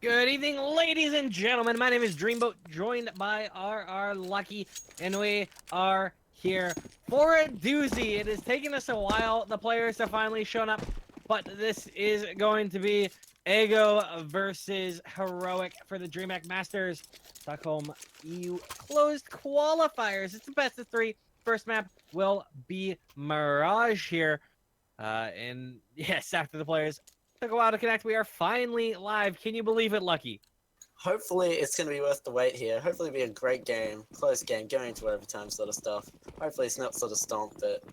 Good evening, ladies and gentlemen. My name is Dreamboat, joined by RRLucky, and we are here for a doozy. It has taken us a while. The players have finally shown up, but this is going to be Ego versus Heroic for the Dreamhack Masters Stockholm EU closed qualifiers. It's a best of three. First map will be Mirage here. And yes, after the players took a while to connect, we are finally live. Can you believe it, Lucky? Hopefully it's going to be worth the wait here. Hopefully it'll be a great game, close game, going into overtime sort of stuff. Hopefully it's not sort of stomped, but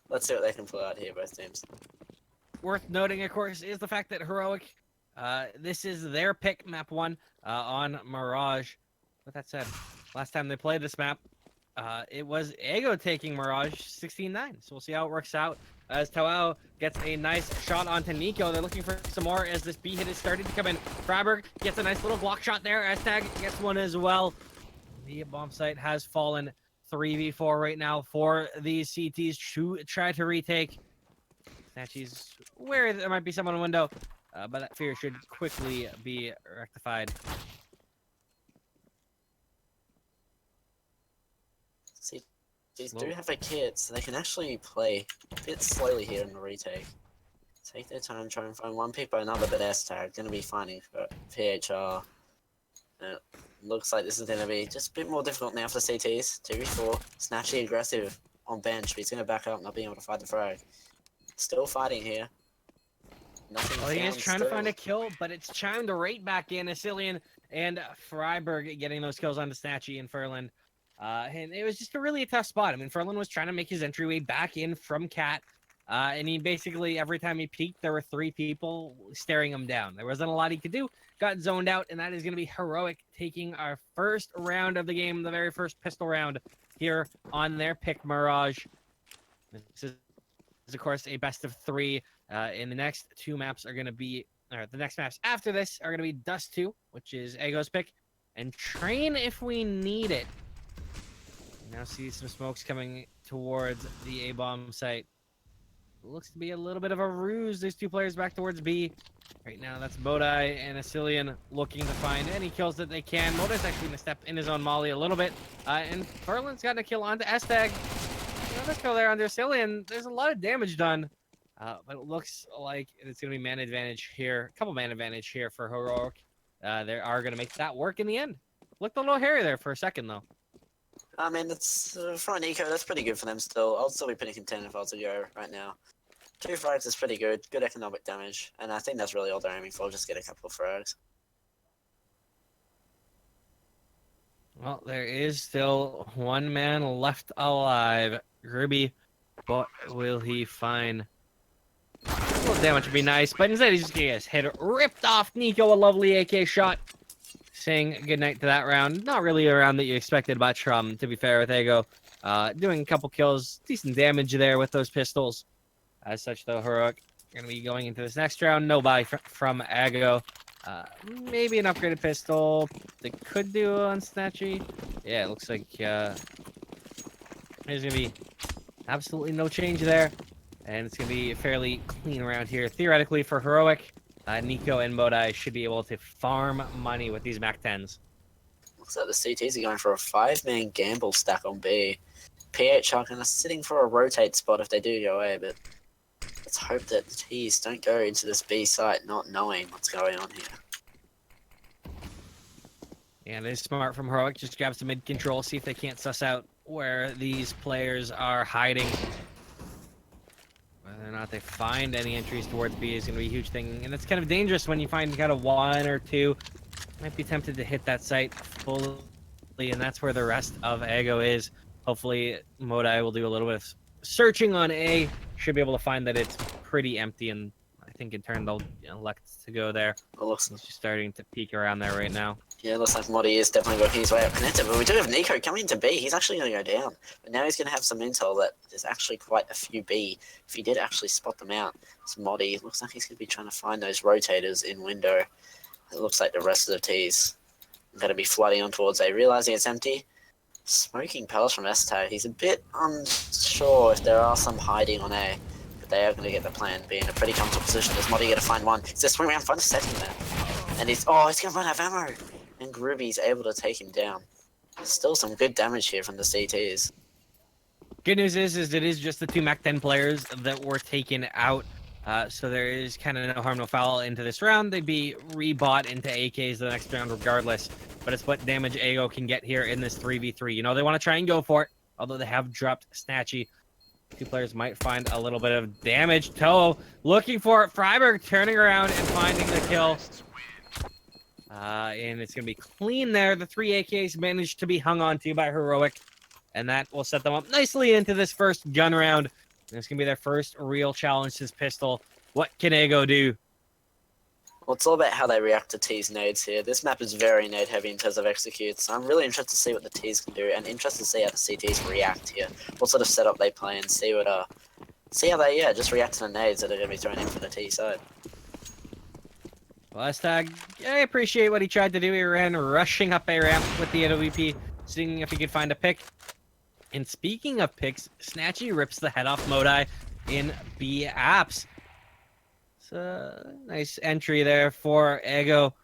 let's see what they can pull out here, both teams. Worth noting, of course, is the fact that Heroic, this is their pick, map 1, on Mirage. With that said, last time they played this map, it was Ego taking Mirage 16-9. So we'll see how it works out. As Tawao gets a nice shot onto Nico. They're looking for some more as this B hit is starting to come in. Freiburg gets a nice little block shot there. Aztag gets one as well. The bomb site has fallen 3v4 right now for these CTs to try to retake. Snatchy's where there might be someone in the window, but that fear should quickly be rectified. See, these do have a kit, so they can actually play a bit slowly here in the retake. Take their time, try and find one pick by another, but S-Tag going to be finding for PHR. It looks like this is going to be just a bit more difficult now for the CTs. 2v4, Snatchy aggressive on bench, but he's going to back up, not being able to fight the frag. Still fighting here. Nothing. Well, he is trying to find a kill, but it's chimed right back in. Asilian and Freiburg getting those kills onto Snatchy and Furland. And it was just a really tough spot. I mean, Furland was trying to make his entryway back in from Cat. And he basically, every time he peeked, there were 3 people staring him down. There wasn't a lot he could do. Got zoned out, and that is going to be Heroic taking our first round of the game, the very first pistol round here on their pick Mirage. This is, of course, a best of 3. And the next 2 maps are going to be, or the next maps after this are going to be Dust 2, which is Ego's pick, and Train if we need it. Now see some smokes coming towards the A-bomb site. It looks to be a little bit of a ruse. There's 2 players back towards B. Right now, that's Bodai and Asilian looking to find any kills that they can. Bodai's actually going to step in his own molly a little bit. And Furland's gotten a kill onto Estag. Another kill there under Asilian. There's a lot of damage done. But it looks like it's going to be man advantage here. A couple man advantage here for Heroic. They are going to make that work in the end. Looked a little hairy there for a second, though. I mean, that's for an eco, that's pretty good for them still. I'll still be pretty content if I was to go right now. 2 frags is pretty good economic damage, and I think that's really all they're aiming for, just get a couple of frags. Well, there is still 1 man left alive. Ruby, what will he find? A little damage would be nice, but instead he's just getting his head ripped off. Nico, a lovely AK shot. Saying goodnight to that round. Not really a round that you expected much from, to be fair, with Ego. Doing a couple kills, decent damage there with those pistols. As such, though, Heroic going to be going into this next round. No buy from Ego. Maybe an upgraded pistol. They could do on Snatchy. Yeah, it looks like there's going to be absolutely no change there. And it's going to be fairly clean around here. Theoretically, for Heroic, Nico and Bodai should be able to farm money with these Mac 10s. Looks like the CTs are going for a 5-man gamble stack on B. PHR kind of sitting for a rotate spot if they do go away, but let's hope that the T's don't go into this B site not knowing what's going on here. And it's smart from Heroic. Just grab some mid control, see if they can't suss out where these players are hiding. Whether or not they find any entries towards B is going to be a huge thing. And it's kind of dangerous when you find kind of 1 or 2. Might be tempted to hit that site fully, and that's where the rest of Ego is. Hopefully, Modai will do a little bit of searching on A. Should be able to find that it's pretty empty, and I think in turn they'll elect to go there. It looks He's just starting to peek around there right now. Yeah, it looks like Moddy is definitely working his way up connected, but we do have Nico coming into B. He's actually going to go down. But now he's going to have some intel that there's actually quite a few B. If he did actually spot them out, it's Moddy. It looks like he's going to be trying to find those rotators in window. It looks like the rest of the T's are going to be flooding on towards A. Realizing it's empty, smoking pellets from S-Tag. He's a bit unsure if there are some hiding on A, but they are going to get the plan B in a pretty comfortable position. There's Moddy going to find one. Is there swing around? Find a second there. And he's going to run out of ammo. And Groovy's able to take him down. Still some good damage here from the CTs. Good news is it is just the two Mac 10 players that were taken out. So there is kind of no harm, no foul into this round. They'd be rebought into AKs the next round regardless. But it's what damage Ego can get here in this 3v3. You know, they want to try and go for it, although they have dropped Snatchy. Two players might find a little bit of damage. Toho looking for it. Freiburg turning around and finding the kill. And it's going to be clean there. The 3 AKs managed to be hung on to by Heroic. And that will set them up nicely into this first gun round. And it's going to be their first real challenge to this pistol. What can Ego do? Well, it's all about how they react to T's nades here. This map is very nade heavy in terms of executes. So I'm really interested to see what the T's can do, and interested to see how the CTs react here. What sort of setup they play, and see how they just react to the nades that are going to be thrown in for the T side. Well, Tag, I appreciate what he tried to do. He ran rushing up A ramp with the AWP, seeing if he could find a pick. And speaking of picks, Snatchy rips the head off Modai in B apps. Nice entry there for Ego.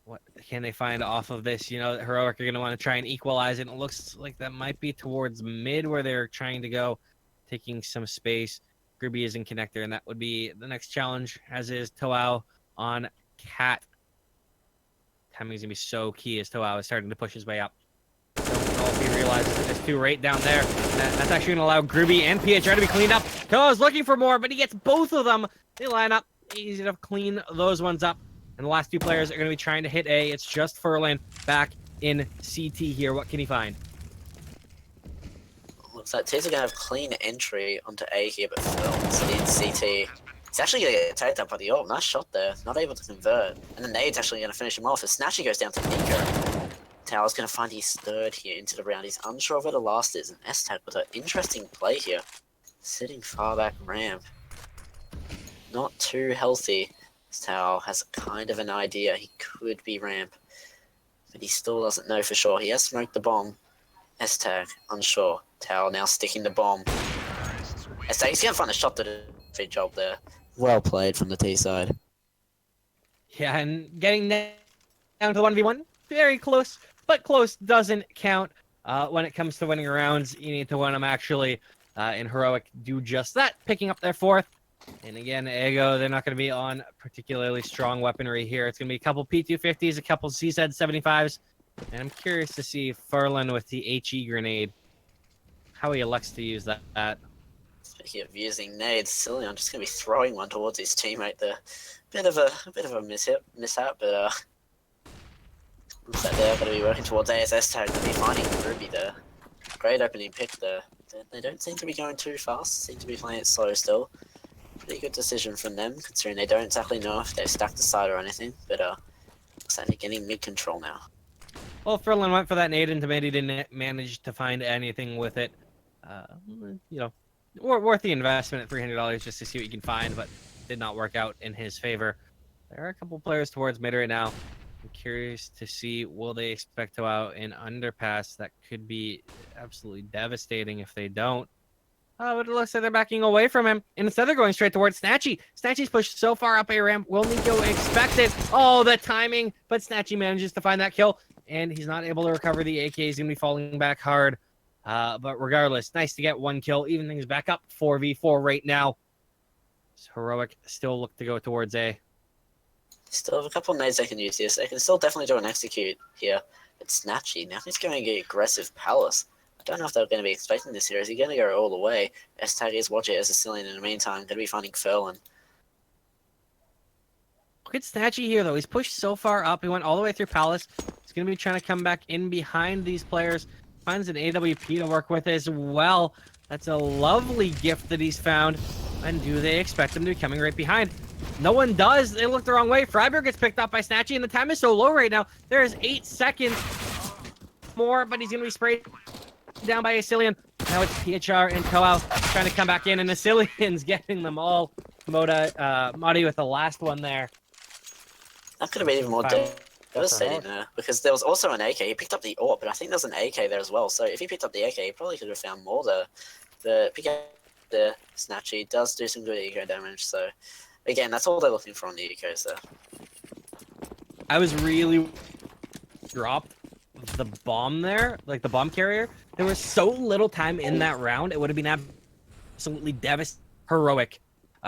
What can they find off of this? You know, Heroic are going to want to try and equalize it. And it looks like that might be towards mid where they're trying to go, taking some space. Gribby is in connector, and that would be the next challenge, as is Toao on Cat. Timing's going to be so key as Toao is starting to push his way up. Don't know if he realizes that there's 2 right down there. That's actually going to allow Gribby and PHR to be cleaned up. Toa's looking for more, but he gets both of them. They line up. Easy to clean those ones up. And the last 2 players are going to be trying to hit A. It's just Furlan back in CT here. What can he find? Looks like T's are going to have clean entry onto A here, but Phil's in CT. He's actually going to get tagged up by the ult. Nice shot there. Not able to convert. And the nade's actually going to finish him off as Snatchy goes down to Nico. Tao's going to find his 3rd here into the round. He's unsure of where the last is. And S-Tag with an interesting play here. Sitting far back ramp. Not too healthy. Tao has kind of an idea he could be ramp, but he still doesn't know for sure. He has smoked the bomb. S-Tag, unsure. Tao now sticking the bomb. S-Tag, he's going to find a shot to do a good job there. Well played from the T side. Yeah, and getting down to the 1v1, very close, but close doesn't count. When it comes to winning rounds, you need to win them actually. And Heroic do just that, picking up their 4th. And again, Ego, they're not going to be on particularly strong weaponry here. It's going to be a couple P250s, a couple CZ75s. And I'm curious to see Furlan with the HE grenade, how he elects to use that. Speaking of using nades, Cillian just going to be throwing one towards his teammate there. Bit of a mishap, but looks like they're going to be working towards ASS tag to be finding Ruby there. Great opening pick there. They don't seem to be going too fast, seem to be playing it slow still. Pretty good decision from them, considering they don't exactly know if they've stacked the side or anything, but looks like they're getting mid-control now. Well, Furlan went for that nade and Tomati didn't manage to find anything with it. You know, worth the investment at $300 just to see what you can find, but did not work out in his favor. There are a couple players towards mid right now. I'm curious to see, will they expect to out an underpass? That could be absolutely devastating if they don't. But it looks like they're backing away from him. And instead they're going straight towards Snatchy. Snatchy's pushed so far up A ramp. Will Nico expect it? Oh, the timing. But Snatchy manages to find that kill. And he's not able to recover the AK. He's going to be falling back hard. But regardless, nice to get 1 kill. Even things back up 4v4 right now. So Heroic still look to go towards A. Still have a couple of nades they can use here. So they can still definitely do an execute here. But Snatchy, now he's going to get aggressive Palace. I don't know if they're going to be expecting this here. Is he going to go all the way? S-Tag is watching it as a Cillian in the meantime. Going to be finding Furlan. Look at Snatchy here, though. He's pushed so far up. He went all the way through Palace. He's going to be trying to come back in behind these players. Finds an AWP to work with as well. That's a lovely gift that he's found. And do they expect him to be coming right behind? No one does. They look the wrong way. Freiburg gets picked up by Snatchy, and the time is so low right now. There is 8 seconds more, but he's going to be sprayed down by Cillian. Now it's PHR and Toao trying to come back in, and Cillian's getting them all. Modi with the last one there. That could have been even more devastating there, because there was also an AK. He picked up the AWP, but I think there was an AK there as well. So if he picked up the AK, he probably could have found more there. The pick up the Snatchy does do some good eco damage. So again, that's all they're looking for on the ecos there. I was really dropped the bomb there, like the bomb carrier. There was so little time in that round. It would have been absolutely devastating. Heroic.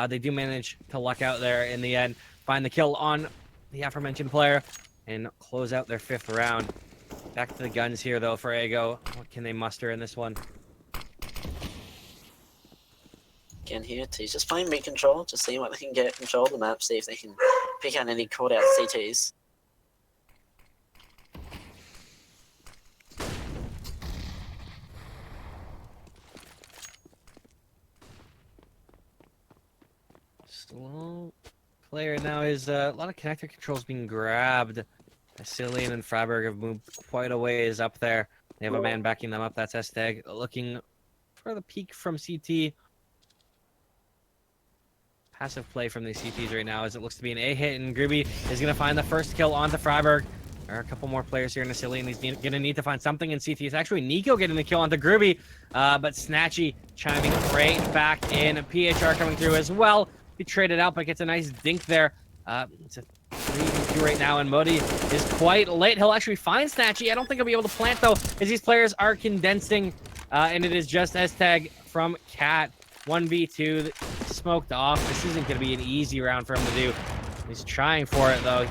They do manage to luck out there in the end, find the kill on the aforementioned player, and close out their 5th round. Back to the guns here, though, for Ego. What can they muster in this one? Again here, T's just playing mid control, just seeing what they can get control of the map, see if they can pick out any caught out CTs. Slow player now is a lot of connector controls being grabbed. Cillian and Freiberg have moved quite a ways up there. They have a man backing them up. That's Esteg looking for the peak from CT. Passive play from these CTs right now as it looks to be an A hit, and Gruby is going to find the first kill onto Freiberg. There are a couple more players here in Cillian. He's going to need to find something in CT. It's actually Nico getting the kill onto Gruby, but Snatchy chiming right back in. PHR coming through as well. He traded out, but gets a nice dink there. It's a 3v2 right now, and Modi is quite late. He'll actually find Snatchy. I don't think he'll be able to plant, though, as these players are condensing, and it is just S-Tag from Cat. 1v2, smoked off. This isn't going to be an easy round for him to do. He's trying for it, though.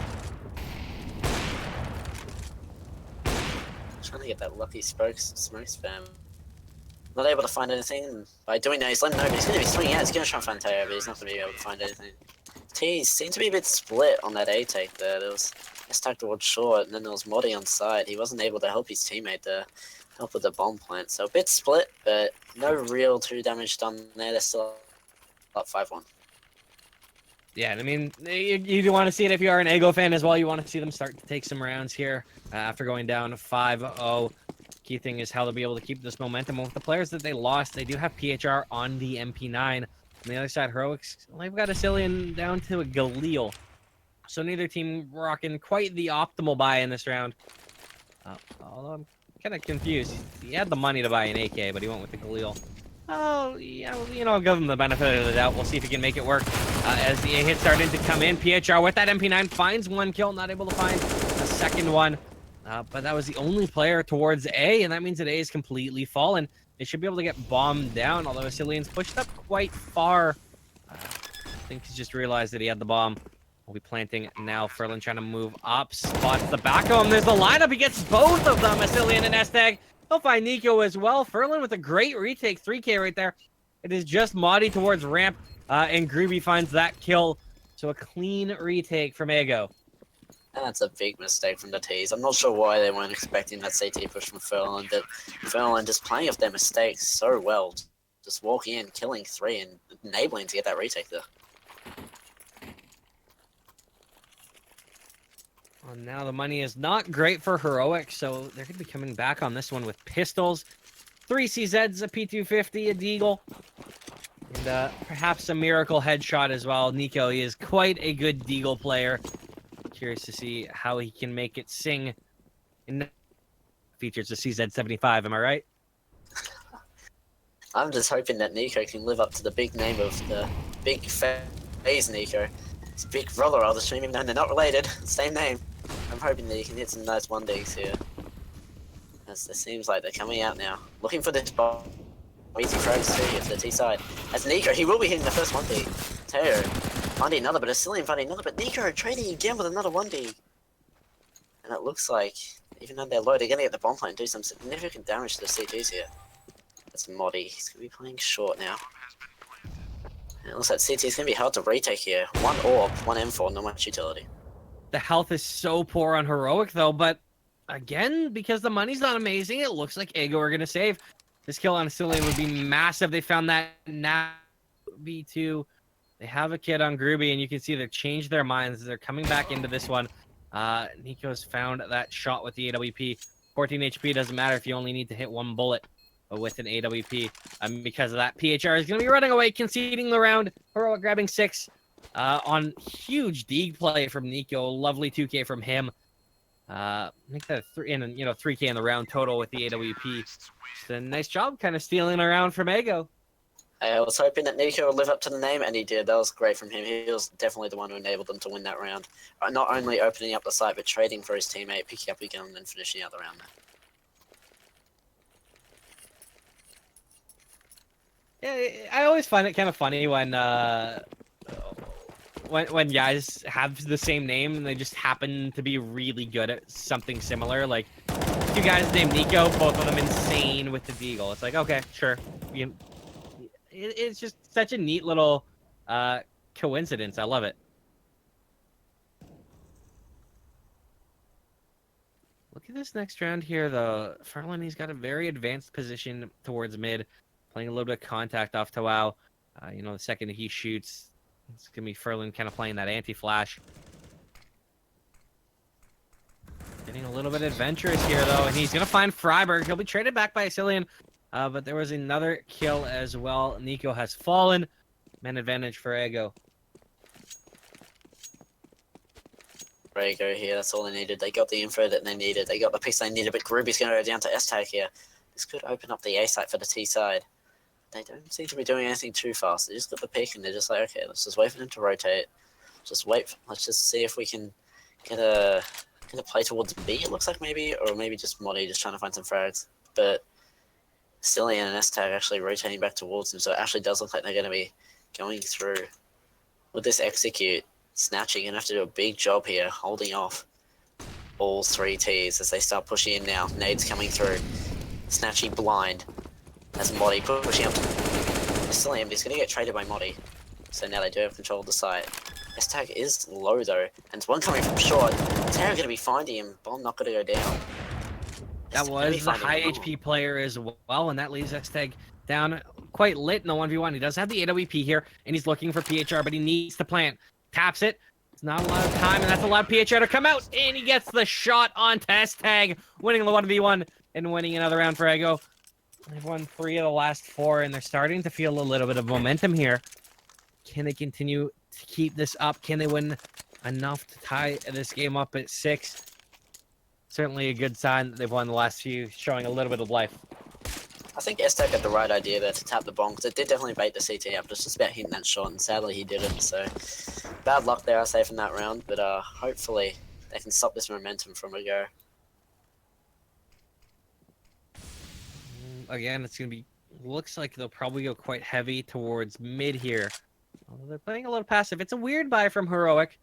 Trying to get that lucky smoke spam. Not able to find anything. By doing that, he's letting know, but he's going to be swinging out. He's going to try and find Teo, but he's not going to be able to find anything. T's seemed to be a bit split on that A take there. There was S-Tag towards short, and then there was Modi on side. He wasn't able to help his teammate there. Help with the bomb plant. So a bit split, but no real 2 damage done there. They're still up 5-1. Yeah, I mean, you want to see it if you are an Ego fan as well. You want to see them start to take some rounds here after going down 5-0. Key thing is how they'll be able to keep this momentum. With the players that they lost, they do have PHR on the MP9. On the other side, Heroics, they've got a Cillian down to a Galil. So neither team rocking quite the optimal buy in this round. Although I'm kind of confused. He had the money to buy an AK, but he went with the Galil. Oh, yeah, I'll give him the benefit of the doubt. We'll see if he can make it work. As the A hit started to come in, PHR with that MP9 finds 1 kill, not able to find a second one. But that was the only player towards A, and that means that A is completely fallen. They should be able to get bombed down, although Cillian's pushed up quite far. I think he's just realized that he had the bomb. We'll be planting now. Furlan trying to move up, spots the back of him. There's the lineup. He gets both of them, Cillian and S-Tag. He'll find Nico as well. Furlan with a great retake, 3K right there. It is just Modi towards ramp, and Gruby finds that kill. So a clean retake from Ego. And that's a big mistake from the T's. I'm not sure why they weren't expecting that CT push from Furlan, but Furlan just playing off their mistakes so well. Just walking in, killing 3, and enabling to get that retake there. Well, now the money is not great for Heroic, so they're going to be coming back on this one with pistols. 3 CZs, a P250, a Deagle, and perhaps a miracle headshot as well. Nico, he is quite a good Deagle player. Curious to see how he can make it sing. In features the CZ75, am I right? I'm just hoping that Nico can live up to the big name of the big FaZe Nico. His big brother, I'll assume, even though they're not related. Same name. I'm hoping that he can hit some nice 1Ds here. As it seems like they're coming out now. Looking for this bomb. Easy frags too here to the T side. As Nico, he will be hitting the first 1D. Teo finding another, but a Cillian finding another, but Nico trading again with another 1D. And it looks like, even though they're low, they're going to get the bomb plant and do some significant damage to the CGs here. That's Modi. He's going to be playing short now. And it looks like CT is going to be hard to retake here. 1 orb, 1 M4, not much utility. The health is so poor on Heroic, though, but again, because the money's not amazing, it looks like Ego are going to save. This kill on Cillian would be massive. They found that now V2. They have a kid on Gruby, and you can see they've changed their minds. They're coming back into this one. Nico's found that shot with the AWP. 14 HP doesn't matter if you only need to hit 1 bullet with an AWP. Because of that, PHR is going to be running away, conceding the round. Heroic grabbing 6 on huge dig play from Nico. Lovely 2K from him. I think that 3K in the round total with the AWP. Just a nice job kind of stealing around from Ego. I was hoping that Nico would live up to the name, and he did. That was great from him. He was definitely the one who enabled them to win that round. Not only opening up the site, but trading for his teammate, picking up a gun, and finishing out the round. Yeah, I always find it kind of funny when guys have the same name and they just happen to be really good at something similar. Like two guys named Nico, both of them insane with the deagle. It's like, okay, sure. It's just such a neat little coincidence. I love it. Look at this next round here, though. Ferlin, he's got a very advanced position towards mid, playing a little bit of contact off to WoW. You know, the second he shoots, it's going to be Ferlin kind of playing that anti-flash. Getting a little bit adventurous here, though, and he's going to find Freiberg. He'll be traded back by Asilian, but there was another kill as well. Nico has fallen. Man advantage for Ego. Ego here, that's all they needed. They got the info that they needed. They got the piece they needed, but Gruby's going to go down to S-Tag here. This could open up the A site for the T side. They don't seem to be doing anything too fast. They just got the pick, and they're just like, okay, let's just wait for them to rotate. Just wait. Let's just see if we can get a play towards B, it looks like, maybe, or maybe just Moddy just trying to find some frags. But Cillian and S-Tag actually rotating back towards him, so it actually does look like they're going to be going through. With this execute, Snatching going to have to do a big job here, holding off all three Ts as they start pushing in now. Nades coming through. Snatchy blind. As Moddy pushing up. Cillian, but he's going to get traded by Moddy. So now they do have control of the site. S-Tag is low though, and one coming from short. Terra going to be finding him. Bomb not going to go down. That was the high HP player as well, and that leaves S-Tag down quite lit in the 1v1. He does have the AWP here, and he's looking for PHR, but he needs to plant. Taps it. It's not a lot of time, and that's allowed PHR to come out, and he gets the shot on S-Tag, winning the 1v1 and winning another round for Ego. They've won 3 of the last 4, and they're starting to feel a little bit of momentum here. Can they continue to keep this up? Can they win enough to tie this game up at 6? Certainly a good sign that they've won the last few, showing a little bit of life. I think S-Tag had the right idea there to tap the bomb, because it did definitely bait the CT up. It's just about hitting that shot, and sadly he didn't. So bad luck there, I say, from that round. But hopefully they can stop this momentum from a go. Again, it's going to be, looks like they'll probably go quite heavy towards mid here. Although they're playing a little passive. It's a weird buy from Heroic.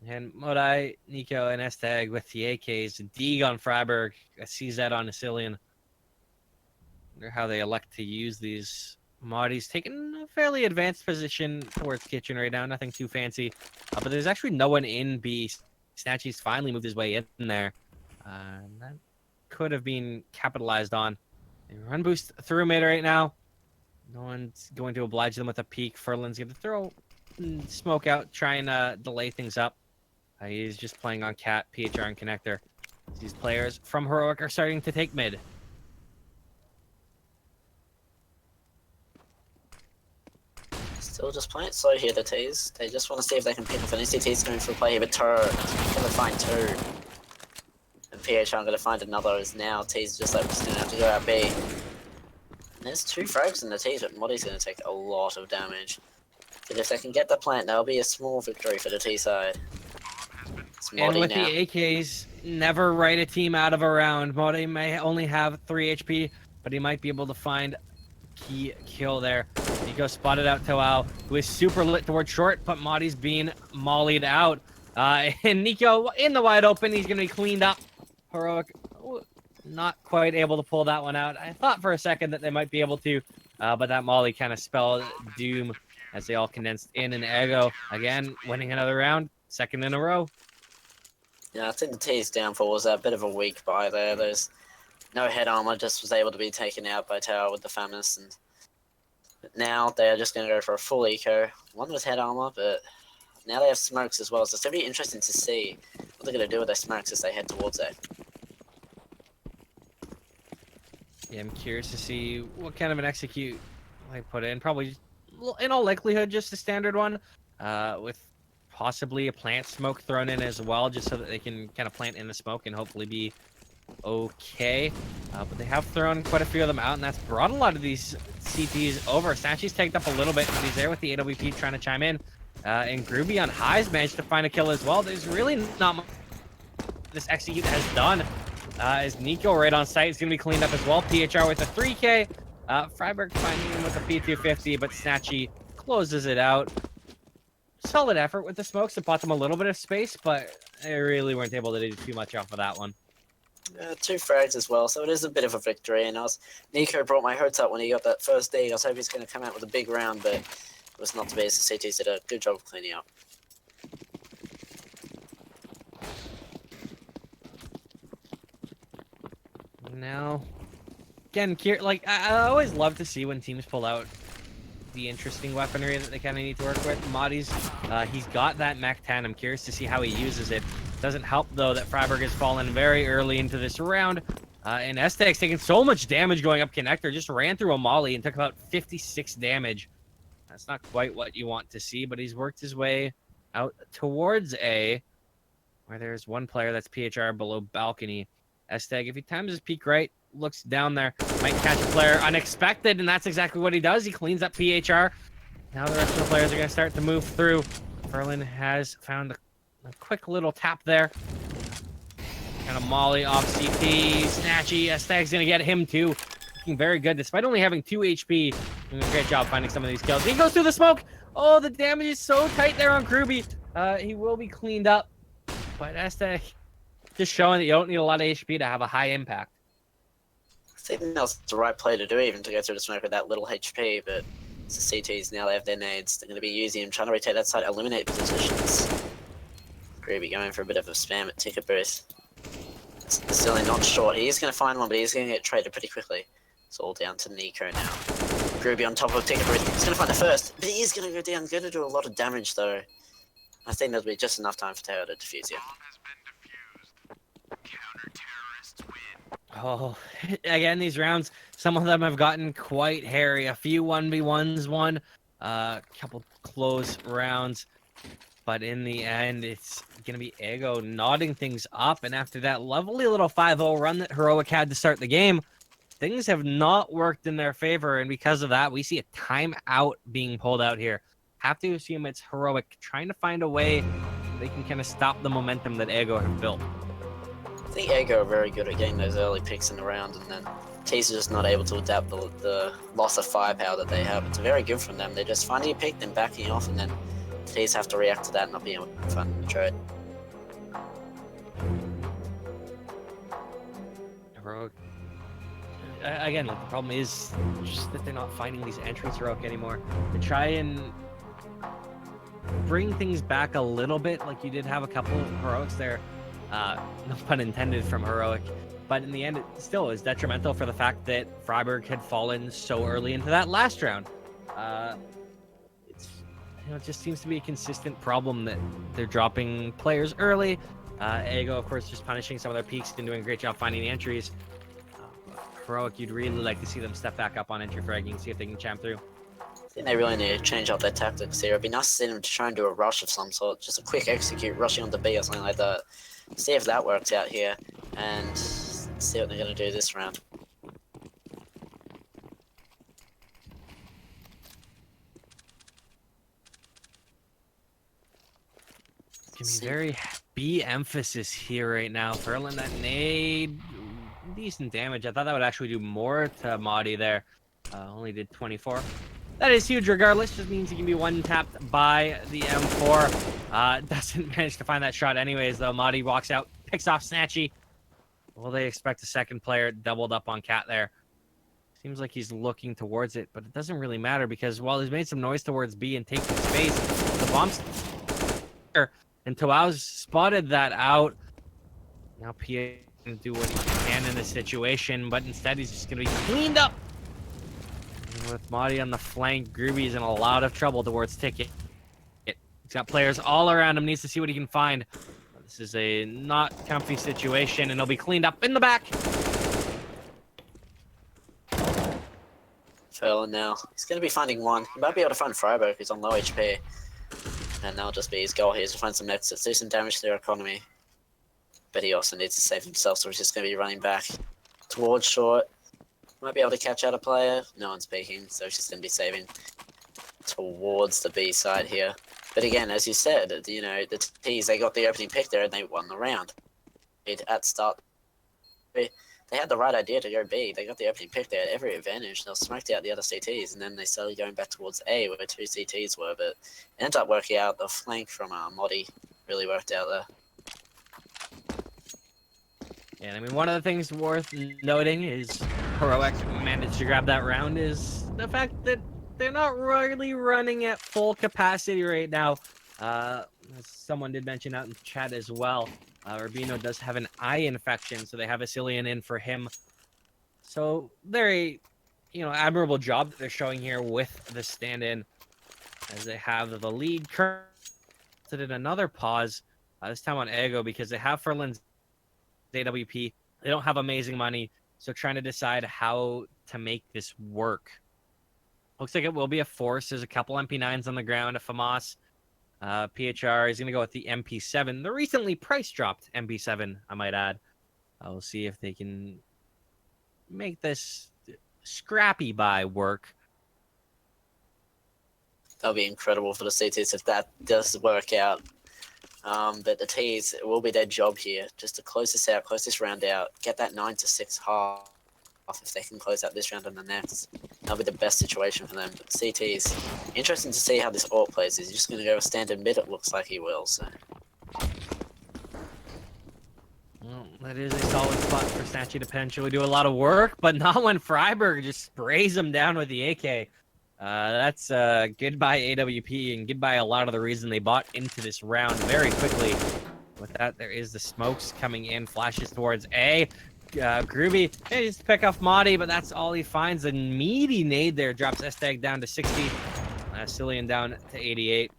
And Modai, Nico, and S-Tag with the AKs. Deeg on Freiberg. I CZ on Asilian. Wonder how they elect to use these. Moddy's taking a fairly advanced position towards kitchen right now. Nothing too fancy. But there's actually no one in B. Snatchy's finally moved his way in there. That could have been capitalized on. They run boost through mid right now. No one's going to oblige them with a peek. Ferlin's going to throw smoke out, try and delay things up. He's just playing on Cat, PHR, and Connector. These players from Heroic are starting to take mid. Still just playing it slow here, the Ts. They just want to see if they can pick up an NCT's going for a play here, but Tur going to find 2. And PHR going to find another, as now T's just like, just going to have to go out B. And there's 2 frags in the T's, but Moddy's going to take a lot of damage. But if they can get the plant, that'll be a small victory for the T side. And with now. The AKs, never write a team out of a round. Moddy may only have 3 HP, but he might be able to find key kill there. Nico spotted out Toao, who is super lit towards short, but Moddy's being mollied out. And Nico in the wide open, he's going to be cleaned up. Heroic not quite able to pull that one out. I thought for a second that they might be able to, but that molly kind of spelled doom as they all condensed in. And Ego, again, winning another round, 2nd in a row. Yeah, I think the T's downfall was a bit of a weak buy there. There's no head armor, just was able to be taken out by Tower with the Famis, and now they are just going to go for a full eco. One with head armor, but now they have smokes as well, so it's going to be interesting to see what they're going to do with their smokes as they head towards it. Yeah, I'm curious to see what kind of an execute they put in. Probably, in all likelihood, just a standard one, with possibly a plant smoke thrown in as well, just so that they can kind of plant in the smoke and hopefully be okay. But they have thrown quite a few of them out, and that's brought a lot of these CTs over. Snatchy's tagged up a little bit, but he's there with the AWP trying to chime in. And Groovy on highs managed to find a kill as well. There's really not much this Execute has done. As Nico right on site is going to be cleaned up as well. PHR with a 3K. Freiburg finding him with a P250, but Snatchy closes it out. Solid effort with the smokes to bought them a little bit of space, but they really weren't able to do too much off of that one. 2 frags as well, so it is a bit of a victory. And Nico brought my hopes up when he got that first dig. I was hoping he's going to come out with a big round, but it was not to be, as the CTs did a good job of cleaning up. Now, again, like I always love to see when teams pull out the interesting weaponry that they kind of need to work with. Madi's, he's got that Mech 10. I'm curious to see how he uses it. Doesn't help though that Freiburg has fallen very early into this round, and Esteg's taking so much damage going up connector. Just ran through a molly and took about 56 damage. That's not quite what you want to see, but he's worked his way out towards A, where there's one player that's PHR below balcony. Esteg, if he times his peak right, looks down there, might catch a player unexpected, and that's exactly what he does. He cleans up PHR. Now the rest of the players are going to start to move through. Ferlin has found a quick little tap there. Kind of molly off CT. Snatchy. Esteg's going to get him too. Looking very good, despite only having 2 HP. Doing a great job finding some of these kills. He goes through the smoke. Oh, the damage is so tight there on Groovy. He will be cleaned up. But Esteg just showing that you don't need a lot of HP to have a high impact. I think that's the right play to do, even to go through the smoke with that little HP, but the CTs now they have their nades. They're going to be using them, trying to rotate that side, eliminate positions. Groovy going for a bit of a spam at ticket booth. Still not short. He is going to find one, but he's going to get traded pretty quickly. It's all down to Nico now. Groovy on top of ticket booth. He's going to find the first, but he is going to go down. Going to do a lot of damage though. I think there'll be just enough time for Teo to defuse here. Oh, again, these rounds, some of them have gotten quite hairy. A few 1v1s won, a couple close rounds. But in the end, it's going to be Ego nodding things up. And after that lovely little 5-0 run that Heroic had to start the game, things have not worked in their favor. And because of that, we see a timeout being pulled out here. Have to assume it's Heroic trying to find a way they can kind of stop the momentum that Ego have built. I think Ego are very good at getting those early picks in the round, and then T's are just not able to adapt the loss of firepower that they have. It's very good from them. They're just finding a pick, then backing off, and then T's have to react to that and not being able to find the trade. Heroic. Again, like, the problem is just that they're not finding these entries Heroic anymore. To try and bring things back a little bit, like you did have a couple of Heroics there. No pun intended from Heroic, but in the end it still is detrimental for the fact that Freiburg had fallen so early into that last round. It's, it just seems to be a consistent problem that they're dropping players early. Ego, of course, just punishing some of their peaks and doing a great job finding the entries. Heroic, you'd really like to see them step back up on entry fragging, see if they can champ through. I think they really need to change up their tactics here. It'd be nice to see them to try and do a rush of some sort, just a quick execute, rushing onto B or something like that. See if that works out here, and see what they're going to do this round. It's gonna be very B emphasis here right now. Ferlin, that nade, decent damage. I thought that would actually do more to Madi there. Only did 24. That is huge regardless. Just means he can be one-tapped by the M4. Doesn't manage to find that shot anyways, though. Madi walks out, picks off Snatchy. Will they expect a second player doubled up on Cat there? Seems like he's looking towards it, but it doesn't really matter because while he's made some noise towards B and taking space, the bomb's here. And Toao's spotted that out. Now PA can do what he can in this situation, but instead he's just going to be cleaned up. And with Madi on the flank, Groovy's in a lot of trouble towards Ticket. He's got players all around him, needs to see what he can find. This is a not comfy situation, and he'll be cleaned up in the back. Ferlin now. He's going to be finding one. He might be able to find Freiburg, who's on low HP. And that'll just be his goal here, to find some exits, do some damage to their economy. but he also needs to save himself, so he's just going to be running back towards short. Might be able to catch out a player. No one's peeking, so he's just going to be saving towards the B side here. But again, as you said, you know, the T's, they got the opening pick there and they won the round. At start, they had the right idea to go B. They got the opening pick there at every advantage. They smoked out the other CTs, and then they started going back towards A, where 2 CTs were. But it ended up working out. The flank from Modi really worked out there. And I mean, one of the things worth noting is Heroic managed to grab that round is the fact that they're not really running at full capacity right now. As someone did mention out in the chat as well, Rubino does have an eye infection, so they have a Cillian in for him. So very, admirable job that they're showing here with the stand-in, as they have the lead currently in another pause, this time on Ego, because they have Furlan's AWP. They don't have amazing money, so trying to decide how to make this work. Looks like it will be a force. There's a couple MP9s on the ground, a FAMAS. PHR is going to go with the MP7, the recently price dropped MP7, I might add. We'll see if they can make this scrappy buy work. That'll be incredible for the CTs if that does work out. But the T's, it will be their job here, just to close this out, close this round out, get that 9-6 half if they can close out this round and the next. That'll be the best situation for them. But CT's, interesting to see how this AWP plays. Is he just going to go standard mid? It looks like he will, so. Well, that is a solid spot for Snatchy to potentially do a lot of work, but not when Freiburg just sprays him down with the AK. That's goodbye AWP and goodbye a lot of the reason they bought into this round very quickly. With that, there is the smokes coming in, flashes towards A. Groovy manages to pick off Madi, but that's all he finds. A meaty nade there drops Estag down to 60. Cillian down to 88.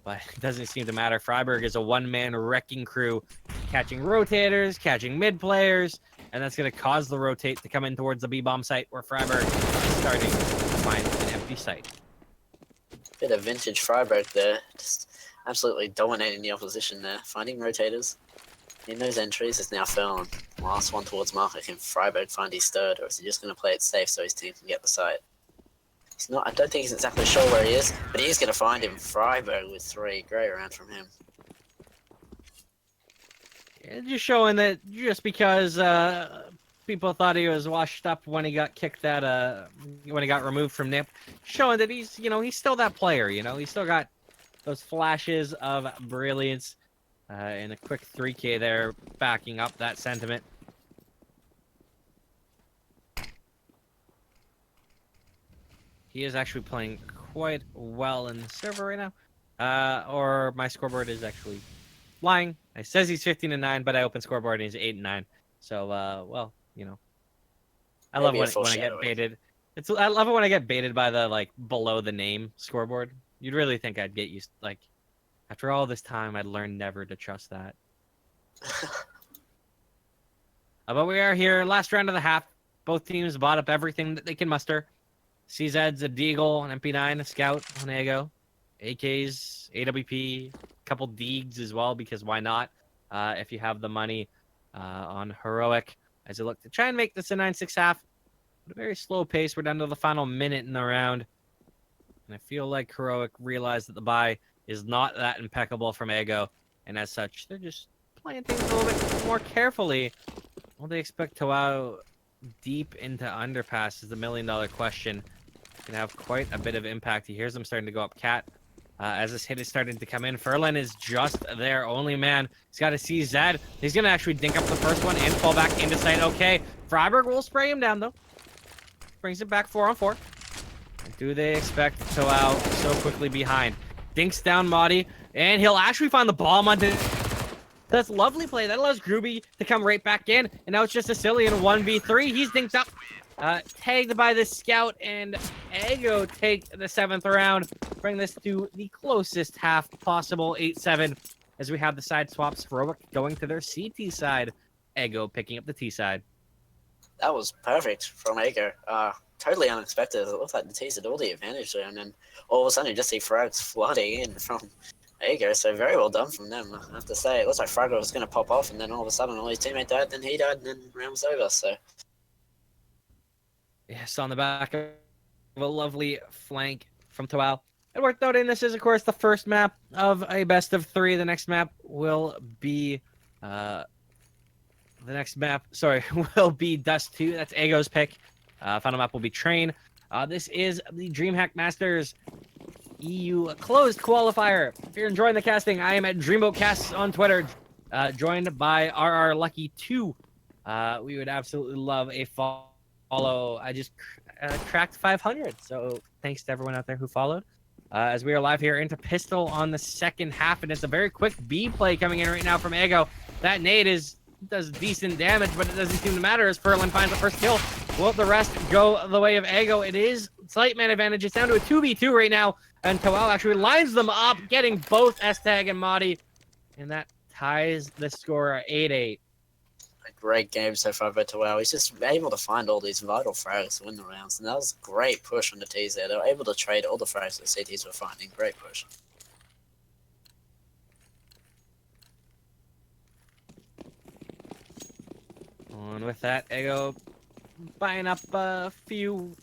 But it doesn't seem to matter. Freiburg is a one-man wrecking crew, catching rotators, catching mid players, and that's going to cause the rotate to come in towards the B-bomb site where Freiburg is starting to find an empty site. Bit of vintage Freiburg there, just absolutely dominating the opposition there, finding rotators. In those entries is now Furlan. Last one towards marker. Can Freiburg find his third, or is he just going to play it safe so his team can get the site? He's not. I don't think he's exactly sure where he is, but he is going to find him. Freiburg with 3. Great round from him. Yeah, just showing that just because people thought he was washed up when he got kicked out, when he got removed from NIP, showing that he's, he's still that player. He's still got those flashes of brilliance. And a quick 3K there, backing up that sentiment. He is actually playing quite well in the server right now. Or my scoreboard is actually lying. It says he's 15-9, but I open scoreboard and he's 8-9. So, well, I love when I get baited. I love it when I get baited by the below the name scoreboard. You'd really think I'd get used after all this time, I'd learned never to trust that. But we are here, last round of the half. Both teams bought up everything that they can muster. CZ's a Deagle, an MP9, a Scout, an Ego, AKs, AWP, a couple Deegs as well, because why not? If you have the money on Heroic, as they look to try and make this a 9-6 half. At a very slow pace, we're down to the final minute in the round. And I feel like Heroic realized that the buy is not that impeccable from Ego, and as such, they're just playing things a little bit more carefully. Will they expect to wow deep into underpass is the million-dollar question. Can have quite a bit of impact. He hears them starting to go up cat. As this hit is starting to come in, Furlan is just their only man. He's got to see Zed. He's going to actually dink up the first one and fall back into sight. Okay, Freiburg will spray him down, though. Brings it back 4-on-4. Do they expect to wow so quickly behind? Dinks down Madi, and he'll actually find the bomb onto. That's a lovely play. That allows Groovy to come right back in, and now it's just a Cillian 1v3. He's dinked up, tagged by the Scout, and Ego take the 7th round. Bring this to the closest half possible, 8-7, as we have the side swaps. Heroic going to their CT side. Ego picking up the T side. That was perfect from Ego. Totally unexpected. It looked like the T's had all the advantage there, and then all of a sudden you just see frags flooding in from There you go. So very well done from them. I have to say, it looks like Fraggle was going to pop off, and then all of a sudden, all his teammate died, then he died, and then round was over. So Yes, on the back of a lovely flank from Tawal. And worth noting, this is, of course, the first map of a best of 3. The next map will be will be Dust 2. That's Ego's pick. Final map will be Train. This is the Dreamhack Masters EU closed qualifier. If you're enjoying the casting, I am at Dreamboat Casts on Twitter, joined by RRLucky 2. We would absolutely love a follow. I just cracked 500, so thanks to everyone out there who followed. As we are live here into Pistol on the second half, and it's a very quick B play coming in right now from Ego. That nade does decent damage, but it doesn't seem to matter as Furlan finds the first kill. Will the rest go the way of Ego? It is slight man advantage. It's down to a 2v2 right now, and Tawal actually lines them up, getting both S-Tag and Madi, and that ties the score at 8-8. a great game so far by Tawal. He's just able to find all these vital frags to win the rounds, and that was a great push from the T's there. They were able to trade all the frags that the CTs were finding. Great push. And with that, Ego buying up a few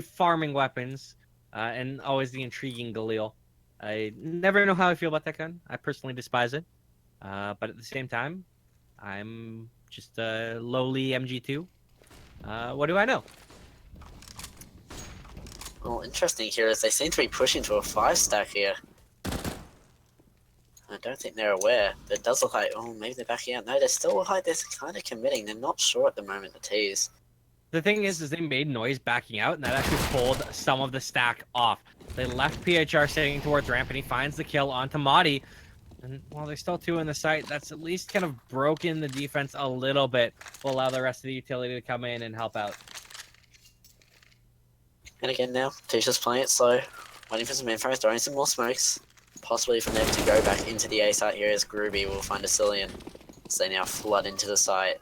farming weapons, and always the intriguing Galil. I never know how I feel about that gun. I personally despise it, but at the same time, I'm just a lowly MG2. What do I know? Well, interesting here is they seem to be pushing to a 5-stack here. I don't think they're aware, but it does look like, oh, maybe they're backing out. No, they're still like, they're kind of committing. They're not sure at the moment, the T's. The thing is they made noise backing out, and that actually pulled some of the stack off. They left PHR sitting towards ramp, and he finds the kill onto Madi. And while there's still 2 in the site, that's at least kind of broken the defense a little bit. Will allow the rest of the utility to come in and help out. And again now, Tisha's playing it slow, waiting for some info, throwing some more smokes. Possibly from them to go back into the A site here as Groovy will find a Cillian. So they now flood into the site.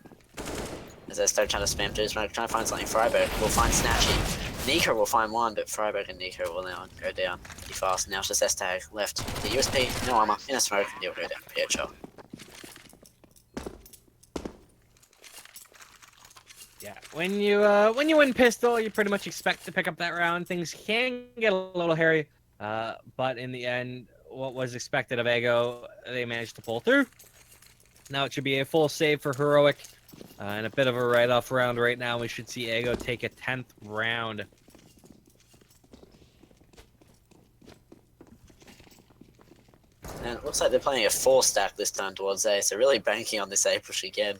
As they start trying to spam through smoke, trying to find something. Freiberg will find Snatchy. Nico will find one, but Freiberg and Nico will now go down pretty fast. Now it's just S-Tag left. The USP, no armor, in a smoke, and he'll go down PHL. Yeah, when you win pistol, you pretty much expect to pick up that round. Things can get a little hairy, but in the end, what was expected of Ego, they managed to pull through. Now it should be a full save for Heroic, and a bit of a write-off round right now. We should see Ego take a 10th round. And it looks like they're playing a 4-stack this time towards A, so really banking on this A push again.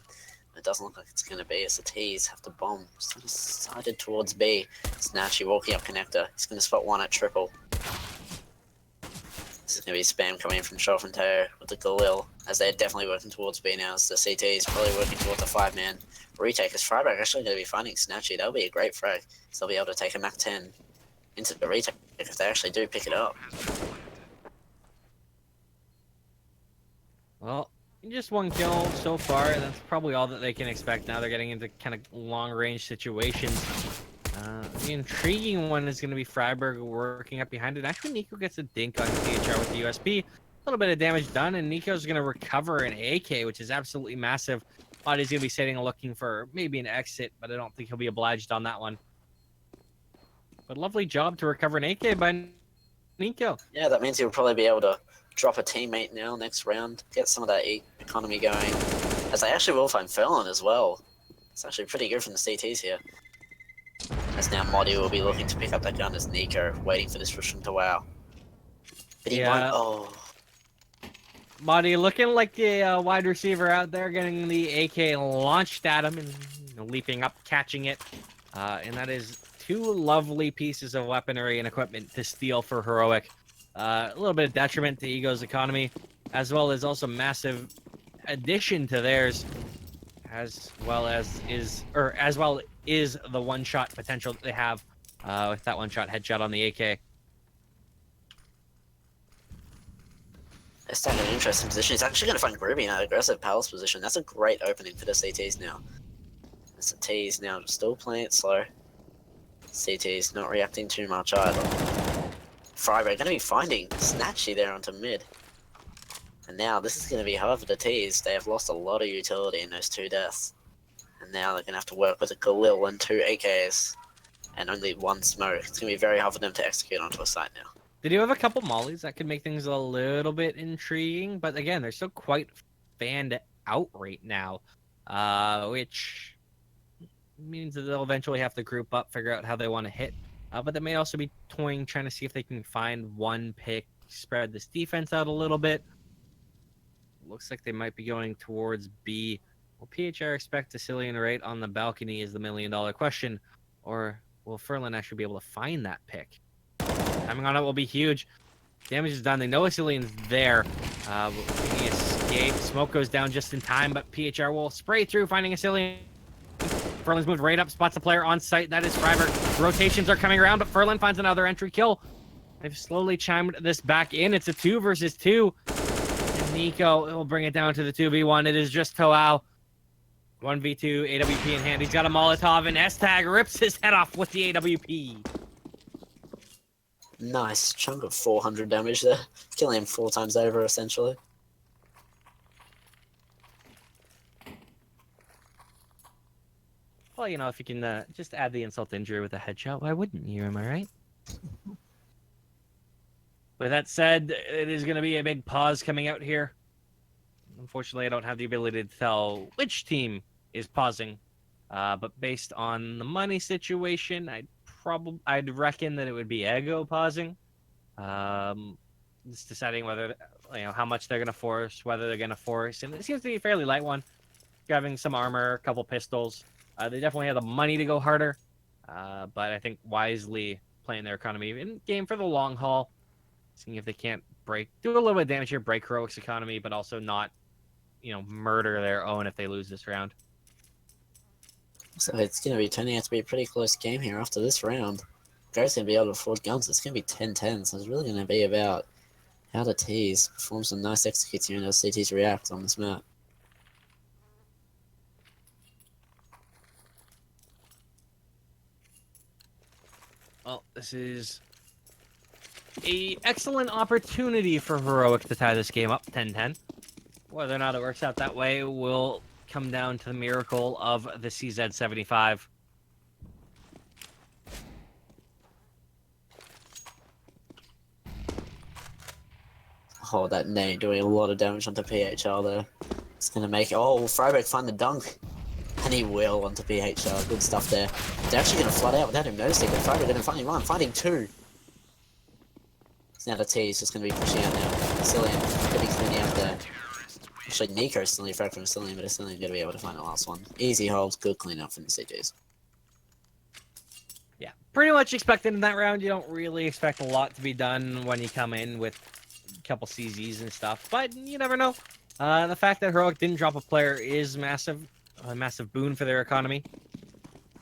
It doesn't look like it's going to be, as the T's have to bomb. Sort of sided towards B. Snatchy walking up connector. He's going to spot one at triple. This is going to be spam coming in from Schoffenteo with the Galil, as they're definitely working towards B now, as the CT is probably working towards a 5-man retake. As Freiberg actually going to be finding Snatchy. That'll be a great frag, so they'll be able to take a Mach 10 into the retake if they actually do pick it up. Well, just 1 kill so far. That's probably all that they can expect. Now they're getting into kind of long-range situations. The intriguing one is going to be Freiberg working up behind it. Actually, Nico gets a dink on PHR with the USP. A little bit of damage done, and Nico's going to recover an AK, which is absolutely massive. Body's going to be sitting looking for maybe an exit, but I don't think he'll be obliged on that one. But lovely job to recover an AK by Nico. Yeah, that means he'll probably be able to drop a teammate now next round, get some of that economy going. As they actually will find Ferlin as well. It's actually pretty good from the CTs here. As now Modi will be looking to pick up that gun as Nico, waiting for this push from Tawal. But he won't. Oh. Modi looking like a wide receiver out there, getting the AK launched at him and leaping up, catching it. And that is 2 lovely pieces of weaponry and equipment to steal for Heroic. A little bit of detriment to Ego's economy, as well as also massive addition to theirs, as well is the one-shot potential that they have with that one-shot headshot on the AK. They're starting in an interesting position. He's actually going to find Groovy in an aggressive palace position. That's a great opening for the CTs now. As the T's now still playing it slow. CT's not reacting too much either. Freiburg going to be finding Snatchy there onto mid. And now this is going to be hard for the T's. They have lost a lot of utility in those 2 deaths. And now they're going to have to work with a Galil and 2 AKs. And only 1 smoke. It's going to be very hard for them to execute onto a site now. They do have a couple mollies that could make things a little bit intriguing. But again, they're still quite fanned out right now. Which means that they'll eventually have to group up, figure out how they want to hit. But they may also be trying to see if they can find 1 pick, spread this defense out a little bit. Looks like they might be going towards B. Will PHR expect Sicilian right on the balcony is the $1 million question, or will Furlan actually be able to find that pick? Timing on it will be huge. Damage is done. They know Sicilian's there. He escaped. Smoke goes down just in time, but PHR will spray through, finding Sicilian. Furlan's moved right up, spots a player on site. That is Freiburg. Rotations are coming around, but Furlan finds another entry kill. They've slowly chimed this back in. It's a 2 versus 2. And Nico will bring it down to the 2v1. It is just Toao. 1v2, AWP in hand. He's got a Molotov, and S-Tag rips his head off with the AWP. Nice chunk of 400 damage there. Killing him 4 times over, essentially. Well, you know, if you can just add the insult to injury with a headshot, why wouldn't you? Am I right? With that said, it is going to be a big pause coming out here. Unfortunately, I don't have the ability to tell which team is pausing. But based on the money situation, I'd reckon that it would be Ego pausing. Just deciding whether, how much they're going to force, whether they're going to force. And it seems to be a fairly light one. Grabbing some armor, a couple pistols. They definitely have the money to go harder. But I think wisely playing their economy in game for the long haul. Seeing if they can't do a little bit of damage here, break Heroic's economy, but also not, murder their own if they lose this round. So it's going to be turning out to be a pretty close game here after this round. Garrett's going to be able to afford guns. It's going to be 10-10, so it's really going to be about how the T's perform some nice executes here and how CTs react on this map. Well, this is an excellent opportunity for Heroic to tie this game up 10-10. Whether or not it works out that way will come down to the miracle of the CZ75. Oh, that nade doing a lot of damage onto PHR there. It's going to make it. Oh, will Freiburg find the dunk? And he will onto PHR. Good stuff there. They're actually going to flood out without him noticing, but Freiburg going to find one. Finding 2. So now the T is just going to be pushing out now. Sicilian getting cleaning out there. Actually, Nico's still in front from Sicilian, but Sicilian going to be able to find the last one. Easy holds, good clean up from the CGs. Yeah, pretty much expected in that round. You don't really expect a lot to be done when you come in with a couple CZs and stuff, but you never know. The fact that Heroic didn't drop a player is massive. A massive boon for their economy.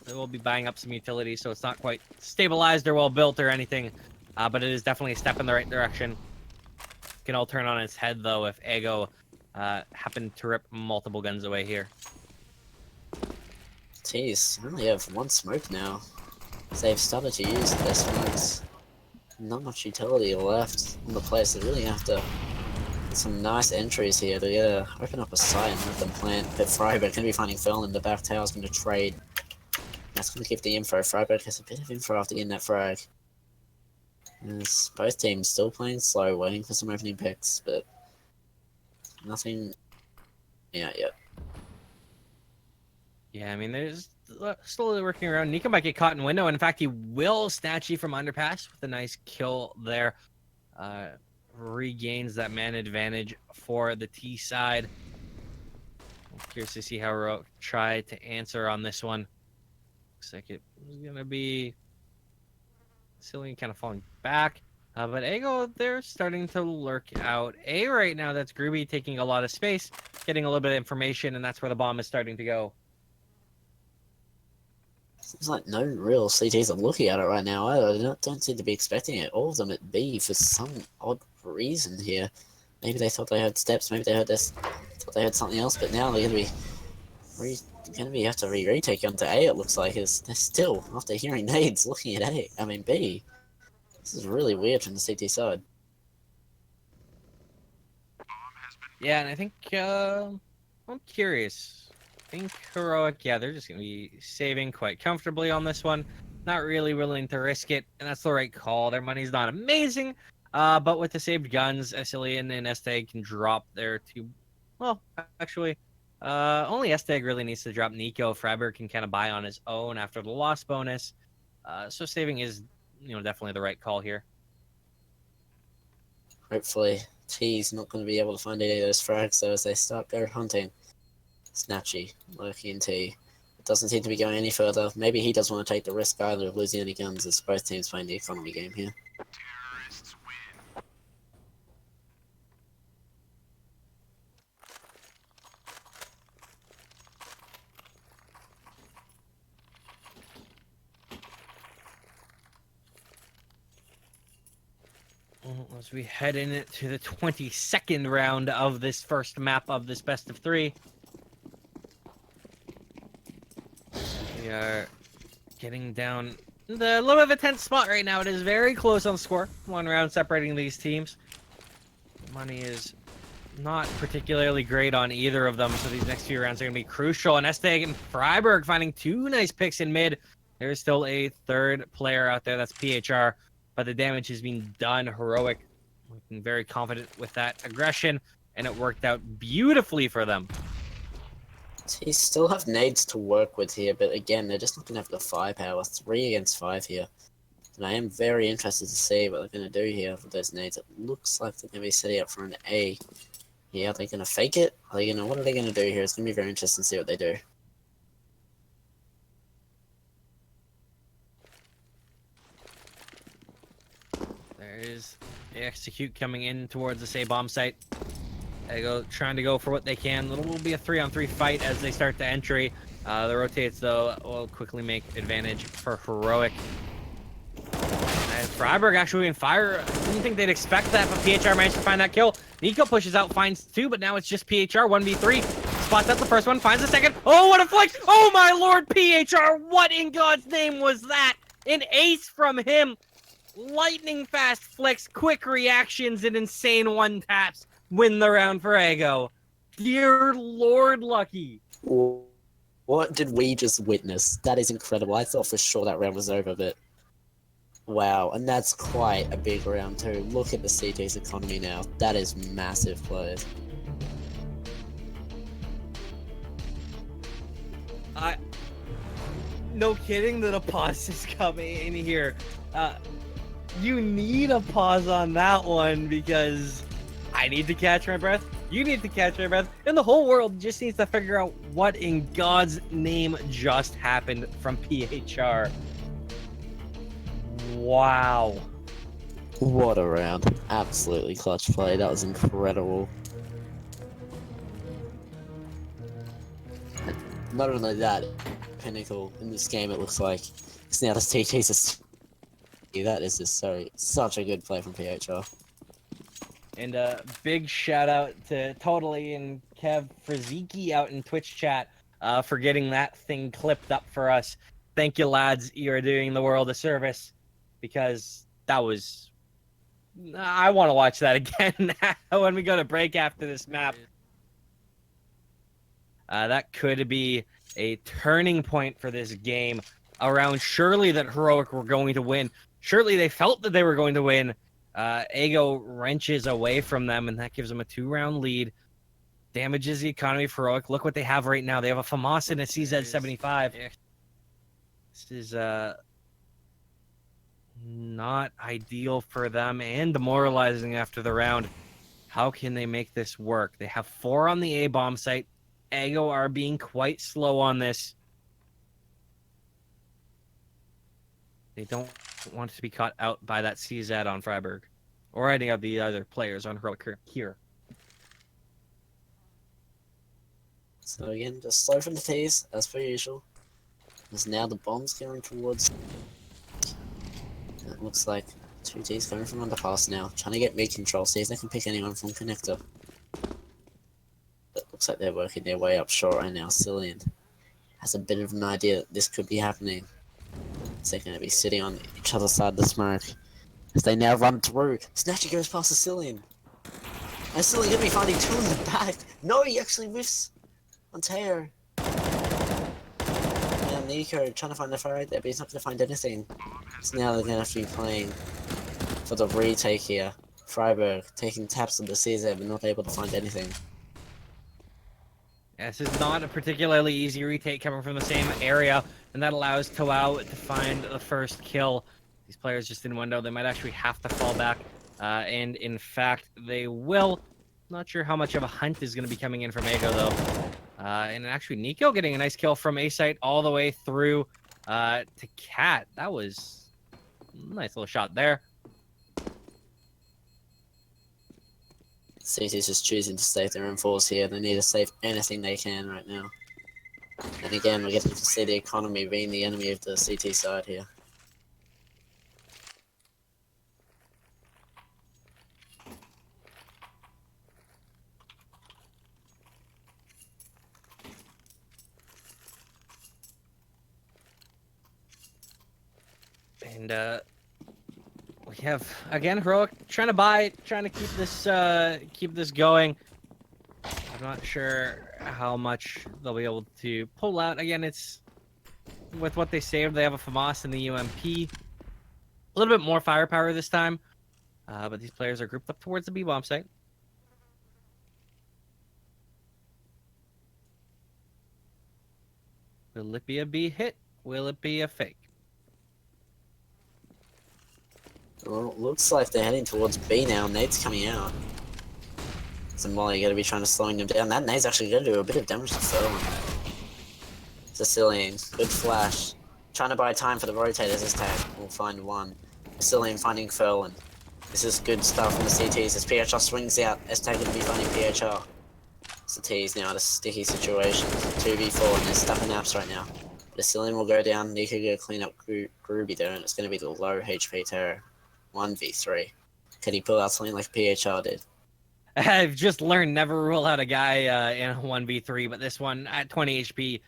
They will be buying up some utilities, so it's not quite stabilized or well built or anything, but it is definitely a step in the right direction. Can all turn on its head though if Ego happened to rip multiple guns away here. Jeez, I only have 1 smoke now. So they've started to use their smokes. Not much utility left on the place. They really have to get some nice entries here to open up a site and let them plant. But Freiburg going to be finding Fell in the back tower. Is going to trade. That's going to keep the info. Freiburg has a bit of info after getting that frag. Yes, both teams still playing slow, waiting for some opening picks, but nothing out yet. Yeah, I mean, there's slowly working around. Nico might get caught in window, and in fact, he will Snatchy from underpass with a nice kill there. Regains that man advantage for the T side. I'm curious to see how Heroic try to answer on this one. Looks like it was going to be Cillian kind of falling back. But Ego, they're starting to lurk out. A right now, that's Groovy taking a lot of space, getting a little bit of information, and that's where the bomb is starting to go. Seems like no real CTs are looking at it right now either. They don't seem to be expecting it. All of them at B for some odd reason here. Maybe they thought they heard steps, maybe they heard this, thought they heard something else, but now they're going to be have to retake onto A, it looks like. They're still, after hearing nades, looking at B. This is really weird from the CT side. Yeah, and I think I'm curious. I think Heroic, yeah, they're just gonna be saving quite comfortably on this one. Not really willing to risk it, and that's the right call. Their money's not amazing, but with the saved guns, Asilian and Esteg can drop their two. Well, actually, only Esteg really needs to drop Nico. Freiburg can kind of buy on his own after the loss bonus. So saving is, definitely the right call here. Hopefully, T's not going to be able to find any of those frags, though, as they start go hunting. Snatchy, Lucky, and T. It doesn't seem to be going any further. Maybe he doesn't want to take the risk either of losing any guns, as both teams playing the economy game here. As we head into the 22nd round of this first map of this best of 3. We are getting down the little bit of a tense spot right now. It is very close on score. 1 round separating these teams. Money is not particularly great on either of them, so these next few rounds are going to be crucial. And Esteg and Freiburg finding 2 nice picks in mid. There's still a 3rd player out there. That's PHR. But the damage has been done. Heroic looking very confident with that aggression, and it worked out beautifully for them. They still have nades to work with here, but again, they're just not going to have the firepower. 3 against 5 here. And I am very interested to see what they're going to do here with those nades. It looks like they're going to be setting up for an A. Yeah, are they going to fake it? What are they going to do here? It's going to be very interesting to see what they do. There is the execute coming in towards the say bomb site. They go trying to go for what they can. It will be a 3-on-3 fight as they start the entry. The rotates though will quickly make advantage for Heroic. And Freiburg actually in fire. I didn't think they'd expect that, but PHR managed to find that kill. Nico pushes out, finds 2, but now it's just PHR 1v3. Spots out the first one, finds the second. Oh, what a flex! Oh my lord, PHR! What in God's name was that? An ace from him. Lightning fast flicks, quick reactions, and insane 1-taps win the round for Ego. Dear Lord Lucky. What did we just witness? That is incredible. I thought for sure that round was over, but wow. And that's quite a big round too. Look at the CT's economy now. That is massive plays. No kidding that a pause is coming in here. You need a pause on that one because I need to catch my breath. You need to catch my breath. And the whole world just needs to figure out what in God's name just happened from PHR. Wow. What a round. Absolutely clutch play. That was incredible. Not only that, pinnacle in this game it looks like. It's now the CT's. That is just such a good play from PHR. And a big shout out to Totally and Kev Friziki out in Twitch chat for getting that thing clipped up for us. Thank you, lads. You're doing the world a service because that was... I want to watch that again when we go to break after this map. That could be a turning point for this game around surely that Heroic were going to win. Surely they felt that they were going to win. Ego wrenches away from them, and that gives them a 2-round lead. Damages the economy for Heroic. Look what they have right now. They have a FAMAS and a CZ75. This is not ideal for them and demoralizing after the round. How can they make this work? They have 4 on the A bomb site. Ego are being quite slow on this. They don't want to be caught out by that CZ on Freiburg or any of the other players on Heroic here. So again, just slow from the T's, as per usual. As now the bomb's going towards... It looks like 2 T's going from underpass now, trying to get mid-control, see if they can pick anyone from connector. It looks like they're working their way up short right now. Cillian has a bit of an idea that this could be happening. They're going to be sitting on each other's side of the smoke. As they now run through. Snatcher goes past Sicilian. And Sicilian gonna be finding two in the back. No, he actually whiffs on Teo. And Nico trying to find the fire right there, but he's not gonna find anything. So now they're gonna have to be playing for the retake here. Freiburg taking taps on the CZ but not able to find anything. Yeah, this is not a particularly easy retake coming from the same area, and that allows Toao to find the first kill. These players just in window, they might actually have to fall back, and in fact, they will. Not sure how much of a hunt is going to be coming in from Ego, though. And actually, Nico getting a nice kill from A-Site all the way through to Cat. That was a nice little shot there. CT's just choosing to save their own force here. They need to save anything they can right now. And again, we're getting to see the economy being the enemy of the CT side here. And we have again Heroic trying to buy, trying to keep this going. I'm not sure how much they'll be able to pull out. Again, it's with what they saved. They have a FAMAS and the UMP. A little bit more firepower this time, but these players are grouped up towards the B bomb site. Will it be a B hit? Will it be a fake? Well, looks like they're heading towards B now. Nade's coming out. So Molly going to be trying to slowing them down. That Nade's actually going to do a bit of damage to Furlong. Sicilian, good flash. Trying to buy time for the rotators this time. We'll find one. Sicilian finding Furlong. This is good stuff from the CTs as PHR swings out. S-Tag going to be finding PHR. CTs now at a sticky situation. 2v4 and they're stuck in apps right now. Sicilian will go down. Nico going to clean up Groovy there, and it's going to be the low HP terror. 1v3. Can he pull out something like PHR did? I've just learned never rule out a guy in a 1v3, but this one at 20 HP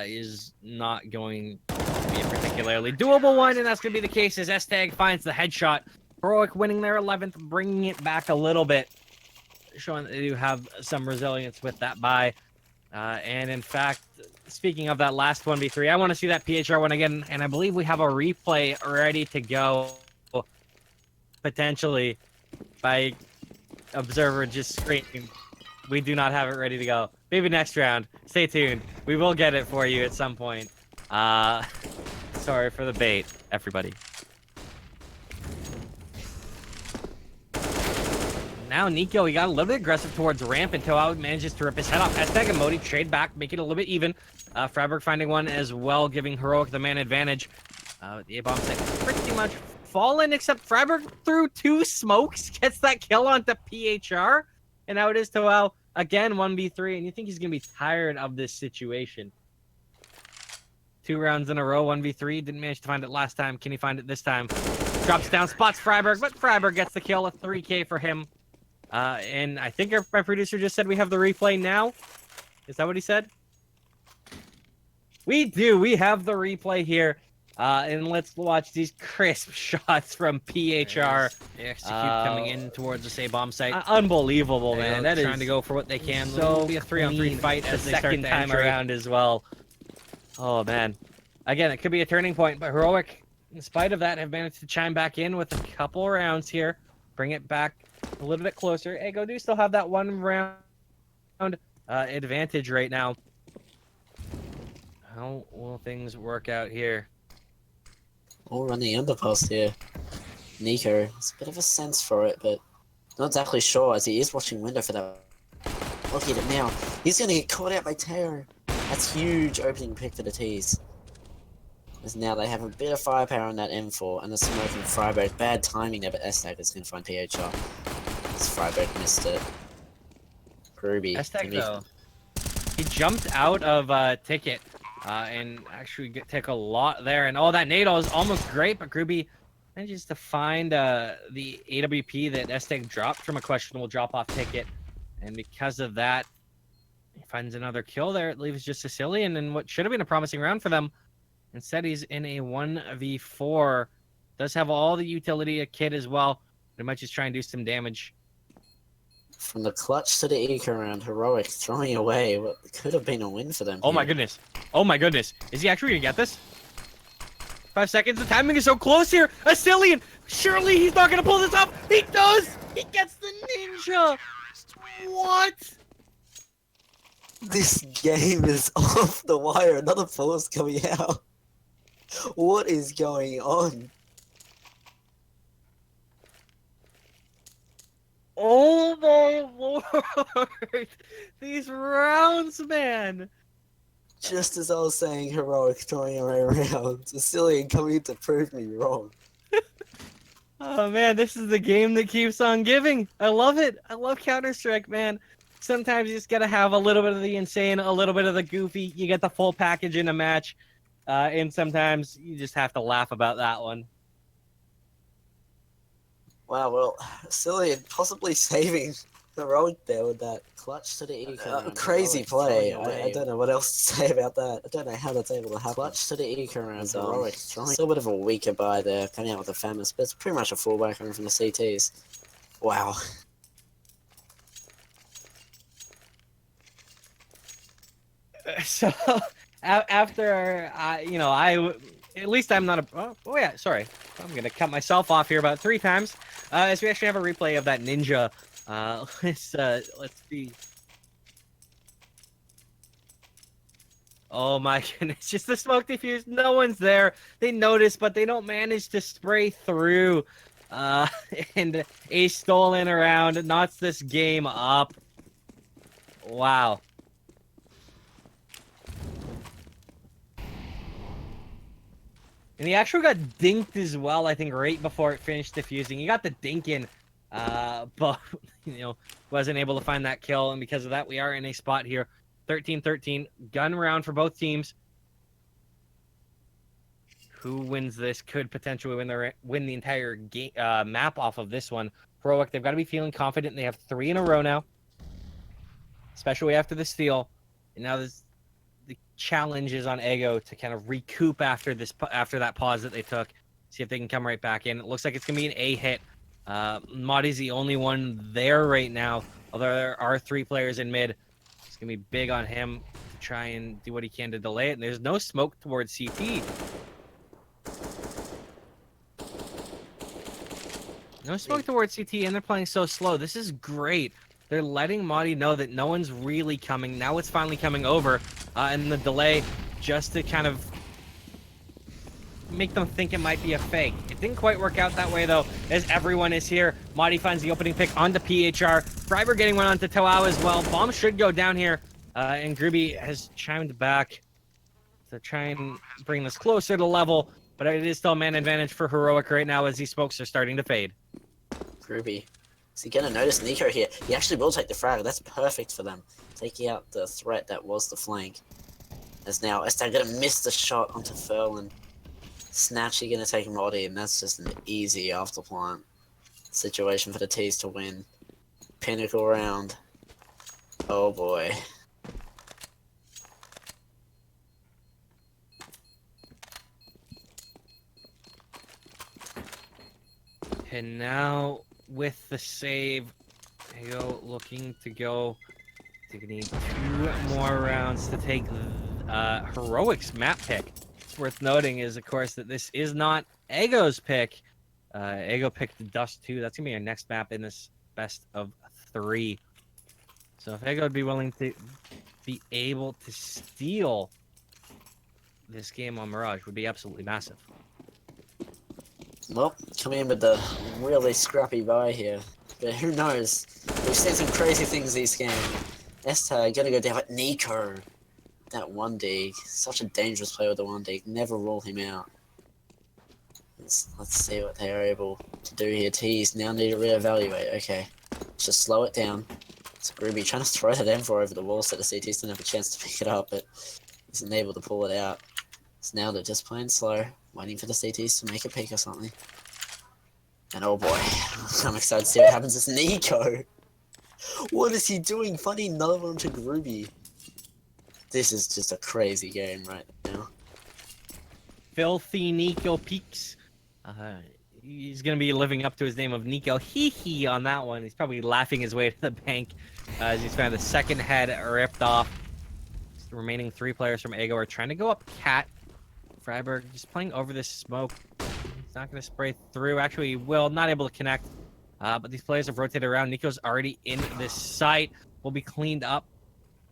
is not going to be a particularly doable one, and that's going to be the case as S-Tag finds the headshot. Heroic winning their 11th, bringing it back a little bit, showing that they do have some resilience with that buy. And in fact, speaking of that last 1v3, I want to see that PHR one again, and I believe we have a replay ready to go. Potentially by Observer just screaming, we do not have it ready to go. Maybe next round. Stay tuned. We will get it for you at some point. Sorry for the bait, everybody. Now Nico, he got a little bit aggressive towards ramp until Toao manages to rip his head off. S-Tag and Modi trade back, make it a little bit even. Freiburg finding one as well, giving Heroic the man advantage. The A-bomb set pretty much fallen, except Freiburg threw two smokes, gets that kill onto PHR, and now it is Toao again 1v3, and you think he's gonna be tired of this situation. 2 rounds in a row, 1v3, didn't manage to find it last time. Can he find it this time? Drops down, spots Freiburg, but Freiburg gets the kill, a 3k for him. And I think my producer just said we have the replay now. Is that what he said? We do, we have the replay here. And let's watch these crisp shots from PHR. They execute coming in towards the A-bomb site. Unbelievable, man. That is trying to go for what they can. So it'll be a 3-on-3 fight as they start the time around as well. Oh, man. Again, it could be a turning point, but Heroic, in spite of that, have managed to chime back in with a couple rounds here. Bring it back a little bit closer. Ego do still have that 1 round advantage right now. How will things work out here? All running underpass here. Nico has a bit of a sense for it, but not exactly sure as he is watching window for that. Look at it now. He's going to get caught out by Teo. That's huge opening pick for the T's. As now they have a bit of firepower on that M4 and the smoke from Freiburg. Bad timing there, but S-Tag is going to find PHR. As Freiburg missed it. Ruby. S-Tag though, he jumped out of ticket. And actually take a lot there. And that NATO is almost great, but Groovy manages to find the AWP that S-Tag dropped from a questionable drop-off ticket. And because of that, he finds another kill there. It leaves just Sicilian in what should have been a promising round for them. Instead, he's in a 1v4 Does have all the utility, a kit as well. They might just try and do some damage. From the clutch to the eco round, Heroic throwing away what could have been a win for them. Oh my goodness. Oh my goodness. Is he actually going to get this? 5 seconds. The timing is so close here. Asilian. Surely he's not going to pull this off. He does. He gets the ninja. What? This game is off the wire. Another force coming out. What is going on? Oh my lord. These rounds, man. Just as I was saying Heroic throwing away rounds, Asilian coming to prove me wrong. Oh man, this is the game that keeps on giving. I love it. I love Counter-Strike, man. Sometimes you just gotta have a little bit of the insane, a little bit of the goofy. You get the full package in a match. And sometimes you just have to laugh about that one. Wow, well, Asilian possibly saving Heroic there with that clutch to the eco. Crazy play. I don't know what else to say about that. I don't know how that's able to happen. Clutch to the eco round. Heroic throwing. Still a bit of a weaker buy there, coming out with the famous, but it's pretty much a fallback run from the CTs. Wow. So after you know, at least I'm not a. Oh yeah, sorry. I'm gonna cut myself off here about 3 times. As we actually have a replay of that ninja. Let's see. Oh my goodness, just the smoke diffuse. No one's there. They notice, but they don't manage to spray through. And a stolen around knots this game up. Wow. And he actually got dinked as well, I think, right before it finished diffusing. He got the dink in, but, you know, wasn't able to find that kill. And because of that, we are in a spot here. 13-13, gun round for both teams. Who wins this could potentially win the entire game, map off of this one. Heroic, they've got to be feeling confident. They have 3 in a row now, especially after the steal. And now the challenge is on Ego to kind of recoup after that pause that they took. See if they can come right back in. It looks like it's going to be an A hit. Modi's the only one there right now, although there are 3 players in mid. It's going to be big on him to try and do what he can to delay it. And there's no smoke towards CT. No smoke towards CT, and they're playing so slow. This is great. They're letting Modi know that no one's really coming. Now it's finally coming over. And the delay just to kind of make them think it might be a fake. It didn't quite work out that way, though, as everyone is here. Modi finds the opening pick onto PHR. Freiberg getting one onto Toao as well. Bomb should go down here. And Gruby has chimed back to try and bring this closer to level. But it is still a man advantage for Heroic right now as these smokes are starting to fade. Gruby. Is he gonna notice Nico here? He actually will take the frag. That's perfect for them. Taking out the threat that was the flank. As now Esther gonna miss the shot onto Furlan. Snatchy gonna take Modi, and that's just an easy afterplant situation for the T's to win. Pinnacle round. Oh boy. And now with the save, Ego looking to go. They need 2 more rounds to take Heroic's map pick. What's worth noting is, of course, that this is not Ego's pick. Ego picked Dust 2. That's going to be our next map in this best of 3. So if Ego would be willing to be able to steal this game on Mirage, would be absolutely massive. Well, coming in with the really scrappy buy here. But who knows? We've seen some crazy things this game. Esther gonna go down with Nico. That 1D. Such a dangerous player with the 1D. Never rule him out. Let's see what they are able to do here. T's now need to reevaluate. Okay. Let's just slow it down. It's Ruby trying to throw that M4 over the wall so the CTs don't have a chance to pick it up, but isn't able to pull it out. So now they're just playing slow, waiting for the CTs to make a pick or something. And oh boy, I'm excited to see what happens. It's Nico. What is he doing? Finding another one to Gruby. This is just a crazy game right now. Filthy Nico peaks. He's going to be living up to his name of Nico Hee on that one. He's probably laughing his way to the bank as he's found the second head ripped off. The remaining 3 players from Ego are trying to go up Cat. Freiburg just playing over this smoke. He's not going to spray through. Actually, he will. Not able to connect. But these players have rotated around. Nico's already in this site. Will be cleaned up.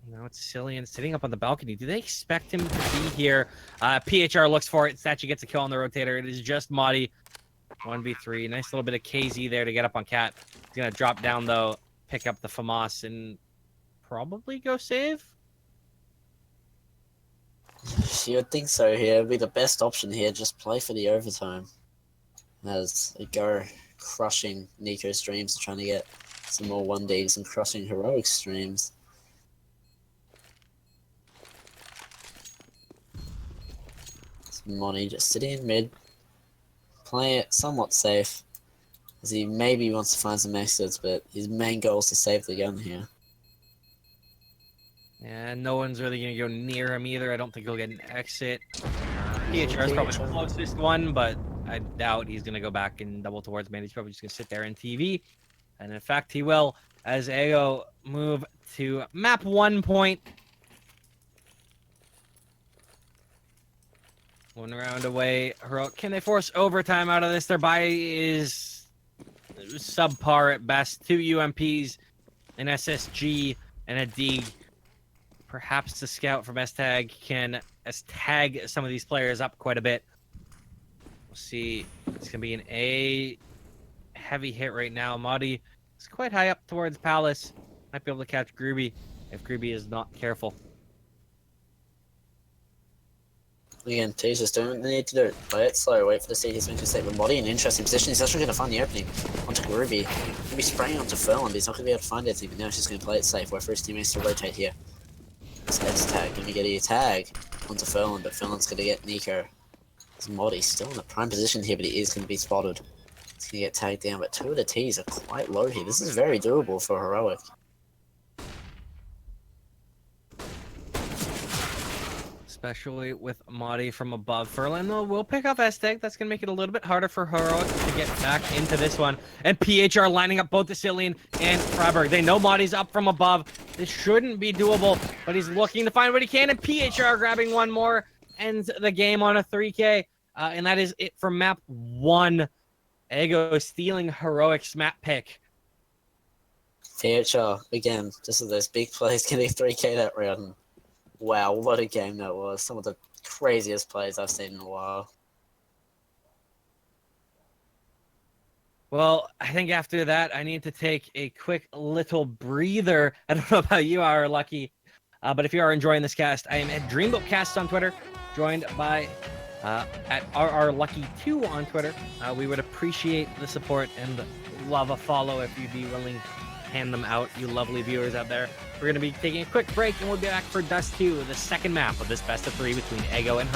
Now it's Cillian sitting up on the balcony. Do they expect him to be here? PHR looks for it. Statue gets a kill on the rotator. It is just Madi. 1v3. Nice little bit of KZ there to get up on Cat. He's going to drop down, though, pick up the FAMAS, and probably go save? You would think so here. It'd be the best option here. Just play for the overtime. As a go crushing Nico's streams, trying to get some more 1Ds and crushing Heroic streams. Money just sitting in mid, playing it somewhat safe, as he maybe wants to find some exits, but his main goal is to save the gun here. And no one's really going to go near him either. I don't think he'll get an exit. PHR is probably the closest one, but I doubt he's going to go back and double towards man. He's probably just going to sit there in TV. And in fact, he will, as Ego move to map 1 point. 1 round away. Can they force overtime out of this? Their buy is subpar at best. 2 UMPs, an SSG, and a dig. Perhaps the scout from S-Tag can tag some of these players up quite a bit. We'll see. It's going to be an A heavy hit right now. Madi is quite high up towards Palace. Might be able to catch Groovy if Groovy is not careful. Again, T's just doing what they need to do. Play it slow, wait for the CT swing to save the body in an interesting position. He's actually going to find the opening onto Groovy. He's going to be spraying onto Furlan, but he's not going to be able to find anything. But now he's just going to play it safe, wait for his teammates to rotate here. This S-Tag going to get a tag onto Furlan, but Furlan's going to get Nico. His Modi's still in a prime position here, but he is going to be spotted. He's going to get tagged down, but 2 of the T's are quite low here. This is very doable for Heroic. Especially with Madi from above. Furlan, though, will pick off S-Tag. That's going to make it a little bit harder for Heroic to get back into this one. And PHR lining up both the Cillian and Freiburg. They know Madi's up from above. This shouldn't be doable, but he's looking to find what he can. And PHR grabbing one more. Ends the game on a 3K. And that is it for map 1. Ego stealing Heroic's map pick. PHR, again, just of those big plays getting 3K that round. Wow, what a game that was. Some of the craziest plays I've seen in a while. Well, I think after that, I need to take a quick little breather. I don't know about you, RRLucky, but if you are enjoying this cast, I am at Dreamboat Cast on Twitter, joined by at RRLucky2 on Twitter. We would appreciate the support and love a follow if you'd be willing to hand them out, you lovely viewers out there. We're going to be taking a quick break, and we'll be back for Dust 2, the second map of this best of 3 between Ego and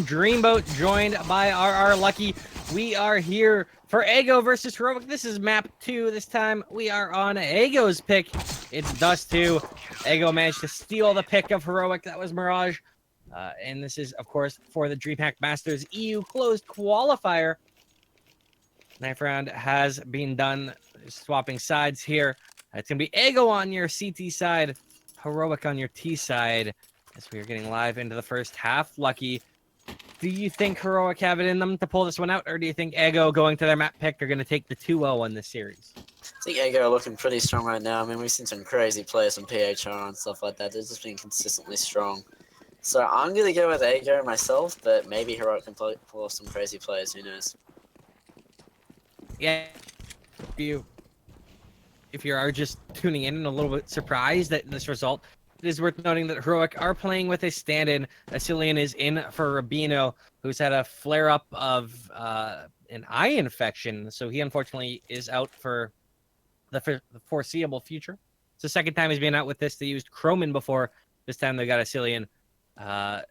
Dreamboat, joined by RRLucky. We are here for Ego versus Heroic. This is map 2. This time we are on Ego's pick. It's Dust 2. Ego managed to steal the pick of Heroic. That was Mirage. And this is, of course, for the Dreamhack Masters EU closed qualifier. Knife round has been done. Swapping sides here. It's going to be Ego on your CT side, Heroic on your T side. As we are getting live into the first half. Lucky, do you think Heroic have it in them to pull this one out, or do you think Ego going to their map pick are going to take the 2-0 in this series? I think Ego are looking pretty strong right now. I mean, we've seen some crazy players from PHR and stuff like that. They've just been consistently strong. So I'm going to go with Ego myself, but maybe Heroic can pull off some crazy players. Who knows? Yeah. If you are just tuning in and a little bit surprised at this result, it is worth noting that Heroic are playing with a stand-in. Asilian is in for Rabino, who's had a flare-up of an eye infection, so he unfortunately is out for the foreseeable future. It's the second time he's been out with this. They used Chroman before. This time they got Asilian. But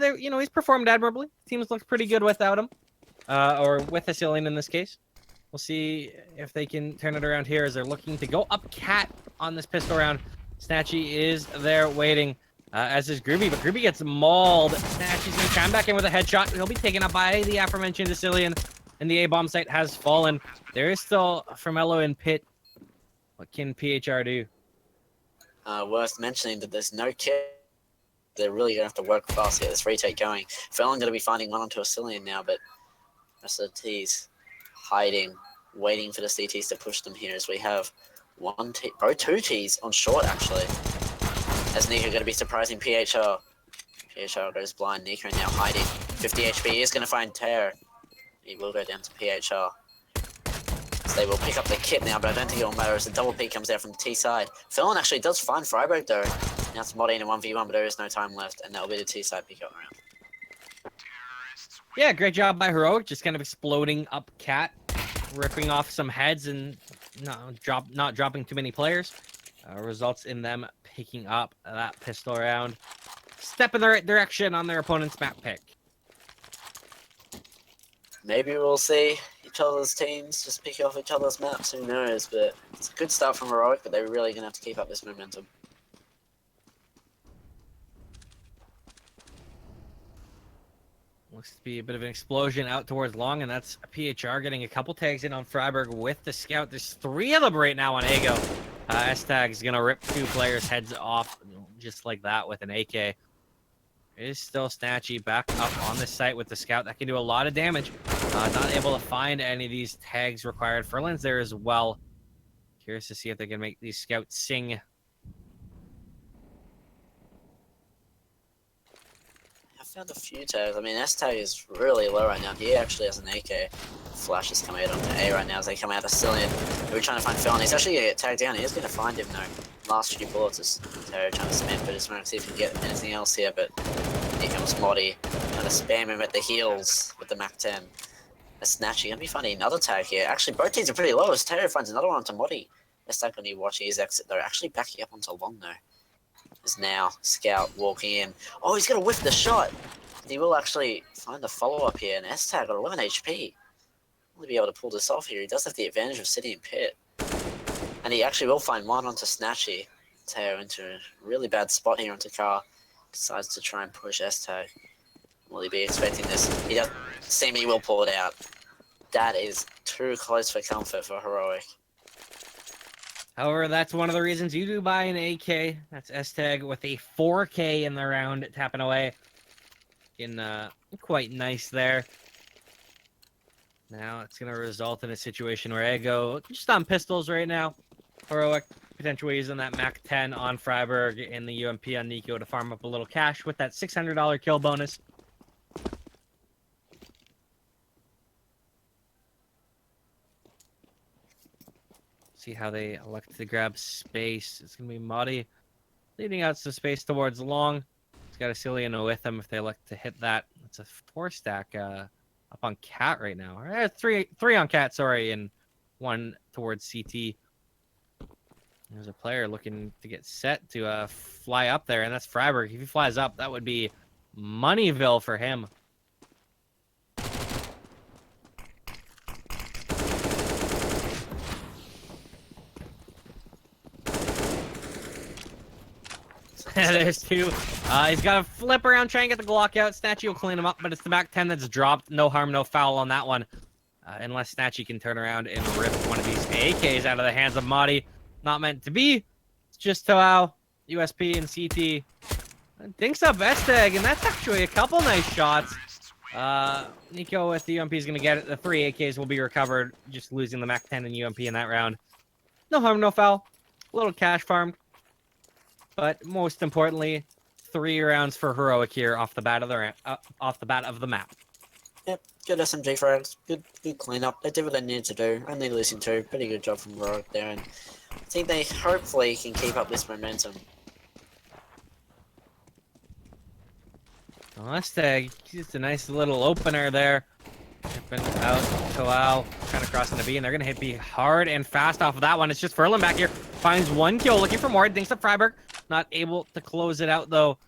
he's performed admirably. Teams look pretty good without him, or with Asilian in this case. We'll see if they can turn it around here as they're looking to go up cat on this pistol round. Snatchy is there waiting, as is Groovy, but Groovy gets mauled. Snatchy's going to come back in with a headshot. He'll be taken up by the aforementioned Asilian, and the A-bomb site has fallen. There is still Formello in pit. What can PHR do? Worth mentioning that there's no kit. They're really going to have to work fast to get this retake going. Felon going to be finding one onto Asilian now, but rest of the T's hiding, waiting for the CTs to push them here as we have two T's on short, actually. As Nico going to be surprising PHR. PHR goes blind. Nico now hiding. 50 HP. He is going to find Tear. He will go down to PHR. So they will pick up the kit now, but I don't think it will matter as the double peek comes out from the T side. Felon actually does find Freiburg though. Now it's Modding in a 1v1, but there is no time left, and that will be the T side pick up round. Yeah, great job by Heroic. Just kind of exploding up cat, ripping off some heads and not dropping too many players. Results in them picking up that pistol round. Step in the right direction on their opponent's map pick. Maybe we'll see each other's teams just pick off each other's maps, who knows, but it's a good start from Heroic, but they're really going to have to keep up this momentum. Looks to be a bit of an explosion out towards long, and that's PHR getting a couple tags in on Freiburg with the scout. There's 3 of them right now on Ego. S-Tag is going to rip 2 players' heads off just like that with an AK. It is still Snatchy back up on the site with the scout. That can do a lot of damage. Not able to find any of these tags required. Furlan's there as well. Curious to see if they can make these scouts sing. Found a few tags. I mean, S-Tag is really low right now. He actually has an AK. Flash is coming out onto A right now as they come out of Cillian. We're trying to find Felon. He's actually going to get tagged down. He is going to find him, though. Last few bullets is Terry trying to spam, but just trying to see if he can get anything else here. But here comes Moddy. Trying to spam him at the heels with the Mac 10. A Snatchy. Going to be finding another tag here. Actually, both teams are pretty low as Terry finds another one onto Moddy. S-Tag going to be watching his exit. They're actually backing up onto Long, though. Is now Scout walking in. Oh, he's going to whiff the shot. He will actually find the follow-up here, and S-Tag got 11 HP. Will be able to pull this off here. He does have the advantage of sitting in pit. And he actually will find one onto Snatchy. Teo into a really bad spot here onto Car. Decides to try and push S-Tag. Will he be expecting this? He does seem he will pull it out. That is too close for comfort for Heroic. However, that's one of the reasons you do buy an AK. That's S-Tag with a 4K in the round, tapping away. Quite nice there. Now it's going to result in a situation where Ego just on pistols right now. Heroic potentially using that Mac 10 on Freiburg and the UMP on Nico to farm up a little cash with that $600 kill bonus. See how they elect to grab space. It's going to be Moddy leading out some space towards long. He's got a Cillian with him if they elect to hit that. It's a 4-stack up on Cat right now. Three on Cat, sorry, and 1 towards CT. There's a player looking to get set to fly up there, and that's Freiburg. If he flies up, that would be Moneyville for him. There's two. He's got to flip around, try and get the Glock out. Snatchy will clean him up, but it's the back 10 that's dropped. No harm, no foul on that one. Unless Snatchy can turn around and rip one of these AKs out of the hands of Madi. Not meant to be. It's just Toao, USP, and CT. Dinks up Esteg, and that's actually a couple nice shots. Nico with the UMP is going to get it. The 3 AKs will be recovered, just losing the MAC 10 and UMP in that round. No harm, no foul. A little cash farmed. But most importantly, 3 rounds for Heroic here off the bat of the map. Yep, good SMG frags, good cleanup. They did what they needed to do. Only losing 2. Pretty good job from Heroic there, and I think they hopefully can keep up this momentum. Esteg, just a nice little opener there. Tripping out Toao, trying to cross into B, and they're going to hit B hard and fast off of that one. It's just Furlan back here. Finds 1 kill, looking for more. Dinks up Freiburg. Not able to close it out, though.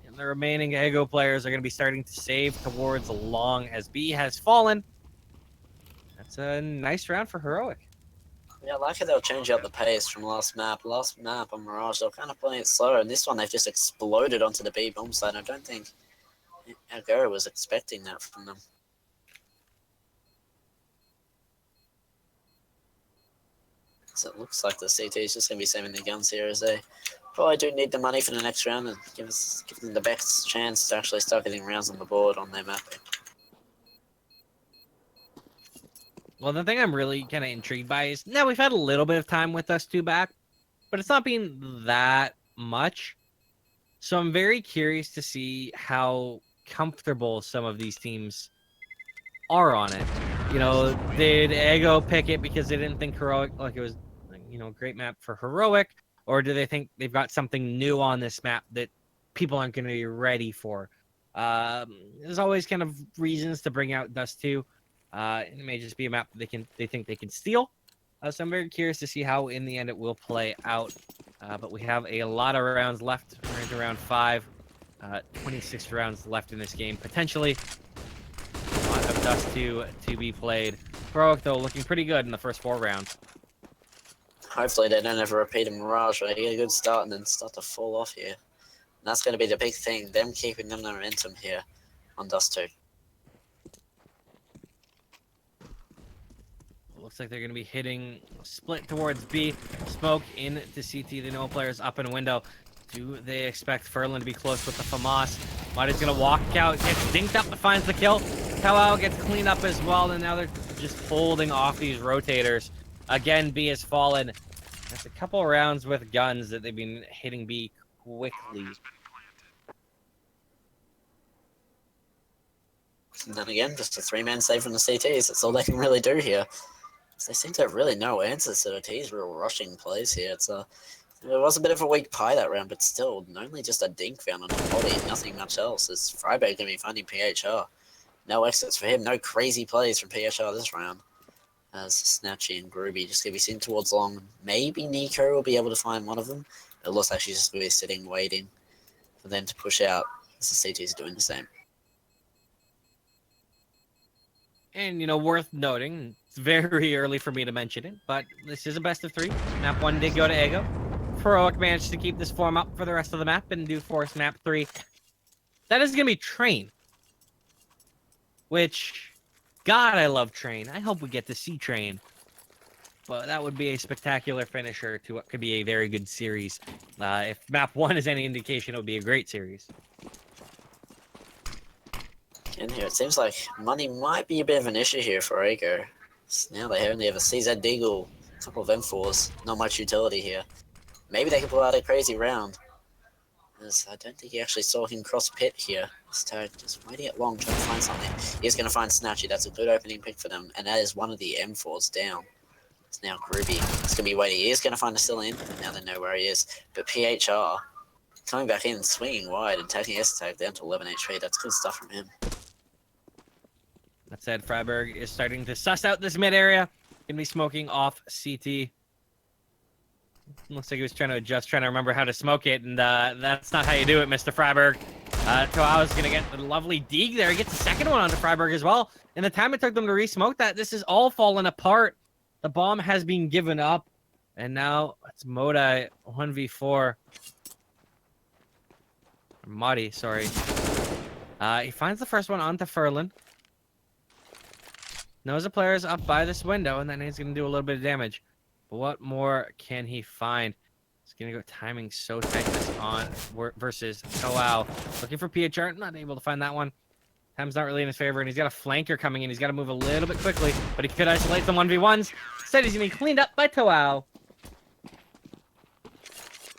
And the remaining Ego players are going to be starting to save towards long as B has fallen. That's a nice round for Heroic. Yeah, I like how they'll change up the pace from last map. Last map on Mirage, they were kind of playing it slow, and this one they've just exploded onto the B bomb side. I don't think Agora was expecting that from them. So it looks like the CT is just going to be saving their guns here, as they probably do need the money for the next round and give them the best chance to actually start getting rounds on the board on their map. Well, the thing I'm really kind of intrigued by is, now we've had a little bit of time with us 2 back, but it's not been that much. So I'm very curious to see how comfortable some of these teams are on it. You know, did Ego pick it because they didn't think Heroic, like it was, you know, a great map for Heroic, or do they think they've got something new on this map that people aren't going to be ready for? There's always kind of reasons to bring out Dust 2. It may just be a map that they think they can steal. So I'm very curious to see how in the end it will play out. But we have a lot of rounds left. We're into round 5. 26 rounds left in this game, potentially. A lot of Dust 2 to be played. Heroic, though, looking pretty good in the first 4 rounds. Hopefully they don't ever repeat a Mirage, right? You get a good start and then start to fall off here. And that's going to be the big thing, them keeping them momentum here on Dust 2. Looks like they're going to be hitting split towards B. Smoke into CT. The no players up in window. Do they expect Furlan to be close with the FAMAS? Madi's going to walk out, gets dinked up, but finds the kill. Toao gets cleaned up as well, and now they're just holding off these rotators. Again, B has fallen. That's a couple rounds with guns that they've been hitting B quickly. And then again, just a 3-man save from the CTs. That's all they can really do here. They seem to have really no answers to the T's real rushing plays here. It was a bit of a weak pie that round, but still, only just a dink found on the body, nothing much else. As Freiburg going to be finding PHR. No exits for him, no crazy plays from PHR this round. As Snatchy and Groovy just going to be sitting towards long. Maybe Nico will be able to find one of them. It looks like she's just going to be sitting, waiting for them to push out, as the CT's doing the same. And, you know, worth noting, it's very early for me to mention it, but this is a best of 3. Map 1 did go to Ego. Heroic managed to keep this form up for the rest of the map and do force map 3. That is going to be Train. Which, God, I love Train. I hope we get to see Train. But that would be a spectacular finisher to what could be a very good series. If map 1 is any indication, it would be a great series. In here, it seems like money might be a bit of an issue here for Ego. Now they only have a CZ Deagle, a couple of M4s, not much utility here. Maybe they can pull out a crazy round. As I don't think he actually saw him cross pit here. So just waiting at long, trying to find something. He's going to find Snatchy. That's a good opening pick for them. And that is one of the M4s down. It's now Groovy. It's going to be waiting. He is going to find a still in. Now they know where he is. But PHR coming back in, swinging wide, and taking S-Tag down to 11 HP. That's good stuff from him. That said, Freiburg is starting to suss out this mid area. Gonna be smoking off CT. Looks like he was trying to adjust, trying to remember how to smoke it, and that's not how you do it, Mr. Freiburg. Toao is gonna get the lovely dig there. He gets the second one onto Freiburg as well. In the time it took them to re-smoke that, this is all fallen apart. The bomb has been given up, and now it's Moda 1v4. Muddy, sorry. He finds the first one onto Furlan. Knows the player's up by this window, and then he's going to do a little bit of damage. But what more can he find? He's going to go timing so tight this on versus Toao. Looking for PHR, not able to find that one. Time's not really in his favor, and he's got a flanker coming in. He's got to move a little bit quickly, but he could isolate some 1v1s. Instead, he's going to be cleaned up by Toao.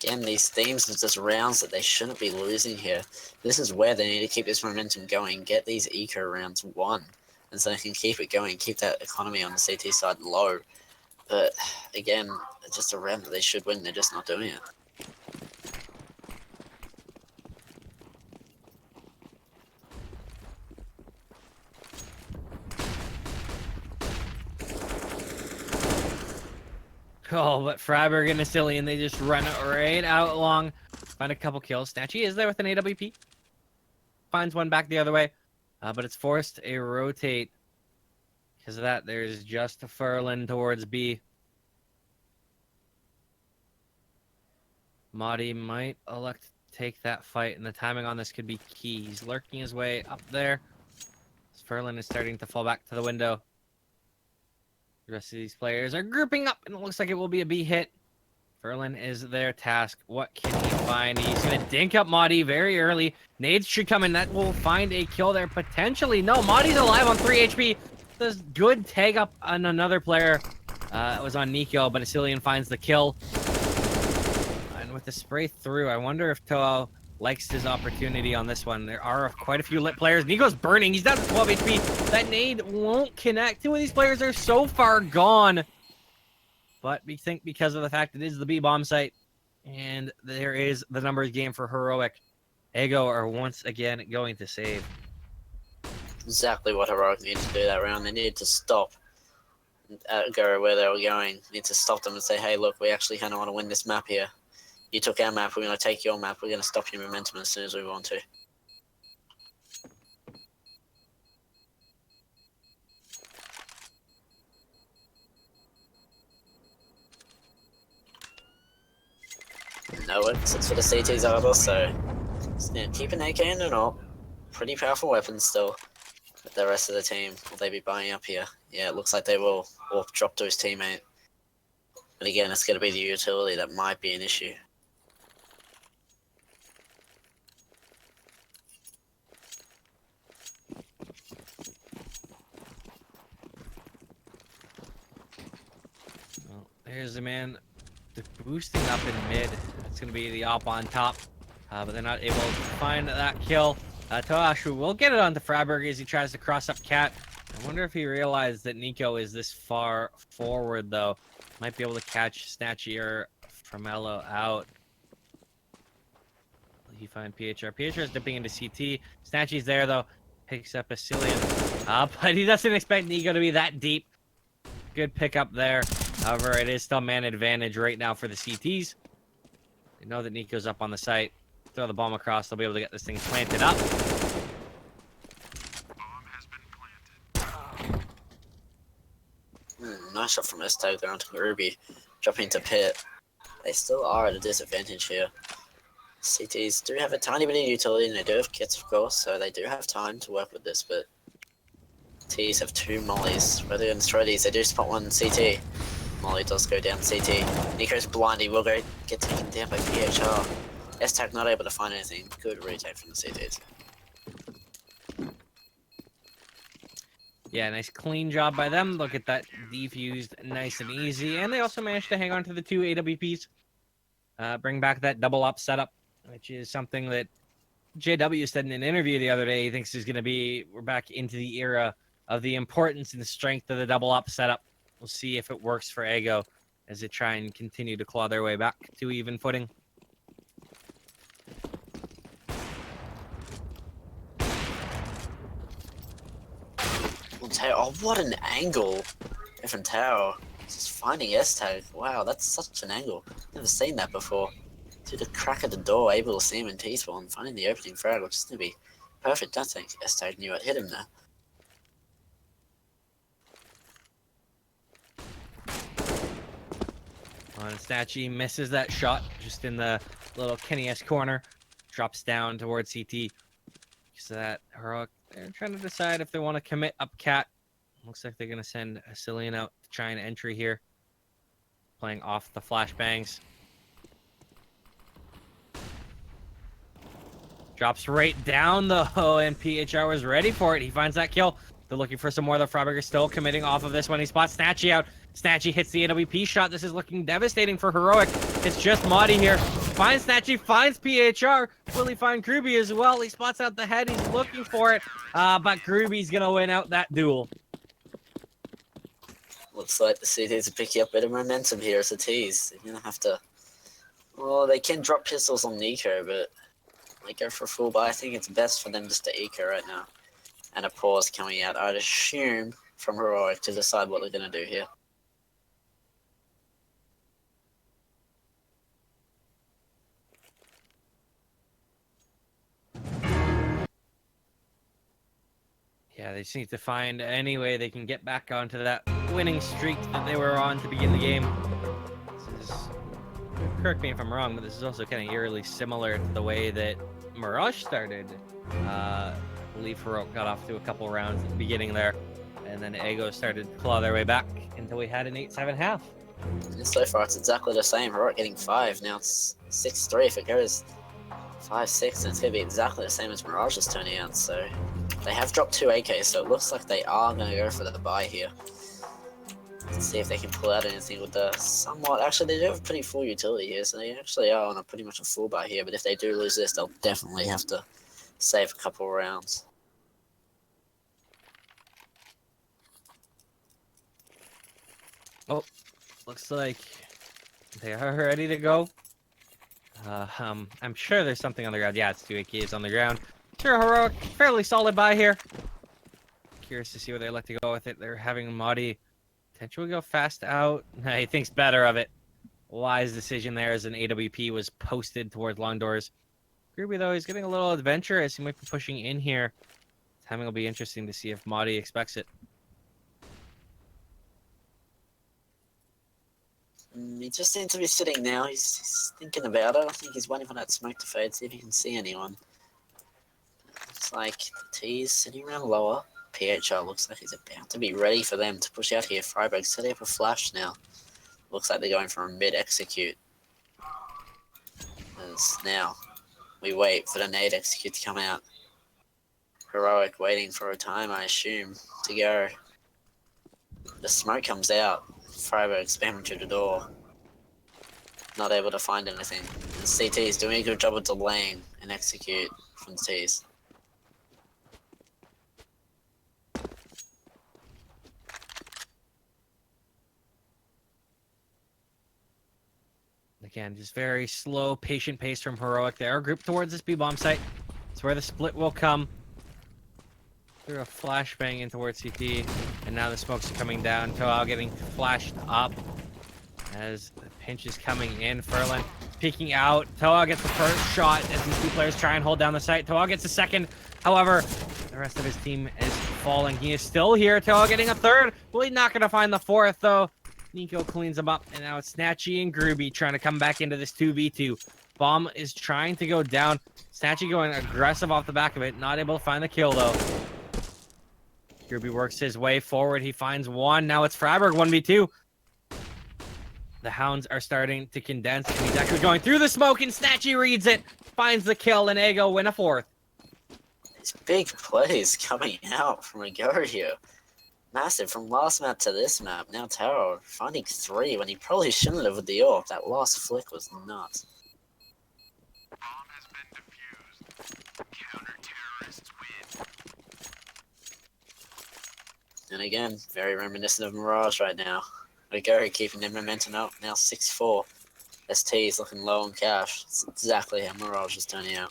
Again, these themes of just rounds that they shouldn't be losing here. This is where they need to keep this momentum going. Get these eco rounds won. And so they can keep it going, keep that economy on the CT side low. But again, it's just a round that they should win, they're just not doing it. Oh, but Freiburg and Asilian, they just run it right out along. Find a couple kills. Snatchy is there with an AWP. Finds one back the other way. But it's forced a rotate. Because of that, there's just a Furlan towards B. Madi might elect to take that fight, and the timing on this could be key. He's lurking his way up there. Furlan is starting to fall back to the window. The rest of these players are grouping up, and it looks like it will be a B hit. Furlan is their task. What can he find? He's going to dink up Madi very early. Nades should come in. That will find a kill there, potentially. No, Madi's alive on 3 HP. Does good tag up on another player. It was on Nico, but Asilian finds the kill. And with the spray through, I wonder if Toao likes his opportunity on this one. There are quite a few lit players. Nico's burning. He's down to 12 HP. That nade won't connect. Two of these players are so far gone. But we think because of the fact it is the B bomb site and there is the numbers game for Heroic, Ego are once again going to save. Exactly what Heroic needed to do that round. They needed to stop, go where they were going. They need to stop them and say, hey, look, we actually kind of want to win this map here. You took our map, we're going to take your map, we're going to stop your momentum as soon as we want to. No exits for the CTs either, so just gonna keep an AK in and all. Pretty powerful weapons still. But the rest of the team, will they be buying up here? Yeah, it looks like they will. Or drop to his teammate. But again, it's gonna be the utility that might be an issue. Well, there's the man. They're boosting up in mid. It's going to be the op on top. But they're not able to find that kill. Toashu will get it onto Freiburg as he tries to cross up Cat. I wonder if he realized that Nico is this far forward, though. Might be able to catch Snatchy or Framello out. Will he find PHR? PHR is dipping into CT. Snatchy's there, though. Picks up a Cillian. But he doesn't expect Nico to be that deep. Good pickup there. However, it is still man advantage right now for the CTs. They know that Nico's up on the site. Throw the bomb across. They'll be able to get this thing planted up. Nice shot from S-Tag there onto Ruby. Dropping to Pit. They still are at a disadvantage here. CTs do have a tiny bit of utility, and they do have kits, of course, so they do have time to work with this, but Ts have 2 mollies. Where they're going to throw these, they do spot one CT. Molly does go down CT. Nico's blind, he will go get taken down by PHR. S-Tag not able to find anything. Good retake from the CTs. Yeah, nice clean job by them. Look at that defused nice and easy. And they also managed to hang on to the 2 AWPs. Bring back that double up setup, which is something that JW said in an interview the other day. He thinks is going to be, we're back into the era of the importance and the strength of the double up setup. We'll see if it works for Ego as they try and continue to claw their way back to even footing. Oh, what an angle! Different tower. Just finding S-Tag. Wow, that's such an angle. Never seen that before. Through the crack of the door, able to see him in T-spawn, finding the opening frag, which is going to be perfect. I think S-Tag knew it hit him there. Snatchy misses that shot just in the little Kenny S corner. drops down towards CT. So that Heroic, they're trying to decide if they want to commit up cat. Looks like they're going to send a Cillian out to try an entry here. Playing off the flashbangs. Drops right down though, and PHR was ready for it. He finds that kill. They're looking for some more. The Freiburger still committing off of this one. He spots Snatchy out. Snatchy hits the AWP shot. This is looking devastating for Heroic. It's just Modi here. Finds Snatchy, finds PHR. Will he find Groovy as well? He spots out the head. He's looking for it. But Groovy's going to win out that duel. Looks like the CTs are picking up a bit of momentum here as a tease. They're going to have to... Well, they can drop pistols on Nico, but they go for a full buy. I think it's best for them just to eco right now. And a pause coming out, I'd assume, from Heroic to decide what they're going to do here. Yeah, they just need to find any way they can get back onto that winning streak that they were on to begin the game. This is, correct me if I'm wrong, but this is also kind of eerily similar to the way that Mirage started. I believe Heroic got off to a couple rounds at the beginning there, and then Ego started to claw their way back until we had an 8-7 half. And so far, it's exactly the same. Heroic getting 5. Now it's 6-3. If it goes 5-6, then it's going to be exactly the same as Mirage is turning out. So they have dropped 2 AKs, so it looks like they are going to go for the buy here. Let's see if they can pull out anything with the somewhat... Actually, they do have a pretty full utility here, so they actually are on a pretty much a full buy here. But if they do lose this, they'll definitely have to save a couple of rounds. Oh, looks like they are ready to go. I'm sure there's something on the ground. Yeah, it's 2 AKs on the ground. Sure, Heroic, fairly solid buy here. Curious to see where they like to go with it. They're having Modi potentially go fast out. He thinks better of it. Wise decision there as an AWP was posted towards long doors. Groovy, though, he's getting a little adventurous. He might be pushing in here. Timing will be interesting to see if Modi expects it. He just seems to be sitting now. He's thinking about it. I think he's waiting for that smoke to fade, see if he can see anyone. Looks like the T's sitting around lower. PHR looks like he's about to be ready for them to push out here. Freiburg setting up a flash now. Looks like they're going for a mid-execute. As now, we wait for the nade execute to come out. Heroic waiting for a time, I assume, to go. The smoke comes out. Freiburg spamming through the door. Not able to find anything. And CT is doing a good job of delaying an execute from the T's. Again, just very slow, patient pace from Heroic. They are grouped towards this B-bomb site. It's where the split will come. Through a flashbang in towards CT, and now the smokes are coming down. Toa getting flashed up as the pinch is coming in. Furlan peeking out. Toa gets the first shot as these 2 players try and hold down the site. Toa gets the second. However, the rest of his team is falling. He is still here. Toa getting a third. Well, he's not going to find the fourth, though. Nico cleans him up, and now it's Snatchy and Groovy trying to come back into this 2v2. Bomb is trying to go down. Snatchy going aggressive off the back of it. Not able to find the kill, though. Groovy works his way forward. He finds one. Now it's Freiburg 1v2. The Hounds are starting to condense. And he's actually going through the smoke, and Snatchy reads it. Finds the kill, and Ego win a 4th. These big plays coming out from a go here. Massive from last map to this map. Now Taro finding 3 when he probably shouldn't have with the AWP. That last flick was nuts. Bomb has been defused. Counter-terrorists win. And again, very reminiscent of Mirage right now. Aguri keeping their momentum up, now 6-4. ST is looking low on cash. It's exactly how Mirage is turning out.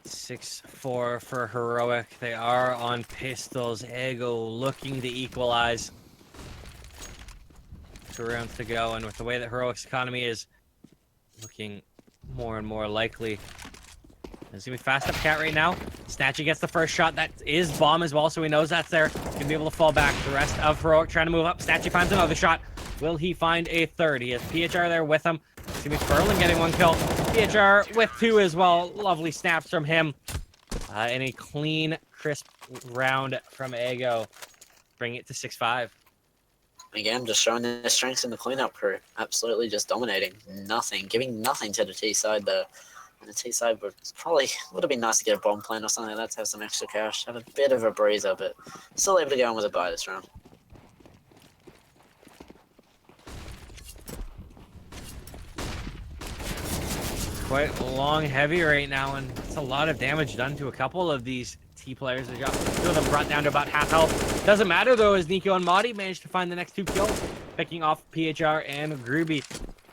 (6-4) for Heroic. They are on pistols. Ego looking to equalize. 2 rounds to go, and with the way that Heroic's economy is looking more and more likely, it's gonna be fast up cat right now. Snatchy gets the first shot. That is bomb as well, so he knows that's there. He's gonna be able to fall back. The rest of Heroic trying to move up. Snatchy finds another shot. Will he find a third? He has PHR there with him. It's going to be Ferlin getting 1 kill. PHR with 2 as well. Lovely snaps from him. And a clean, crisp round from Ego. Bring it to 6-5. Again, just showing their strengths in the cleanup crew. Absolutely just dominating. Nothing. Giving nothing to the T side there. And the T side would have been nice to get a bomb plant or something like that to have some extra cash. Have a bit of a breather, but still able to go on with a buy this round. Quite long, heavy right now, and it's a lot of damage done to a couple of these T players. They got 2 of them brought down to about half health. Doesn't matter though, as Nico and Madi managed to find the next 2 kills, picking off PHR and Groovy.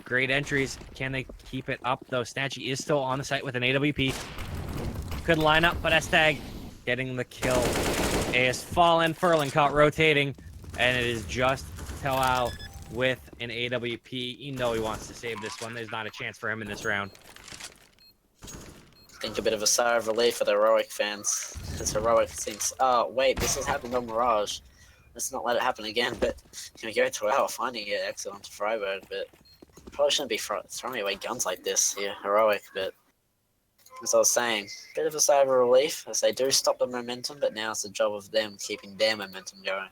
Great entries. Can they keep it up though? Snatchy is still on the site with an AWP. Good lineup, but Estag getting the kill. A has fallen. Ferlin caught rotating, and it is just Toao with an AWP. You know he wants to save this one. There's not a chance for him in this round. I think a bit of a sigh of relief for the Heroic fans. Because Heroic thinks, oh, wait, this has happened on Mirage. Let's not let it happen again. But, you know, go to our finding it excellent to Freiburg, but probably shouldn't be throwing away guns like this here, Heroic. But, as I was saying, bit of a sigh of relief as they do stop the momentum, but now it's the job of them keeping their momentum going.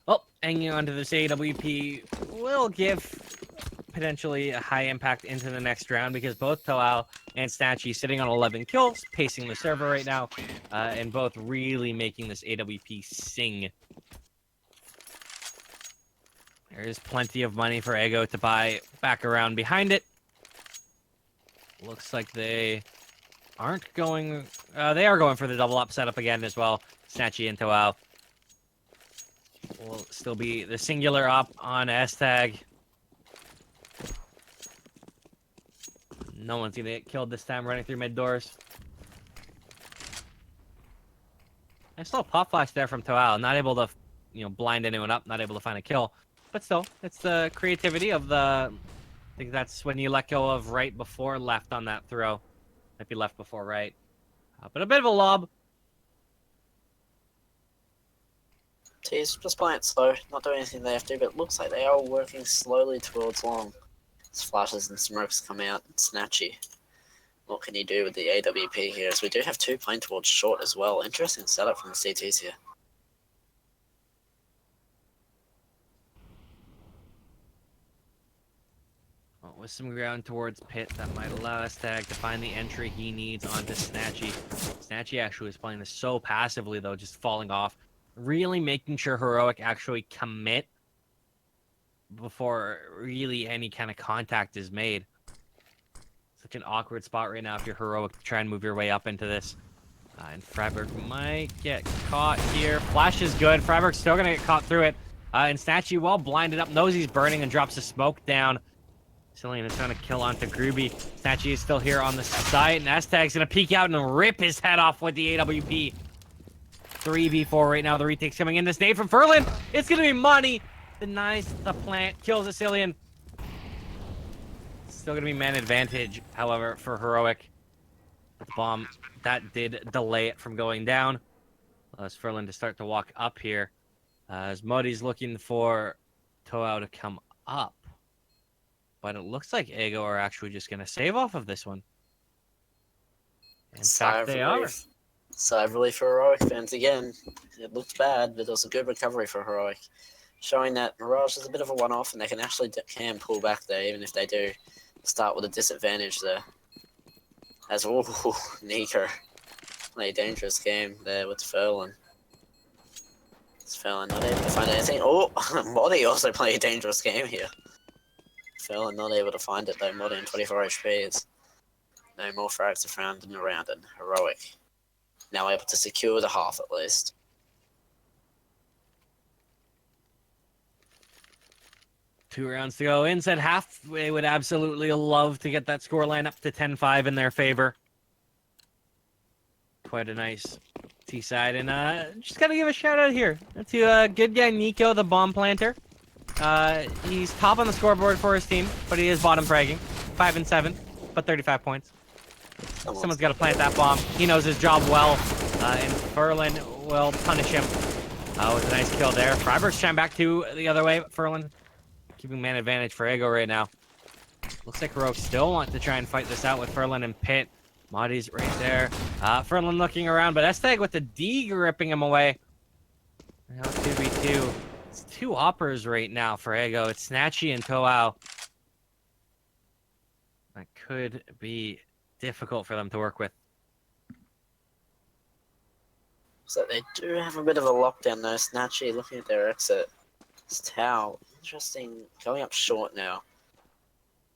Well, hanging on to this AWP will give potentially a high impact into the next round because both Toao and Snatchy sitting on 11 kills, pacing the server right now, and both really making this AWP sing. There is plenty of money for Ego to buy back around behind it. Looks like they aren't going... they are going for the double up setup again as well. Snatchy and Toao will still be the singular up on S-Tag. No one's gonna get killed this time running through mid doors. I saw a pop flash there from Toao. Not able to, you know, blind anyone up. Not able to find a kill. But still, it's the creativity of the... I think that's when you let go of right before left on that throw. Might be left before right. But a bit of a lob. T's just playing it slow, not doing anything they have to, but it looks like they are working slowly towards long. As flashes and smokes come out, Snatchy. What can he do with the AWP here? As we do have 2 playing towards short as well. Interesting setup from the CTs here. Well, with some ground towards pit, that might allow Stag to find the entry he needs onto Snatchy. Snatchy actually is playing this so passively, though, just falling off. Really making sure Heroic actually commit before really any kind of contact is made. Such an awkward spot right now if you're Heroic to try and move your way up into this. And Freiburg might get caught here. Flash is good. Freiburg's still going to get caught through it. And Snatchy, well blinded up, knows he's burning and drops a smoke down. Cillian is trying to kill onto Groovy. Snatchy is still here on the site, and S-Tag's going to peek out and rip his head off with the AWP. 3v4 right now. The retake's coming in. This nade from Ferlin. It's going to be money. Denies the plant. Kills the Cillian. Still going to be man advantage, however, for Heroic. With the bomb, that did delay it from going down. Allows Ferlin to start to walk up here. As Muddy's looking for Toao to come up. But it looks like Ego are actually just going to save off of this one. In fact, they are. Sigh of relief for Heroic fans again. It looked bad, but it was a good recovery for Heroic. Showing that Mirage is a bit of a one-off and they can actually pull back there, even if they do start with a disadvantage there. As, ooh, Nico. Play a dangerous game there with Ferlin. Ferlin not able to find anything. Oh, Modi also playing a dangerous game here. Ferlin not able to find it though. Modi in 24 HP is no more frags are found and around, and Heroic now able to secure the half at least. Two rounds to go. Inside half, they would absolutely love to get that scoreline up to 10-5 in their favor. Quite a nice T-side. And just got to give a shout-out here to good guy Nico, the bomb planter. He's top on the scoreboard for his team, but he is bottom fragging. 5 and 7, but 35 points. Someone's got to plant that bomb. He knows his job well. And Furlan will punish him with a nice kill there. Freiburg's trying back to the other way. Furlan keeping man advantage for Ego right now. Looks like Heroic still want to try and fight this out with Furlan and Pitt. Madi's right there. Furlan looking around, but Estag with the D ripping him away. Now 2v2. It's 2 oppers right now for Ego. It's Snatchy and Toao. That could be difficult for them to work with. So they do have a bit of a lockdown though. Snatchy looking at their exit. It's Tao. Interesting. Going up short now.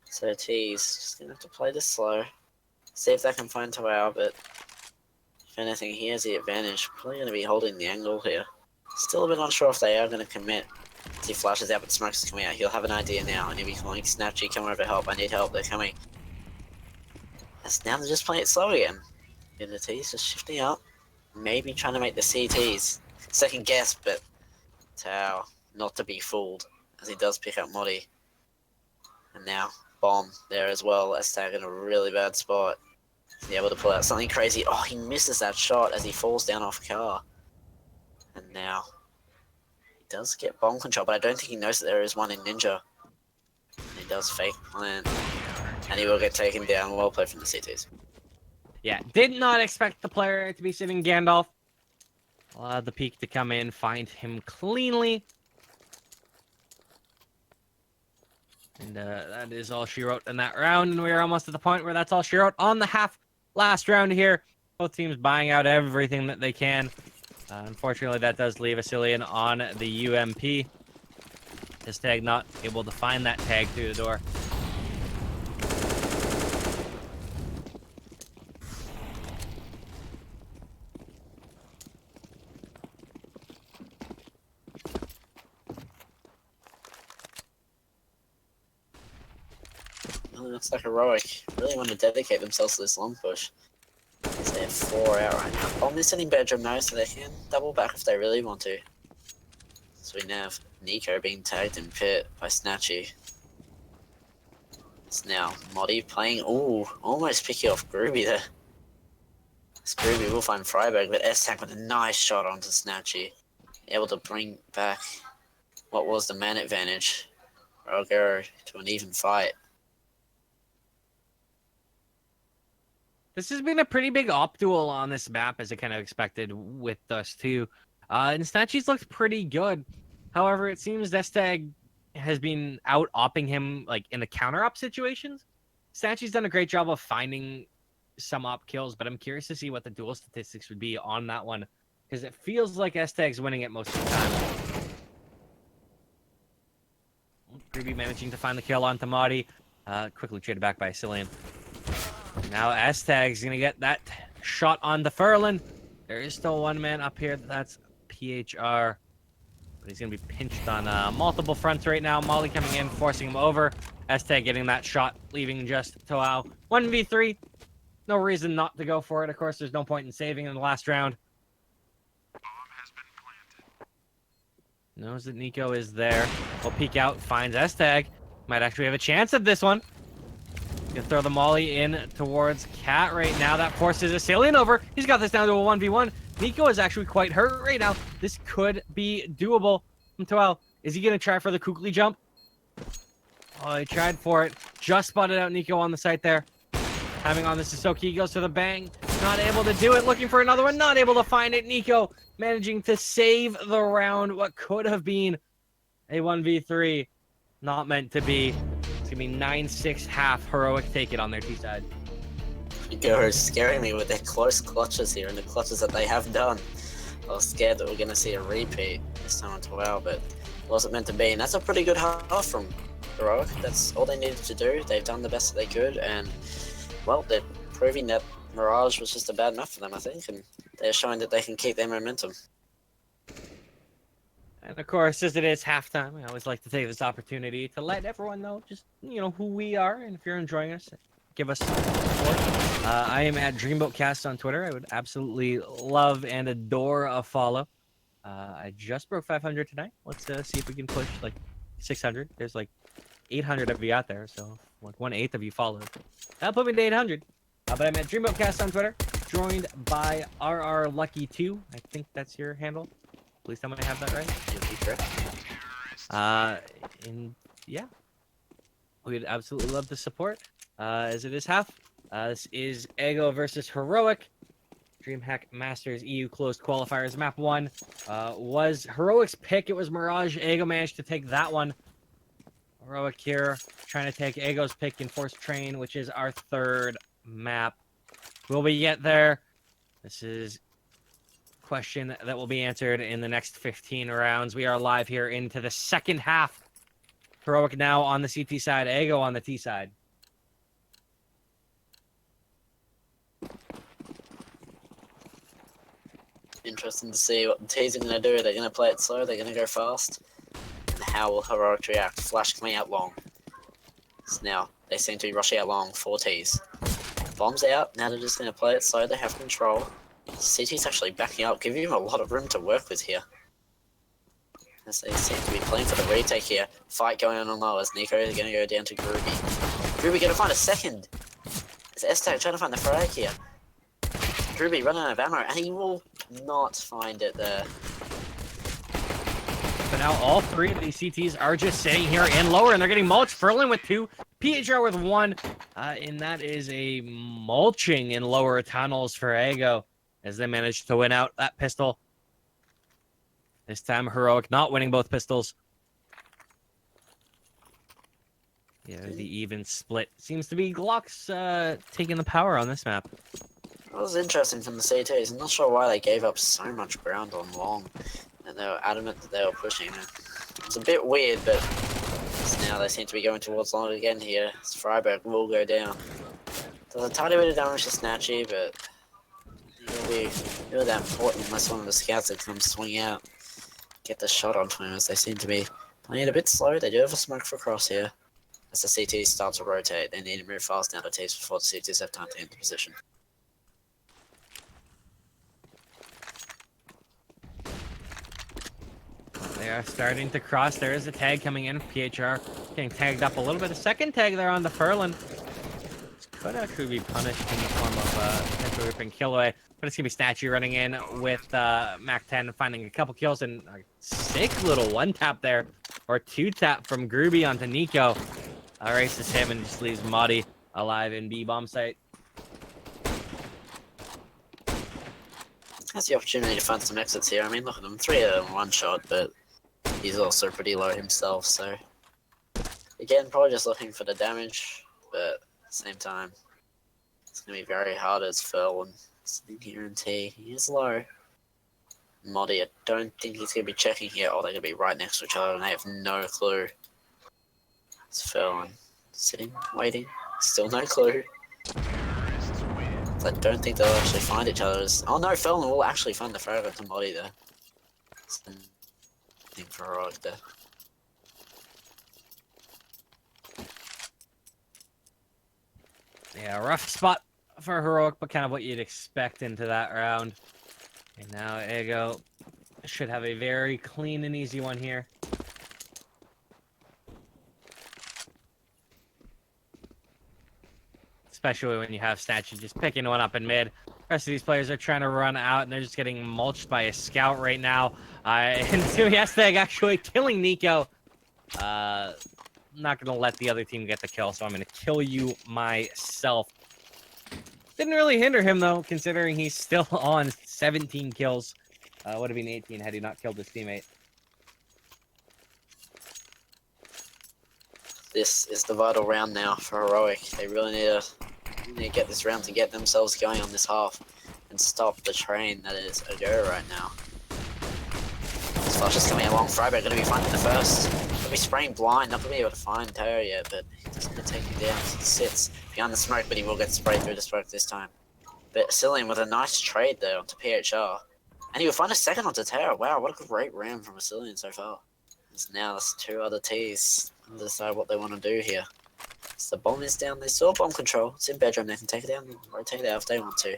So T's just going to have to play this slow. See if they can find Toao, but if anything, he has the advantage. Probably going to be holding the angle here. Still a bit unsure if they are going to commit. As he flashes out, but Smokes is coming out. He'll have an idea now, and he'll be calling Snatchy, come over, help. I need help. They're coming. As now they're just playing it slow again. And the T's just shifting up. Maybe trying to make the CTs second guess, but Tao not to be fooled as he does pick up Modi. And now Bomb there as well as Tao in a really bad spot. Is he able to pull out something crazy? Oh, he misses that shot as he falls down off car. And now he does get bomb control, but I don't think he knows that there is one in Ninja. And he does fake plant. And he will get taken down. Well played from the CTs. Yeah, did not expect the player to be sitting Gandalf. Allowed the peak to come in, find him cleanly. And that is all she wrote in that round. And we're almost at the point where that's all she wrote on the last round here. Both teams buying out everything that they can. Unfortunately, that does leave Asilian on the UMP. His tag not able to find that tag through the door. Looks like Heroic really want to dedicate themselves to this long push. They have 4 out right now. Bomb is sitting bedroom now, so they can double back if they really want to. So we now have Nico being tagged in pit by Snatchy. It's now Modi playing, ooh, almost picking off Groovy there. Groovy will find Freiburg, but S-Tank with a nice shot onto Snatchy. Able to bring back what was the man advantage. Rogero to an even fight. This has been a pretty big op duel on this map, as I kind of expected with us too. And Snatchy's looked pretty good. However, it seems Destag has been out opping him like in the counter op situations. Snatchy's done a great job of finding some op kills, but I'm curious to see what the duel statistics would be on that one, because it feels like Destag's winning it most of the time. Creepy managing to find the kill on Tamati. Quickly traded back by Asilian. Now S-Tag's going to get that shot on the Furlan. There is still one man up here. That's PHR. But he's going to be pinched on multiple fronts right now. Molly coming in, forcing him over. S-Tag getting that shot, leaving just Toao. 1v3. No reason not to go for it. Of course, there's no point in saving in the last round. Bomb has been planted. Knows that Nico is there. Will peek out, finds S-Tag. Might actually have a chance at this one. Gonna throw the molly in towards Cat right now. That forces Asilian over. He's got this down to a 1v1. Nico is actually quite hurt right now. This could be doable from Toel. Is he gonna try for the Kukli jump? Oh, he tried for it. Just spotted out Nico on the site there. Having on the Sissoko, goes to the bang. Not able to do it. Looking for another one. Not able to find it. Nico managing to save the round. What could have been a 1v3. Not meant to be. It's going to be 9-6 half. Heroic take it on their T side. Nico is scaring me with their close clutches here and the clutches that they have done. I was scared that we're going to see a repeat this time on 12, but it wasn't meant to be. And that's a pretty good half from Heroic. That's all they needed to do. They've done the best that they could, and well, they're proving that Mirage was just a bad map for them, I think, and they're showing that they can keep their momentum. And of course, as it is halftime, I always like to take this opportunity to let everyone know just, who we are. And if you're enjoying us, give us some support. I am at DreamboatCast on Twitter. I would absolutely love and adore a follow. I just broke 500 tonight. Let's see if we can push like 600. There's like 800 of you out there, so like 1/8 of you followed. That'll put me to 800. But I'm at DreamboatCast on Twitter. joined by RRLucky 2. I think that's your handle. Please tell me I have that right. And yeah, we'd absolutely love the support. As it is half. This is Ego versus Heroic. Dreamhack Masters EU closed qualifiers. Map 1 was Heroic's pick. It was Mirage. Ego managed to take that one. Heroic here trying to take Ego's pick in Force Train, which is our third map. Will we get there? This is a question that will be answered in the next 15 rounds. We are live here into the second half. Heroic now on the CT side, Ego on the T side. Interesting to see what the T's are going to do. They're going to play it slow, they're going to go fast. And how will Heroic react? Flash coming out long. So now, they seem to be rushing out long, 4 T's. Bombs out, now they're just going to play it slow, they have control. CT's actually backing up, giving him a lot of room to work with here. As they seem to be playing for the retake here. Fight going on low as Nico is going to go down to Groovy. Groovy going to find a second. It's S-Tag trying to find the frag here. Groovy running out of ammo, and he will not find it there. So now all 3 of these CTs are just sitting here and lower, and they're getting mulched. Furlan with 2, PHR with 1, and that is a mulching in lower tunnels for Ego as they managed to win out that pistol. This time, Heroic not winning both pistols. Yeah, the even split seems to be Glock's taking the power on this map. It was interesting from the CTs. I'm not sure why they gave up so much ground on long. And they were adamant that they were pushing it. It's a bit weird, but now they seem to be going towards long again here. Freiburg will go down. Does a tiny bit of damage to Snatchy, but it'll be really that important unless one of the scouts that comes swing out. Get the shot onto him as they seem to be playing it a bit slow. They do have a smoke for cross here. As the CTs start to rotate, they need to move fast down to T's before the CTs have time to enter position. They are starting to cross. There is a tag coming in. PHR getting tagged up a little bit. A second tag there on the Furlan. This could actually be punished in the form of potential ripping kill away. But it's going to be Statue running in with Mac 10, finding a couple kills and a sick little 1-tap there. Or 2-tap from Groovy onto Nico. Erases him and just leaves Muddy alive in B-bomb site. Has the opportunity to find some exits here. I mean, look at them. 3 of them 1 shot, but he's also pretty low himself, so... Again, probably just looking for the damage, but at the same time, it's going to be very hard as Furlan sitting here in T. He is low. Moddy, I don't think he's going to be checking here. Oh, they're going to be right next to each other, and they have no clue. It's Furlan sitting, waiting, still no clue. I don't think they'll actually find each other. Oh no, Furlan will actually find the frag to Moddy there. Something for Heroic there. Yeah, rough spot for Heroic, but kind of what you'd expect into that round. And now Ego should have a very clean and easy one here. Especially when you have Statue just picking one up in mid. The rest of these players are trying to run out, and they're just getting mulched by a scout right now. And Yestag actually killing Nico. Not going to let the other team get the kill, so I'm going to kill you myself. Didn't really hinder him, though, considering he's still on 17 kills. Would have been 18 had he not killed his teammate. This is the vital round now for Heroic. They really need to get this round to get themselves going on this half and stop the train that is a go right now. This flash is coming along. Freiburg going to be finding the first. He'll be spraying blind, not going to be able to find Teo yet, but he's going to take him down. He sits behind the smoke, but he will get sprayed through the smoke this time. But Cillian with a nice trade there onto PHR. And he will find a second onto Teo. Wow, what a great round from Cillian so far. Now there's 2 other T's to decide what they want to do here. So the bomb is down. They still have bomb control. It's in bedroom. They can take it down and rotate it out if they want to.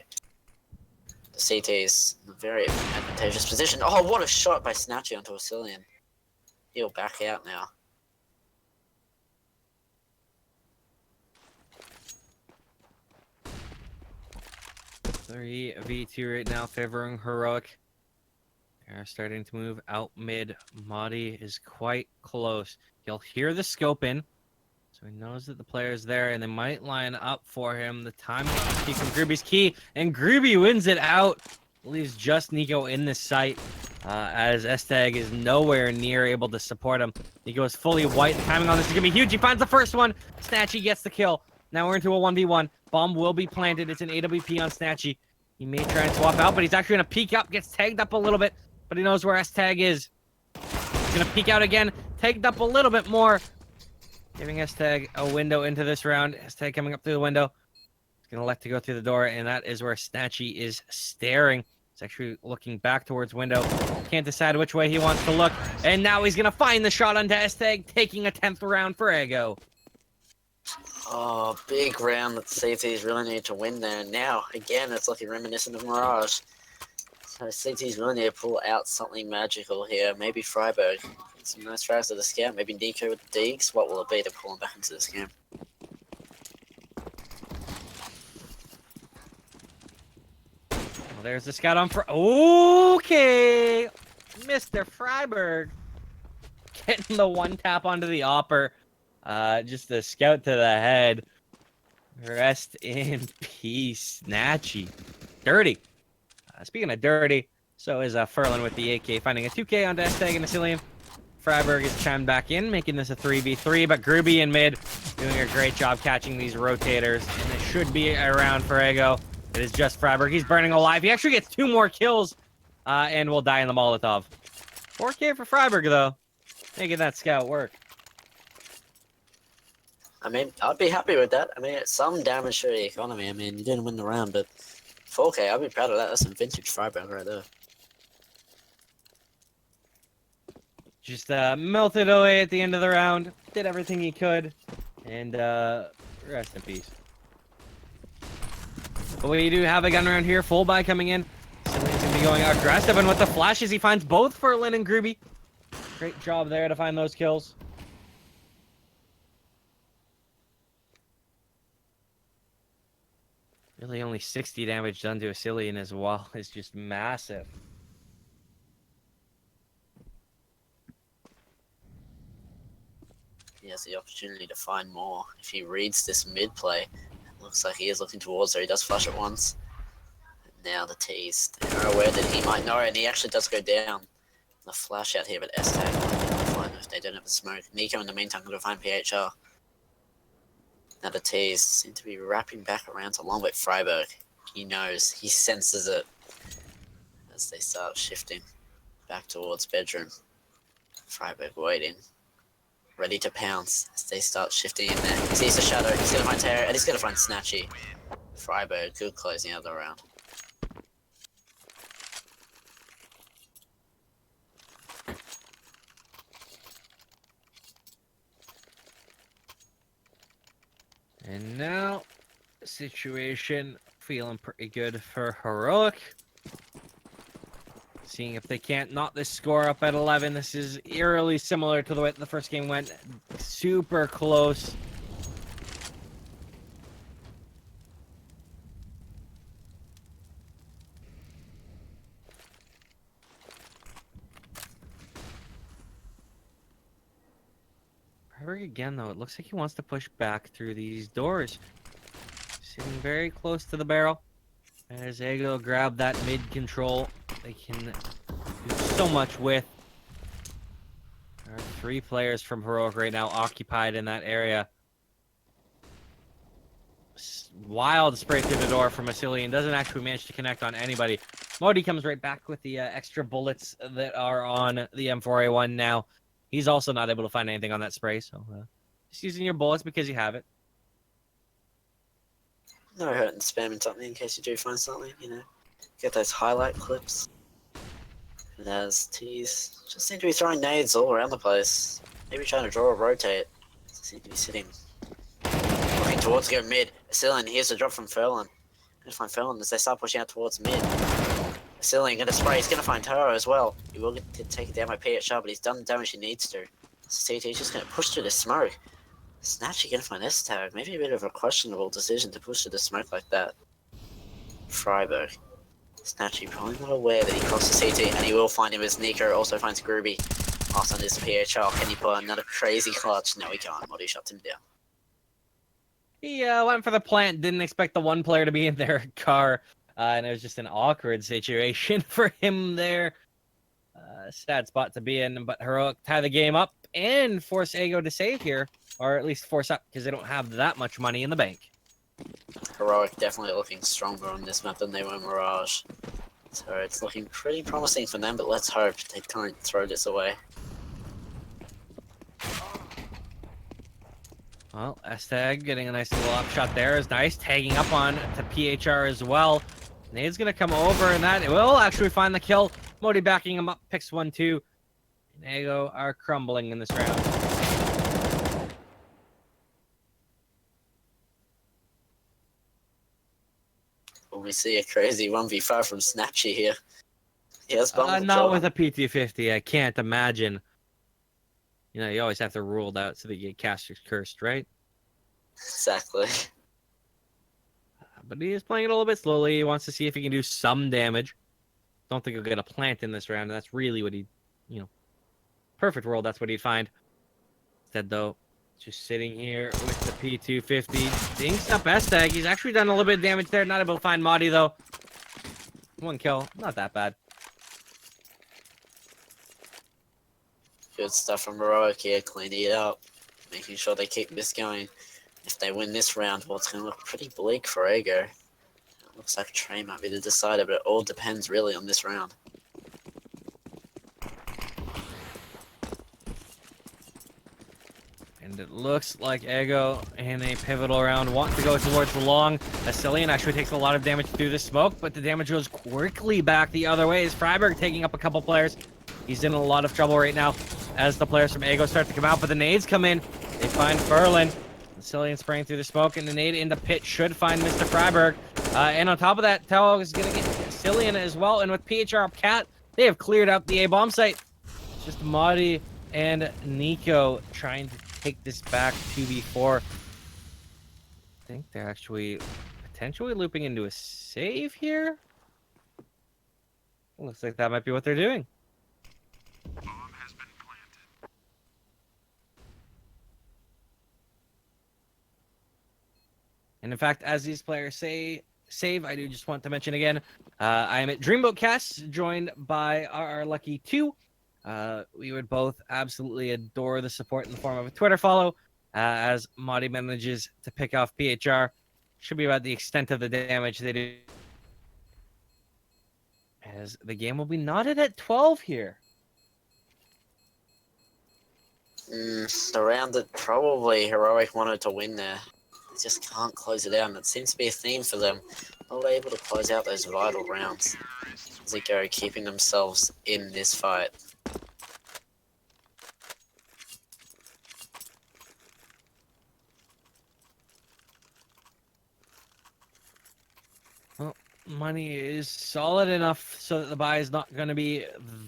The CT is in a very advantageous position. Oh, what a shot by Snatchy onto a Cillian. He'll back out now. 3v2 right now, favoring Heroic. They're starting to move out mid. Madi is quite close. He'll hear the scope in, so he knows that the player's there, and they might line up for him. The timing is key from Gruby's key, and Gruby wins it out. Leaves just Nico in the site, as Estag is nowhere near able to support him. Nico is fully white. The timing on this is going to be huge. He finds the first one. Snatchy gets the kill. Now we're into a 1v1. Bomb will be planted. It's an AWP on Snatchy. He may try and swap out, but he's actually going to peek up. Gets tagged up a little bit, but he knows where S-Tag is. He's going to peek out again. Tagged up a little bit more. Giving S-Tag a window into this round. S-Tag coming up through the window. He's going to elect to go through the door, and that is where Snatchy is staring. He's actually looking back towards window. Can't decide which way he wants to look. And now he's going to find the shot onto S-Tag, taking a 10th round for Ego. Oh, big round that CTs really need to win there. Now, again, it's looking reminiscent of Mirage. So CTs really need to pull out something magical here. Maybe Freiburg. Some nice tries to the scout. Maybe Nico with the Deegs. What will it be to pull him back into this game? Well, there's the scout on for... Okay! Mr. Freiburg getting the one tap onto the opper. Just a scout to the head. Rest in peace, Snatchy. Dirty. Speaking of dirty, so is Furlan with the AK, finding a 2K onto Estag and Asilium. Freiburg is chimed back in, making this a 3v3, but Gruby in mid doing a great job catching these rotators, and it should be around for Ego. It is just Freiburg. He's burning alive. He actually gets 2 more kills, and will die in the Molotov. 4K for Freiburg, though. Making that scout work. I mean, I'd be happy with that. I mean, it's some damage to the economy. I mean, you didn't win the round, but 4K, I'd be proud of that. That's some vintage Freiburg right there. Just melted away at the end of the round. Did everything he could. And rest in peace. But we do have a gun round here. Full buy coming in. Silly's going to be going aggressive. And with the flashes, he finds both Furlan and Gruby. Great job there to find those kills. Really only 60 damage done to Asilian as well. It's just massive. He has the opportunity to find more. If he reads this mid play, it looks like he is looking towards her. He does flash at once. And now the tease. They are aware that he might know it, and he actually does go down. The flash out here, but S-Tag find if they don't have the smoke. Nico in the meantime going to find PHR. Now the tease seem to be wrapping back around to long with Freiburg. He knows, he senses it as they start shifting back towards bedroom. Freiburg waiting, ready to pounce as they start shifting in there. He sees the shadow, he's going to find Terror, and he's going to find Snatchy. Freiburg, good closing out of the round. And now, situation feeling pretty good for Heroic. Seeing if they can't knot this score up at 11. This is eerily similar to the way the first game went. Super close. Again, though, it looks like he wants to push back through these doors. Sitting very close to the barrel. As Ego grab that mid control, they can do so much with. There are 3 players from Heroic right now occupied in that area. Wild spray through the door from Asilian. Doesn't actually manage to connect on anybody. Modi comes right back with the extra bullets that are on the M4A1 now. He's also not able to find anything on that spray, so just using your bullets because you have it. No hurt in spamming something in case you do find something, you know. Get those highlight clips. And as tease just seem to be throwing nades all around the place. Maybe trying to draw a rotate. Seem to be sitting. Looking towards go mid. Asilian, here's the drop from Furlan. Gonna find Furlan as they start pushing out towards mid. Asilian gonna spray, he's gonna find Taro as well. He will get to take it down by PHR, but he's done the damage he needs to. CT's just gonna push through the smoke. Snatchy gonna find S-Tag. Maybe a bit of a questionable decision to push through the smoke like that. Freiburg. Snatchy probably not aware that he crossed the CT, and he will find him as Nico also finds Groovy. Pass on his PHL. Can he put another crazy clutch? No, he can't. Modi shuts him down. He went for the plant, didn't expect the one player to be in their car, and it was just an awkward situation for him there. Sad spot to be in, but Heroic tie the game up and force Ego to save here, or at least force up because they don't have that much money in the bank. Heroic definitely looking stronger on this map than they were in Mirage. So it's looking pretty promising for them, but let's hope they don't throw this away. Well, S-Tag getting a nice little up shot there is nice. Tagging up on to PHR as well. Nade's going to come over, and that will actually find the kill. Modi backing him up, picks 1-2. And Ego are crumbling in this round. Will we see a crazy 1v5 from Snatchy here? Yes, not with a PT-50, I can't imagine. You know, you always have to rule it out so that you get casters cursed, right? Exactly. But he is playing it a little bit slowly. He wants to see if he can do some damage. Don't think he'll get a plant in this round. That's really what he, you know, perfect world, that's what he'd find. Instead, though, just sitting here with the P250. Dinks up S-Tag. He's actually done a little bit of damage there. Not able to find Modi, though. One kill. Not that bad. Good stuff from Heroic here, cleaning it up, making sure they keep this going. If they win this round, well, it's going to look pretty bleak for Ego. It looks like Trey might be the decider, but it all depends really on this round. And it looks like Ego in a pivotal round want to go towards the long. Asilian actually takes a lot of damage through the smoke, but the damage goes quickly back the other way as Freiburg taking up a couple players. He's in a lot of trouble right now as the players from Ego start to come out, but the nades come in. They find Ferlin. Asilian spraying through the smoke, and the nade in the pit should find Mr. Freiburg. And on top of that, Tao is going to get Asilian as well, and with PHR up Cat, they have cleared out the A-bomb site. It's just Modi and Nico trying to take this back 2v4. I think they're actually potentially looping into a save here. Looks like that might be what they're doing. Bomb has been planted. And in fact, as these players say save, I do just want to mention again, I am at Dreamboat Cast, joined by RRLucky 2. We would both absolutely adore the support in the form of a Twitter follow, as Modi manages to pick off PHR. Should be about the extent of the damage they do. As the game will be knotted at 12 here. The round that probably Heroic wanted to win there. They just can't close it out, and it seems to be a theme for them. Not able to close out those vital rounds as they go, keeping themselves in this fight. Well, money is solid enough so that the buy is not going to be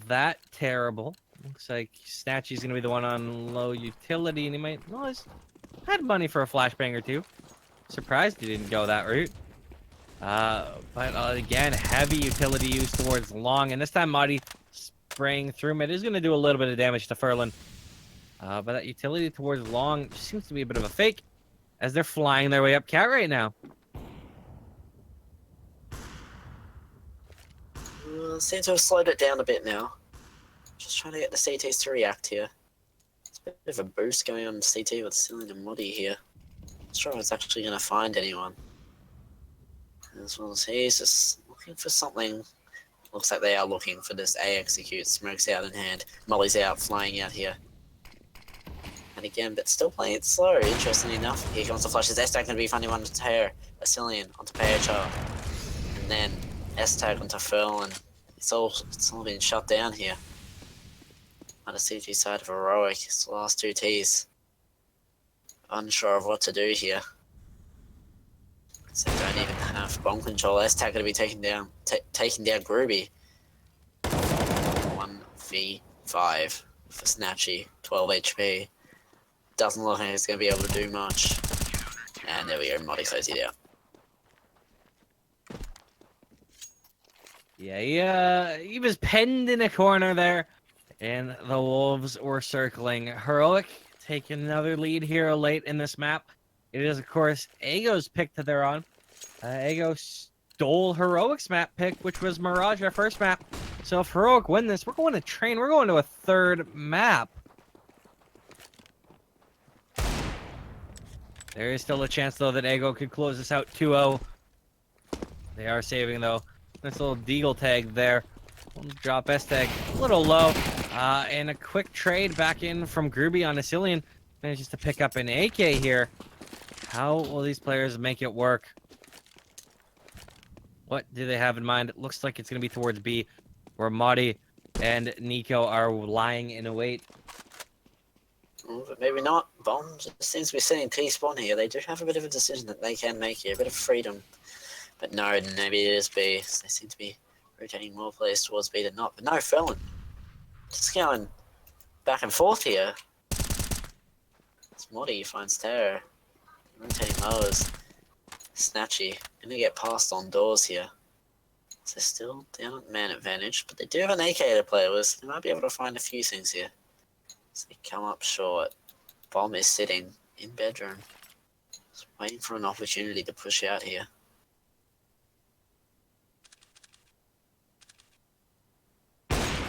that terrible. Looks like Snatchy's going to be the one on low utility, and he might... Well, he's had money for a flashbang or two. Surprised he didn't go that route. But again, heavy utility use towards long, and this time Modi spraying through mid is going to do a little bit of damage to Ferlin. But that utility towards long seems to be a bit of a fake, as they're flying their way up Cat right now. Seems to have slowed it down a bit now. Just trying to get the CTs to react here. It's a bit of a boost going on in CT with Cillian and Modi here. Not sure if it's actually going to find anyone. As well as he's just looking for something. Looks like they are looking for this A execute. Smoke's out in hand. Molly's out, flying out here. And again, but still playing it slow, interestingly enough. Here comes the flashes. S-Tag going to be finding one to tear. Cillian onto PHR. And then S-Tag onto Furl, and it's all been shut down here. On the CG side of Heroic, it's the last two Ts. Unsure of what to do here. So they don't even have bomb control. S-Tag going to be taking down Groovy. 1v5 for Snatchy, 12 HP. Doesn't look like it's going to be able to do much. And there we go, Modi closes it out. Yeah, he was pinned in a corner there, and the Wolves were circling. Heroic take another lead here late in this map. It is, of course, Ego's pick that they're on. Ego stole Heroic's map pick, which was Mirage, our first map. So if Heroic win this, we're going to train. We're going to a third map. There is still a chance, though, that Ego could close this out 2-0. They are saving, though. Nice little deagle tag there. Drop S tag a little low. And a quick trade back in from Groovy on Asilian. Manages to pick up an AK here. How will these players make it work? What do they have in mind? It looks like it's going to be towards B, where Madi and Nico are lying in wait. But maybe not. Bomb just seems to be sitting T-spawn here. They do have a bit of a decision that they can make here, a bit of freedom. But no, maybe it is B. They seem to be rotating more players towards B than not. But no, Ferlin. Just going back and forth here. Smoddy finds terror. Rotating lowers. Snatchy. Gonna get passed on doors here. So still down at man advantage, but they do have an AK to play with. So they might be able to find a few things here. So they come up short. Bomb is sitting in bedroom. Just waiting for an opportunity to push out here.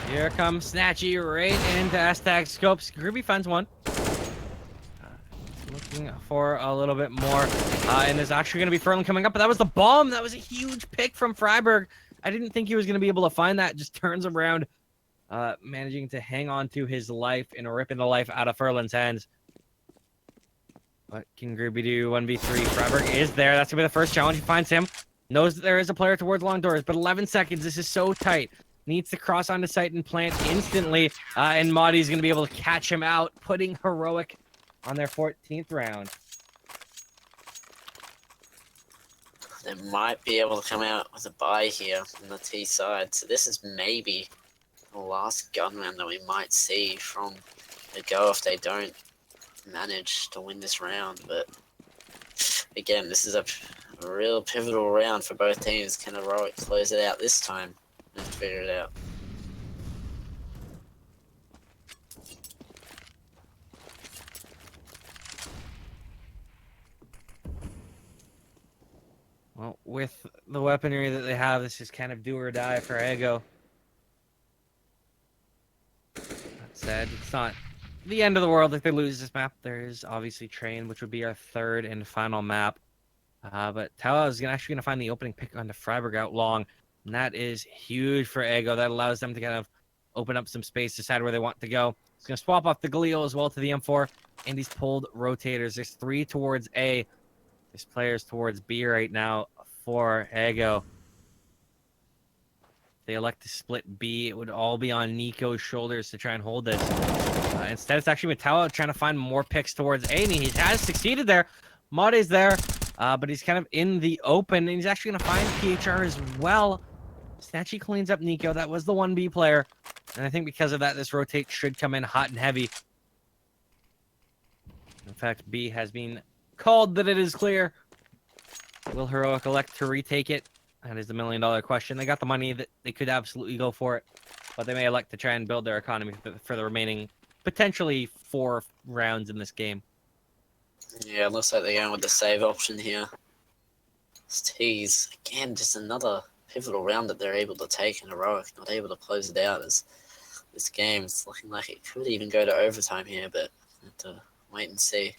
Here comes Snatchy right into S-Tag scopes. Groovy finds one. Looking for a little bit more. And there's actually going to be Ferlin coming up, but that was the bomb. That was a huge pick from Freiburg. I didn't think he was going to be able to find that. Just turns around, managing to hang on to his life and ripping the life out of Ferlin's hands. What can Groovy do? 1v3. Freiburg is there. That's going to be the first challenge. He finds him. Knows that there is a player towards long doors, but 11 seconds. This is so tight. Needs to cross onto site and plant instantly. And Madi's going to be able to catch him out, putting Heroic on their 14th round. They might be able to come out with a buy here on the T side. So this is maybe the last gun round that we might see from the go if they don't manage to win this round. But again, this is a real pivotal round for both teams. Can Heroic close it out this time? Let's figure it out. Well, with the weaponry that they have, this is kind of do or die for Ego. That said, it's not the end of the world if they lose this map. There is obviously Train, which would be our third and final map. But Tao is actually going to find the opening pick onto Freiburg out long. And that is huge for Ego. That allows them to kind of open up some space, decide where they want to go. He's going to swap off the Galil as well to the M4. And he's pulled rotators. There's 3 towards A. There's players towards B right now for Ego. If they elect to split B, it would all be on Nico's shoulders to try and hold this. Instead, it's actually Metallo trying to find more picks towards A, and he has succeeded there. Mod is there, but he's kind of in the open, and he's actually going to find PHR as well. Snatchy cleans up Nico. That was the 1B player, and I think because of that, this rotate should come in hot and heavy. In fact, B has been called that it is clear. Will Heroic elect to retake it? That is the million-dollar question. They got the money that they could absolutely go for it, but they may elect to try and build their economy for the remaining potentially 4 rounds in this game. Yeah, it looks like they're going with the save option here. Tease again, just another pivotal round that they're able to take, and Heroic not able to close it out as this game is looking like it could even go to overtime here, but have to wait and see.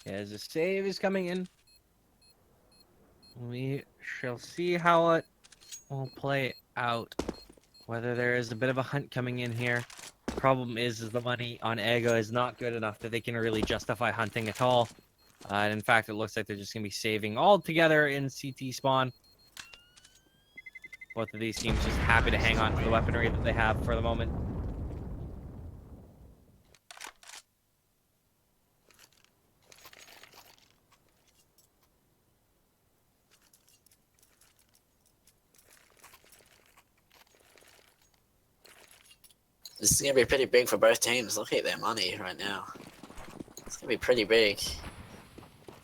As a save is coming in, we shall see how it will play out. Whether there is a bit of a hunt coming in here. Problem is the money on Ego is not good enough that they can really justify hunting at all. And in fact, it looks like they're just going to be saving all together in CT spawn. Both of these teams just happy to hang on to the weaponry that they have for the moment. This is going to be pretty big for both teams. Look at their money right now. It's going to be pretty big.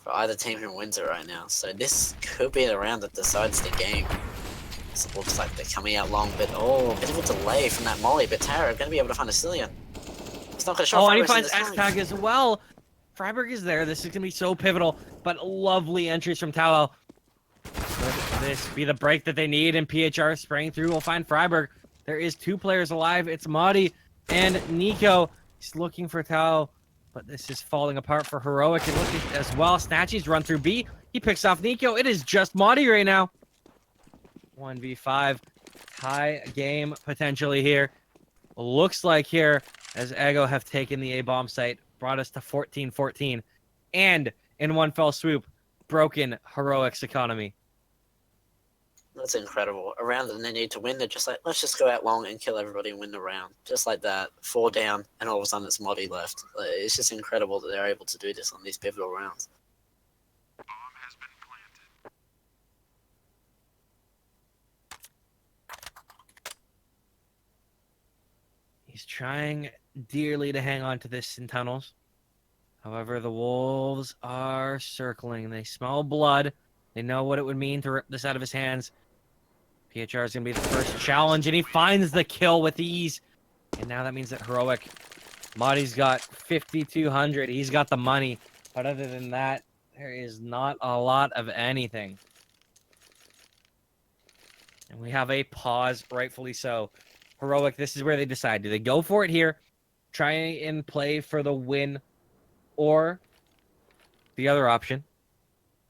For for either team who wins it right now. So this could be the round that decides the game. It looks like they're coming out long, but a bit of a delay from that molly. But Tara going to be able to find a Cillian. He's not going to show. Oh, and he finds S-Tag as well. Freiburg is there. This is going to be so pivotal, but lovely entries from Tao. Could this be the break that they need? And PHR spraying through will find Freiburg. There is 2 players alive. It's Madi and Nico. He's looking for Tao, but this is falling apart for Heroic and looking as well. Snatchy's run through B. He picks off Nico. It is just Madi right now. 1v5. Tie game potentially here. Looks like here as Ego have taken the A-bomb site, brought us to 14-14, and in one fell swoop, broken Heroic's economy. That's incredible. A round that they need to win, they're just like, let's just go out long and kill everybody and win the round. Just like that, 4 down, and all of a sudden it's Modi left. It's just incredible that they're able to do this on these pivotal rounds. Bomb has been planted. He's trying dearly to hang on to this in tunnels. However, the wolves are circling. They smell blood. They know what it would mean to rip this out of his hands. PHR is going to be the first challenge, and he finds the kill with ease. And now that means that Heroic, Madi's got 5,200. He's got the money. But other than that, there is not a lot of anything. And we have a pause, rightfully so. Heroic, this is where they decide. Do they go for it here, try and play for the win, or the other option?